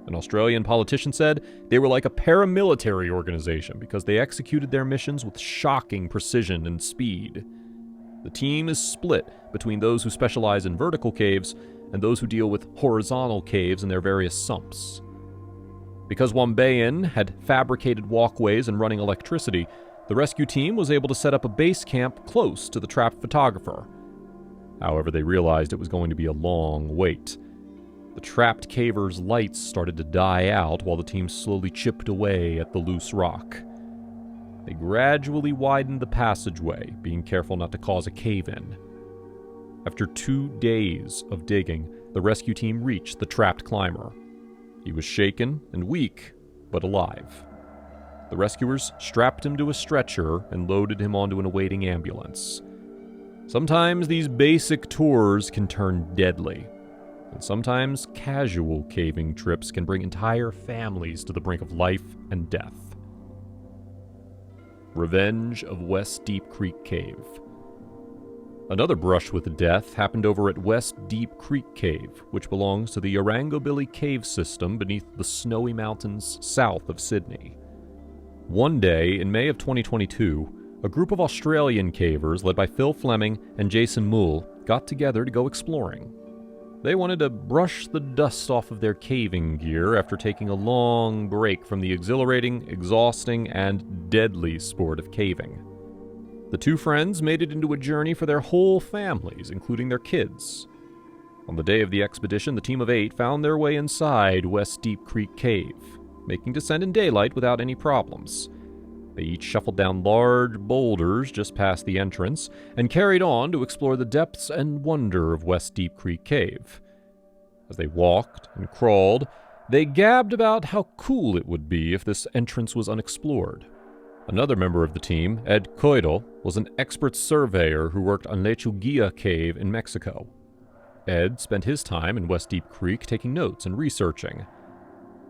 An Australian politician said they were like a paramilitary organization because they executed their missions with shocking precision and speed. The team is split between those who specialize in vertical caves and those who deal with horizontal caves and their various sumps. Because Wombayan had fabricated walkways and running electricity, the rescue team was able to set up a base camp close to the trapped photographer. However, they realized it was going to be a long wait. The trapped caver's lights started to die out while the team slowly chipped away at the loose rock. They gradually widened the passageway, being careful not to cause a cave-in. After 2 days of digging, the rescue team reached the trapped climber. He was shaken and weak, but alive. The rescuers strapped him to a stretcher and loaded him onto an awaiting ambulance. Sometimes these basic tours can turn deadly, and sometimes casual caving trips can bring entire families to the brink of life and death. Revenge of West Deep Creek Cave. Another brush with death happened over at West Deep Creek Cave, which belongs to the Orangobilly Cave System beneath the snowy mountains south of Sydney. One day in May of 2022, a group of Australian cavers led by Phil Fleming and Jason Moole got together to go exploring. They wanted to brush the dust off of their caving gear after taking a long break from the exhilarating, exhausting, and deadly sport of caving. The two friends made it into a journey for their whole families, including their kids. On the day of the expedition, the team of 8 found their way inside West Deep Creek Cave, making descent in daylight without any problems. They each shuffled down large boulders just past the entrance and carried on to explore the depths and wonder of West Deep Creek Cave. As they walked and crawled, they gabbed about how cool it would be if this entrance was unexplored. Another member of the team, Ed Coidel, was an expert surveyor who worked on Lechuguilla Cave in Mexico. Ed spent his time in West Deep Creek taking notes and researching.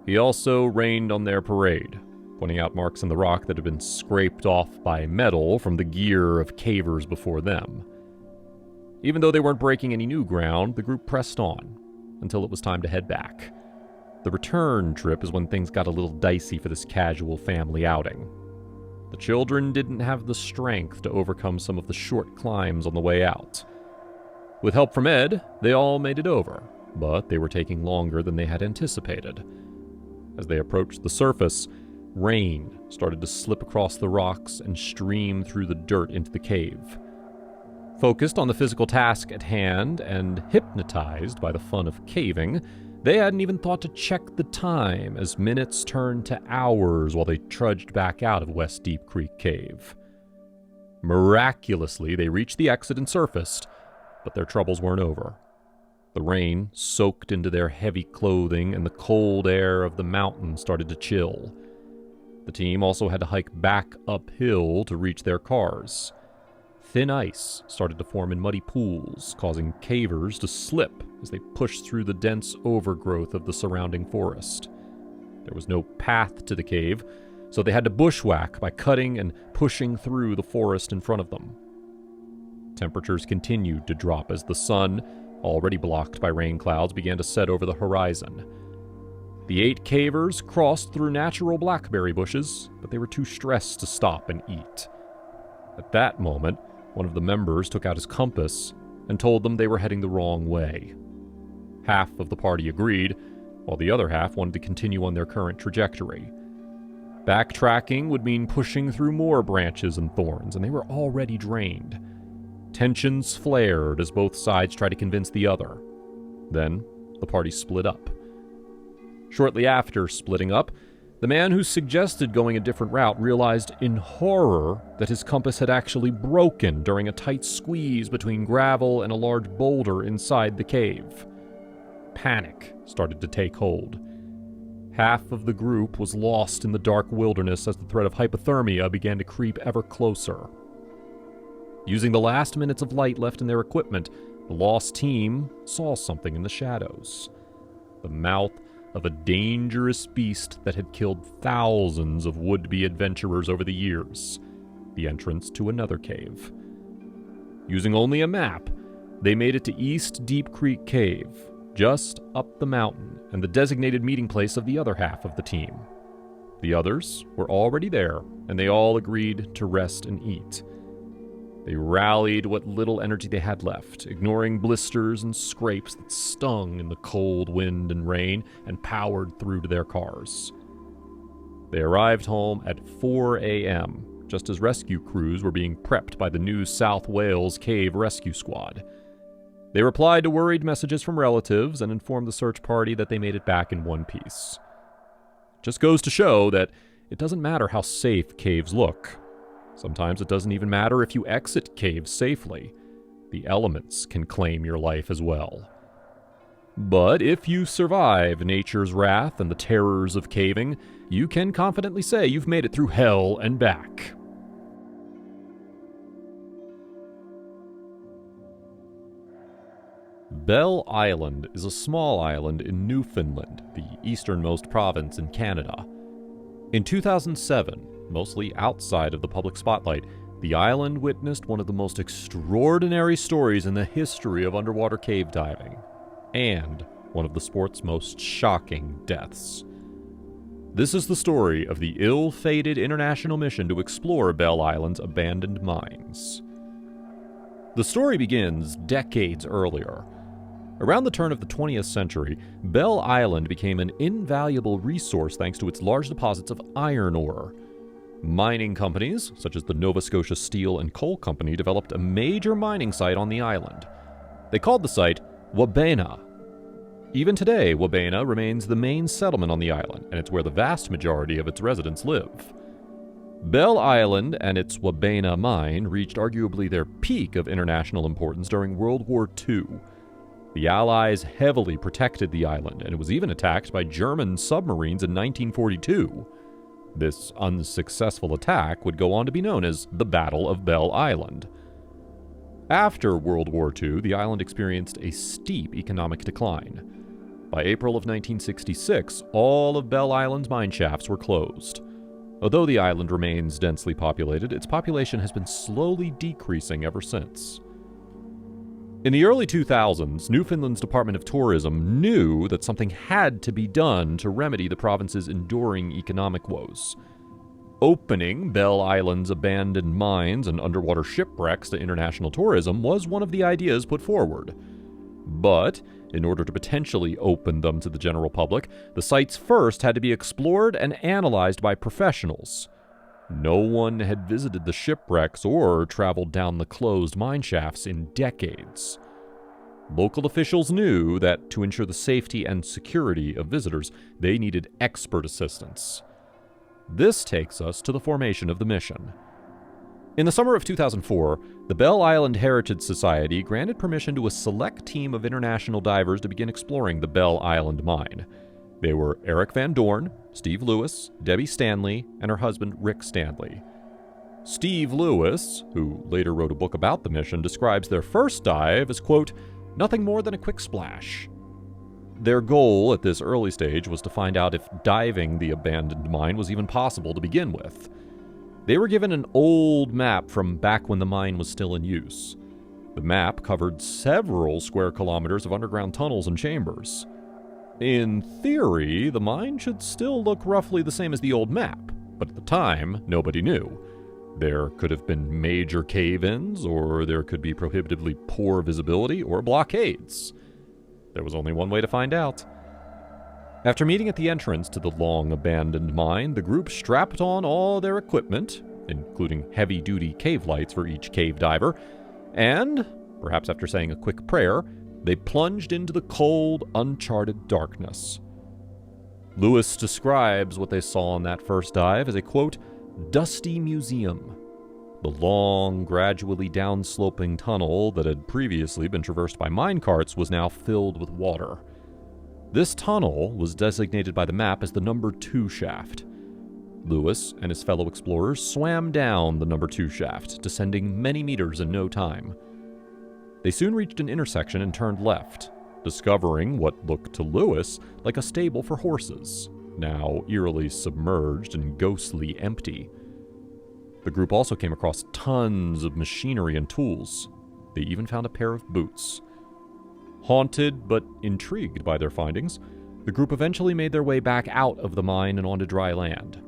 He also rained on their parade, pointing out marks in the rock that had been scraped off by metal from the gear of cavers before them. Even though they weren't breaking any new ground, the group pressed on until it was time to head back. The return trip is when things got a little dicey for this casual family outing. The children didn't have the strength to overcome some of the short climbs on the way out. With help from Ed, they all made it over, but they were taking longer than they had anticipated. As they approached the surface, rain started to slip across the rocks and stream through the dirt into the cave. Focused on the physical task at hand and hypnotized by the fun of caving, they hadn't even thought to check the time as minutes turned to hours while they trudged back out of West Deep Creek Cave. Miraculously, they reached the exit and surfaced, but their troubles weren't over. The rain soaked into their heavy clothing and the cold air of the mountain started to chill. The team also had to hike back uphill to reach their cars. Thin ice started to form in muddy pools, causing cavers to slip as they pushed through the dense overgrowth of the surrounding forest. There was no path to the cave, so they had to bushwhack by cutting and pushing through the forest in front of them. Temperatures continued to drop as the sun, already blocked by rain clouds, began to set over the horizon. The 8 cavers crossed through natural blackberry bushes, but they were too stressed to stop and eat. At that moment, one of the members took out his compass and told them they were heading the wrong way. Half of the party agreed, while the other half wanted to continue on their current trajectory. Backtracking would mean pushing through more branches and thorns, and they were already drained. Tensions flared as both sides tried to convince the other. Then, the party split up. Shortly after splitting up, the man who suggested going a different route realized in horror that his compass had actually broken during a tight squeeze between gravel and a large boulder inside the cave. Panic started to take hold. Half of the group was lost in the dark wilderness as the threat of hypothermia began to creep ever closer. Using the last minutes of light left in their equipment, the lost team saw something in the shadows. The mouth of a dangerous beast that had killed thousands of would-be adventurers over the years. The entrance to another cave. Using only a map, they made it to East Deep Creek Cave, just up the mountain and the designated meeting place of the other half of the team. The others were already there, and they all agreed to rest and eat. They rallied what little energy they had left, ignoring blisters and scrapes that stung in the cold wind and rain, and powered through to their cars. They arrived home at 4 a.m., just as rescue crews were being prepped by the New South Wales Cave Rescue Squad. They replied to worried messages from relatives and informed the search party that they made it back in one piece. Just goes to show that it doesn't matter how safe caves look. Sometimes it doesn't even matter if you exit caves safely. The elements can claim your life as well. But if you survive nature's wrath and the terrors of caving, you can confidently say you've made it through hell and back. Bell Island is a small island in Newfoundland, the easternmost province in Canada. In 2007, mostly outside of the public spotlight, the island witnessed one of the most extraordinary stories in the history of underwater cave diving, and one of the sport's most shocking deaths. This is the story of the ill-fated international mission to explore Bell Island's abandoned mines. The story begins decades earlier. Around the turn of the 20th century, Bell Island became an invaluable resource thanks to its large deposits of iron ore. Mining companies, such as the Nova Scotia Steel and Coal Company, developed a major mining site on the island. They called the site Wabena. Even today, Wabena remains the main settlement on the island, and it's where the vast majority of its residents live. Bell Island and its Wabena mine reached arguably their peak of international importance during World War II. The Allies heavily protected the island, and it was even attacked by German submarines in 1942. This unsuccessful attack would go on to be known as the Battle of Bell Island. After World War II, the island experienced a steep economic decline. By April of 1966, all of Bell Island's mine shafts were closed. Although the island remains densely populated, its population has been slowly decreasing ever since. In the early 2000s, Newfoundland's Department of Tourism knew that something had to be done to remedy the province's enduring economic woes. Opening Bell Island's abandoned mines and underwater shipwrecks to international tourism was one of the ideas put forward. But, in order to potentially open them to the general public, the sites first had to be explored and analyzed by professionals. No one had visited the shipwrecks or traveled down the closed mine shafts in decades. Local officials knew that to ensure the safety and security of visitors, they needed expert assistance. This takes us to the formation of the mission. In the summer of 2004, the Bell Island Heritage Society granted permission to a select team of international divers to begin exploring the Bell Island mine. They were Eric Van Dorn, Steve Lewis, Debbie Stanley, and her husband Rick Stanley. Steve Lewis, who later wrote a book about the mission, describes their first dive as, quote, "nothing more than a quick splash." Their goal at this early stage was to find out if diving the abandoned mine was even possible to begin with. They were given an old map from back when the mine was still in use. The map covered several square kilometers of underground tunnels and chambers. In theory, the mine should still look roughly the same as the old map, but at the time, nobody knew. There could have been major cave-ins, or there could be prohibitively poor visibility, or blockades. There was only one way to find out. After meeting at the entrance to the long-abandoned mine, the group strapped on all their equipment, including heavy-duty cave lights for each cave diver, and, perhaps after saying a quick prayer, they plunged into the cold, uncharted darkness. Lewis describes what they saw on that first dive as a, quote, "dusty museum." The long, gradually downsloping tunnel that had previously been traversed by minecarts was now filled with water. This tunnel was designated by the map as the number 2 shaft. Lewis and his fellow explorers swam down the number 2 shaft, descending many meters in no time. They soon reached an intersection and turned left, discovering what looked to Lewis like a stable for horses, now eerily submerged and ghostly empty. The group also came across tons of machinery and tools. They even found a pair of boots. Haunted but intrigued by their findings, the group eventually made their way back out of the mine and onto dry land.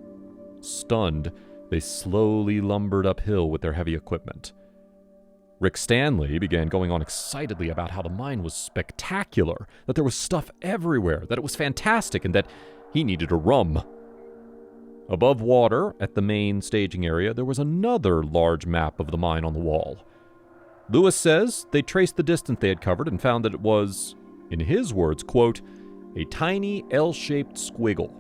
Stunned, they slowly lumbered uphill with their heavy equipment. Rick Stanley began going on excitedly about how the mine was spectacular, that there was stuff everywhere, that it was fantastic, and that he needed a rum. Above water, at the main staging area, there was another large map of the mine on the wall. Lewis says they traced the distance they had covered and found that it was, in his words, quote, "a tiny L-shaped squiggle."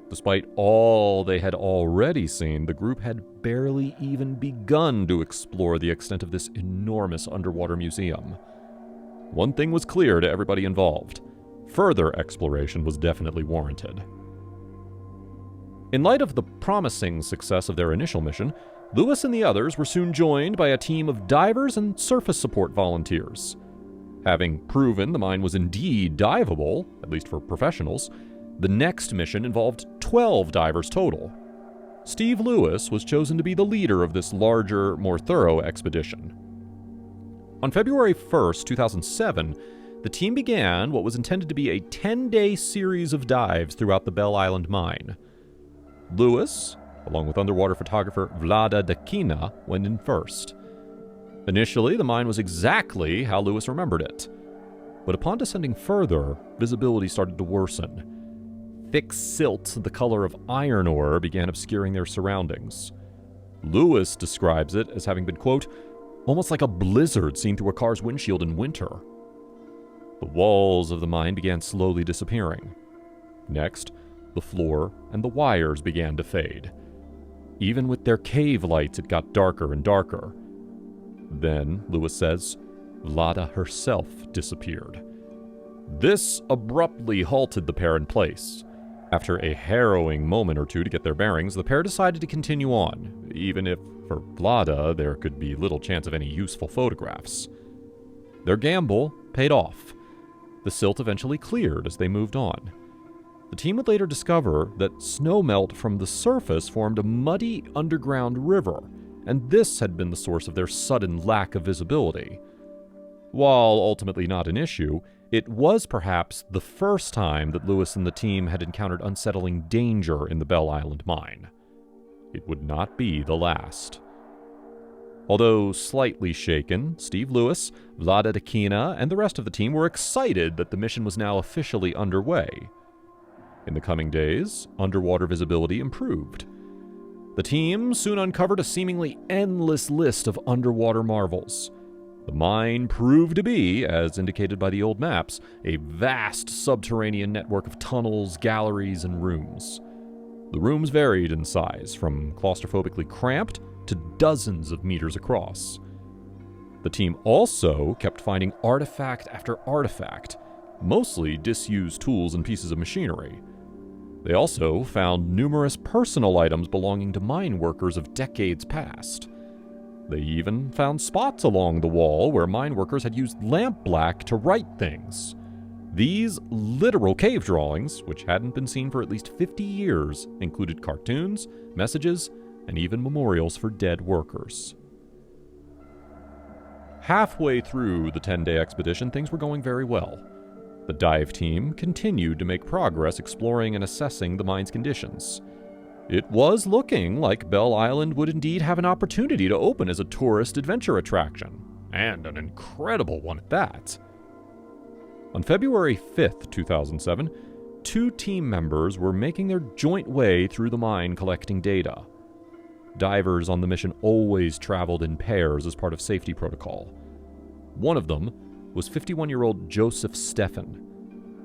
Despite all they had already seen, the group had barely even begun to explore the extent of this enormous underwater museum. One thing was clear to everybody involved: further exploration was definitely warranted. In light of the promising success of their initial mission, Lewis and the others were soon joined by a team of divers and surface support volunteers. Having proven the mine was indeed diveable, at least for professionals, the next mission involved 12 divers total. Steve Lewis was chosen to be the leader of this larger, more thorough expedition. On February 1st, 2007, the team began what was intended to be a 10-day series of dives throughout the Bell Island mine. Lewis, along with underwater photographer Vlada Dakina, went in first. Initially, the mine was exactly how Lewis remembered it. But upon descending further, visibility started to worsen. thick silt the color of iron ore began obscuring their surroundings. Lewis describes it as having been, quote, almost like a blizzard seen through a car's windshield in winter. The walls of the mine began slowly disappearing. Next, the floor and the wires began to fade. Even with their cave lights, it got darker and darker. Then, Lewis says, Vlada herself disappeared. This abruptly halted the pair in place. After a harrowing moment or two to get their bearings, the pair decided to continue on, even if, for Vlada, there could be little chance of any useful photographs. Their gamble paid off. The silt eventually cleared as they moved on. The team would later discover that snowmelt from the surface formed a muddy underground river, and this had been the source of their sudden lack of visibility. While ultimately not an issue, it was perhaps the first time that Lewis and the team had encountered unsettling danger in the Bell Island mine. It would not be the last. Although slightly shaken, Steve Lewis, Vlada Dekina, and the rest of the team were excited that the mission was now officially underway. In the coming days, underwater visibility improved. The team soon uncovered a seemingly endless list of underwater marvels. The mine proved to be, as indicated by the old maps, a vast subterranean network of tunnels, galleries, and rooms. The rooms varied in size, from claustrophobically cramped to dozens of meters across. The team also kept finding artifact after artifact, mostly disused tools and pieces of machinery. They also found numerous personal items belonging to mine workers of decades past. They even found spots along the wall where mine workers had used lampblack to write things. These literal cave drawings, which hadn't been seen for at least 50 years, included cartoons, messages, and even memorials for dead workers. Halfway through the 10-day expedition, things were going very well. The dive team continued to make progress exploring and assessing the mine's conditions. It was looking like Bell Island would indeed have an opportunity to open as a tourist adventure attraction, and an incredible one at that. On February 5th, 2007, 2 team members were making their joint way through the mine collecting data. Divers on the mission always traveled in pairs as part of safety protocol. One of them was 51-year-old Joseph Steffen.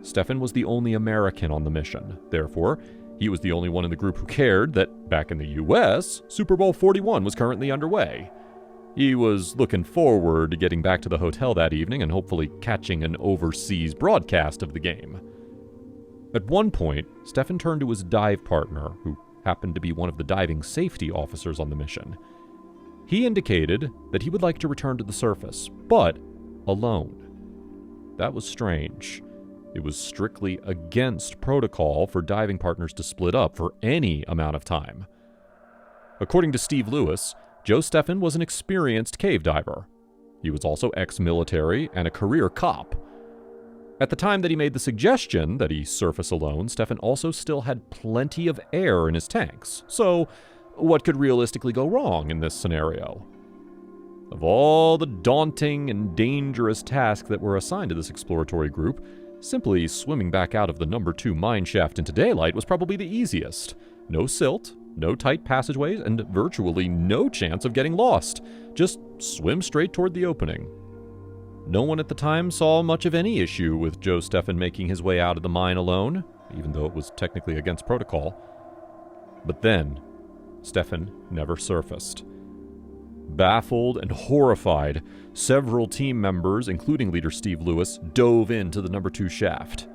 Steffen was the only American on the mission. Therefore, he was the only one in the group who cared that, back in the US, Super Bowl 41 was currently underway. He was looking forward to getting back to the hotel that evening and hopefully catching an overseas broadcast of the game. At one point, Steffen turned to his dive partner, who happened to be one of the diving safety officers on the mission. He indicated that he would like to return to the surface, but alone. That was strange. It was strictly against protocol for diving partners to split up for any amount of time. According to Steve Lewis, Joe Steffen was an experienced cave diver. He was also ex-military and a career cop. At the time that he made the suggestion that he surface alone, Steffen also still had plenty of air in his tanks. So, what could realistically go wrong in this scenario? Of all the daunting and dangerous tasks that were assigned to this exploratory group, simply swimming back out of the number 2 mine shaft into daylight was probably the easiest. No silt, no tight passageways, and virtually no chance of getting lost. Just swim straight toward the opening. No one at the time saw much of any issue with Joe Steffen making his way out of the mine alone, even though it was technically against protocol. But then, Steffen never surfaced. Baffled and horrified, several team members, including leader Steve Lewis, dove into the number 2 shaft.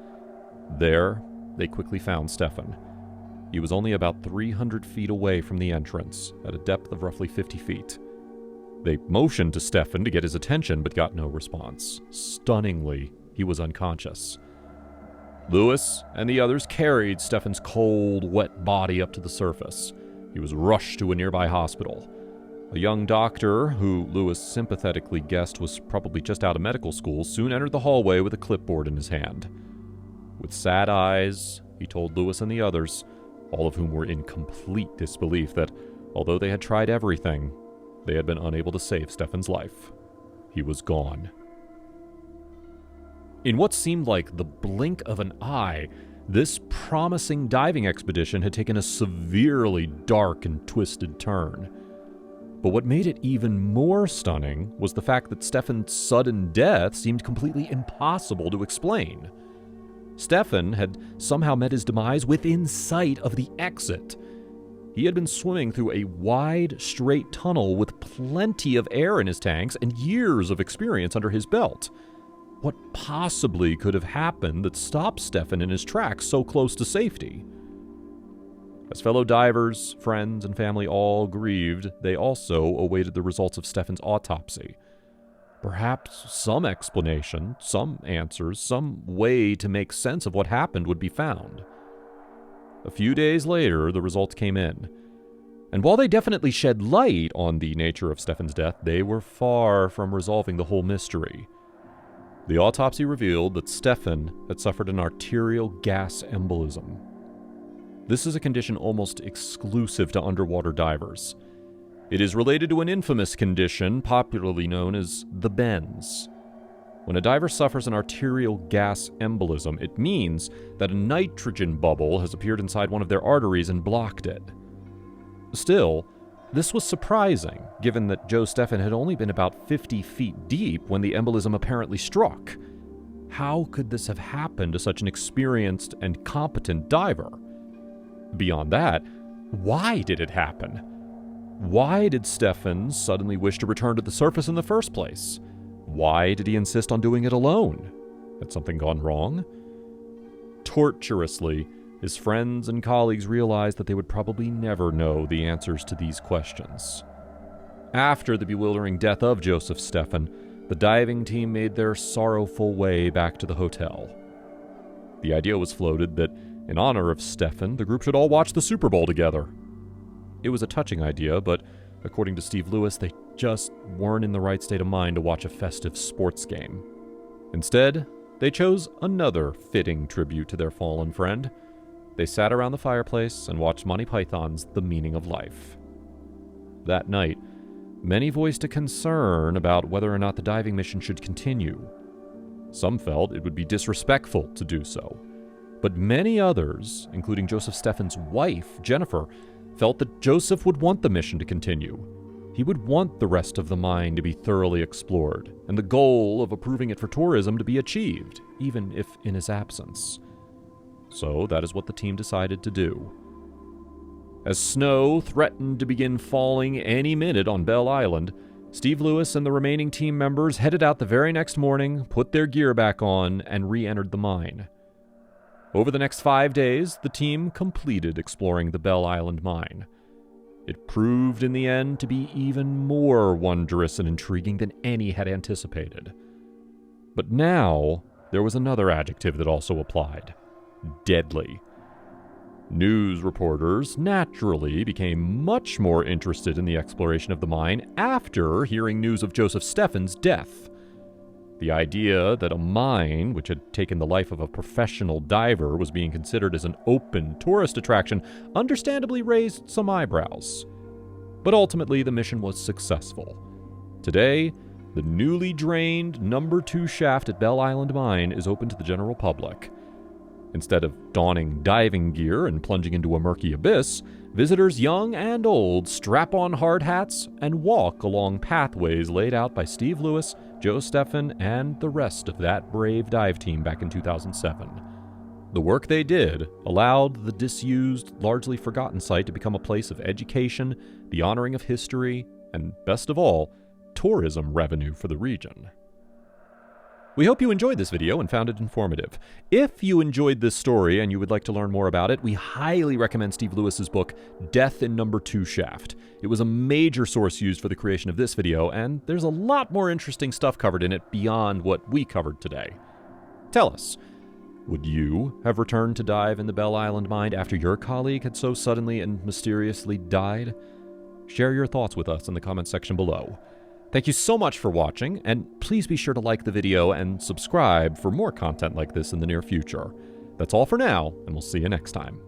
There, they quickly found Steffen. He was only about 300 feet away from the entrance, at a depth of roughly 50 feet. They motioned to Steffen to get his attention, but got no response. Stunningly, he was unconscious. Lewis and the others carried Steffen's cold, wet body up to the surface. He was rushed to a nearby hospital. A young doctor, who Lewis sympathetically guessed was probably just out of medical school, soon entered the hallway with a clipboard in his hand. With sad eyes, he told Lewis and the others, all of whom were in complete disbelief, that although they had tried everything, they had been unable to save Steffen's life. He was gone. In what seemed like the blink of an eye, this promising diving expedition had taken a severely dark and twisted turn. But what made it even more stunning was the fact that Stefan's sudden death seemed completely impossible to explain. Stefan had somehow met his demise within sight of the exit. He had been swimming through a wide, straight tunnel with plenty of air in his tanks and years of experience under his belt. What possibly could have happened that stopped Stefan in his tracks so close to safety? As fellow divers, friends, and family all grieved, they also awaited the results of Stefan's autopsy. Perhaps some explanation, some answers, some way to make sense of what happened would be found. A few days later, the results came in. And while they definitely shed light on the nature of Stefan's death, they were far from resolving the whole mystery. The autopsy revealed that Stefan had suffered an arterial gas embolism. This is a condition almost exclusive to underwater divers. It is related to an infamous condition popularly known as the bends. When a diver suffers an arterial gas embolism, it means that a nitrogen bubble has appeared inside one of their arteries and blocked it. Still, this was surprising, given that Joe Stefan had only been about 50 feet deep when the embolism apparently struck. How could this have happened to such an experienced and competent diver? Beyond that, why did it happen? Why did Stefan suddenly wish to return to the surface in the first place? Why did he insist on doing it alone? Had something gone wrong? Torturously, his friends and colleagues realized that they would probably never know the answers to these questions. After the bewildering death of Joseph Stefan, the diving team made their sorrowful way back to the hotel. The idea was floated that, in honor of Stefan, the group should all watch the Super Bowl together. It was a touching idea, but according to Steve Lewis, they just weren't in the right state of mind to watch a festive sports game. Instead, they chose another fitting tribute to their fallen friend. They sat around the fireplace and watched Monty Python's The Meaning of Life. That night, many voiced a concern about whether or not the diving mission should continue. Some felt it would be disrespectful to do so. But many others, including Joseph Stefan's wife, Jennifer, felt that Joseph would want the mission to continue. He would want the rest of the mine to be thoroughly explored, and the goal of approving it for tourism to be achieved, even if in his absence. So that is what the team decided to do. As snow threatened to begin falling any minute on Bell Island, Steve Lewis and the remaining team members headed out the very next morning, put their gear back on, and re-entered the mine. Over the next 5 days, the team completed exploring the Bell Island mine. It proved in the end to be even more wondrous and intriguing than any had anticipated. But now, there was another adjective that also applied: deadly. News reporters naturally became much more interested in the exploration of the mine after hearing news of Joseph Stefan's death. The idea that a mine, which had taken the life of a professional diver, was being considered as an open tourist attraction understandably raised some eyebrows. But ultimately, the mission was successful. Today, the newly drained number 2 shaft at Bell Island Mine is open to the general public. Instead of donning diving gear and plunging into a murky abyss, visitors young and old strap on hard hats and walk along pathways laid out by Steve Lewis, Joe Stefan, and the rest of that brave dive team back in 2007. The work they did allowed the disused, largely forgotten site to become a place of education, the honoring of history, and best of all, tourism revenue for the region. We hope you enjoyed this video and found it informative. If you enjoyed this story and you would like to learn more about it, we highly recommend Steve Lewis's book, Death in Number 2 Shaft. It was a major source used for the creation of this video, and there's a lot more interesting stuff covered in it beyond what we covered today. Tell us, would you have returned to dive in the Bell Island mine after your colleague had so suddenly and mysteriously died? Share your thoughts with us in the comments section below. Thank you so much for watching, and please be sure to like the video and subscribe for more content like this in the near future. That's all for now, and we'll see you next time.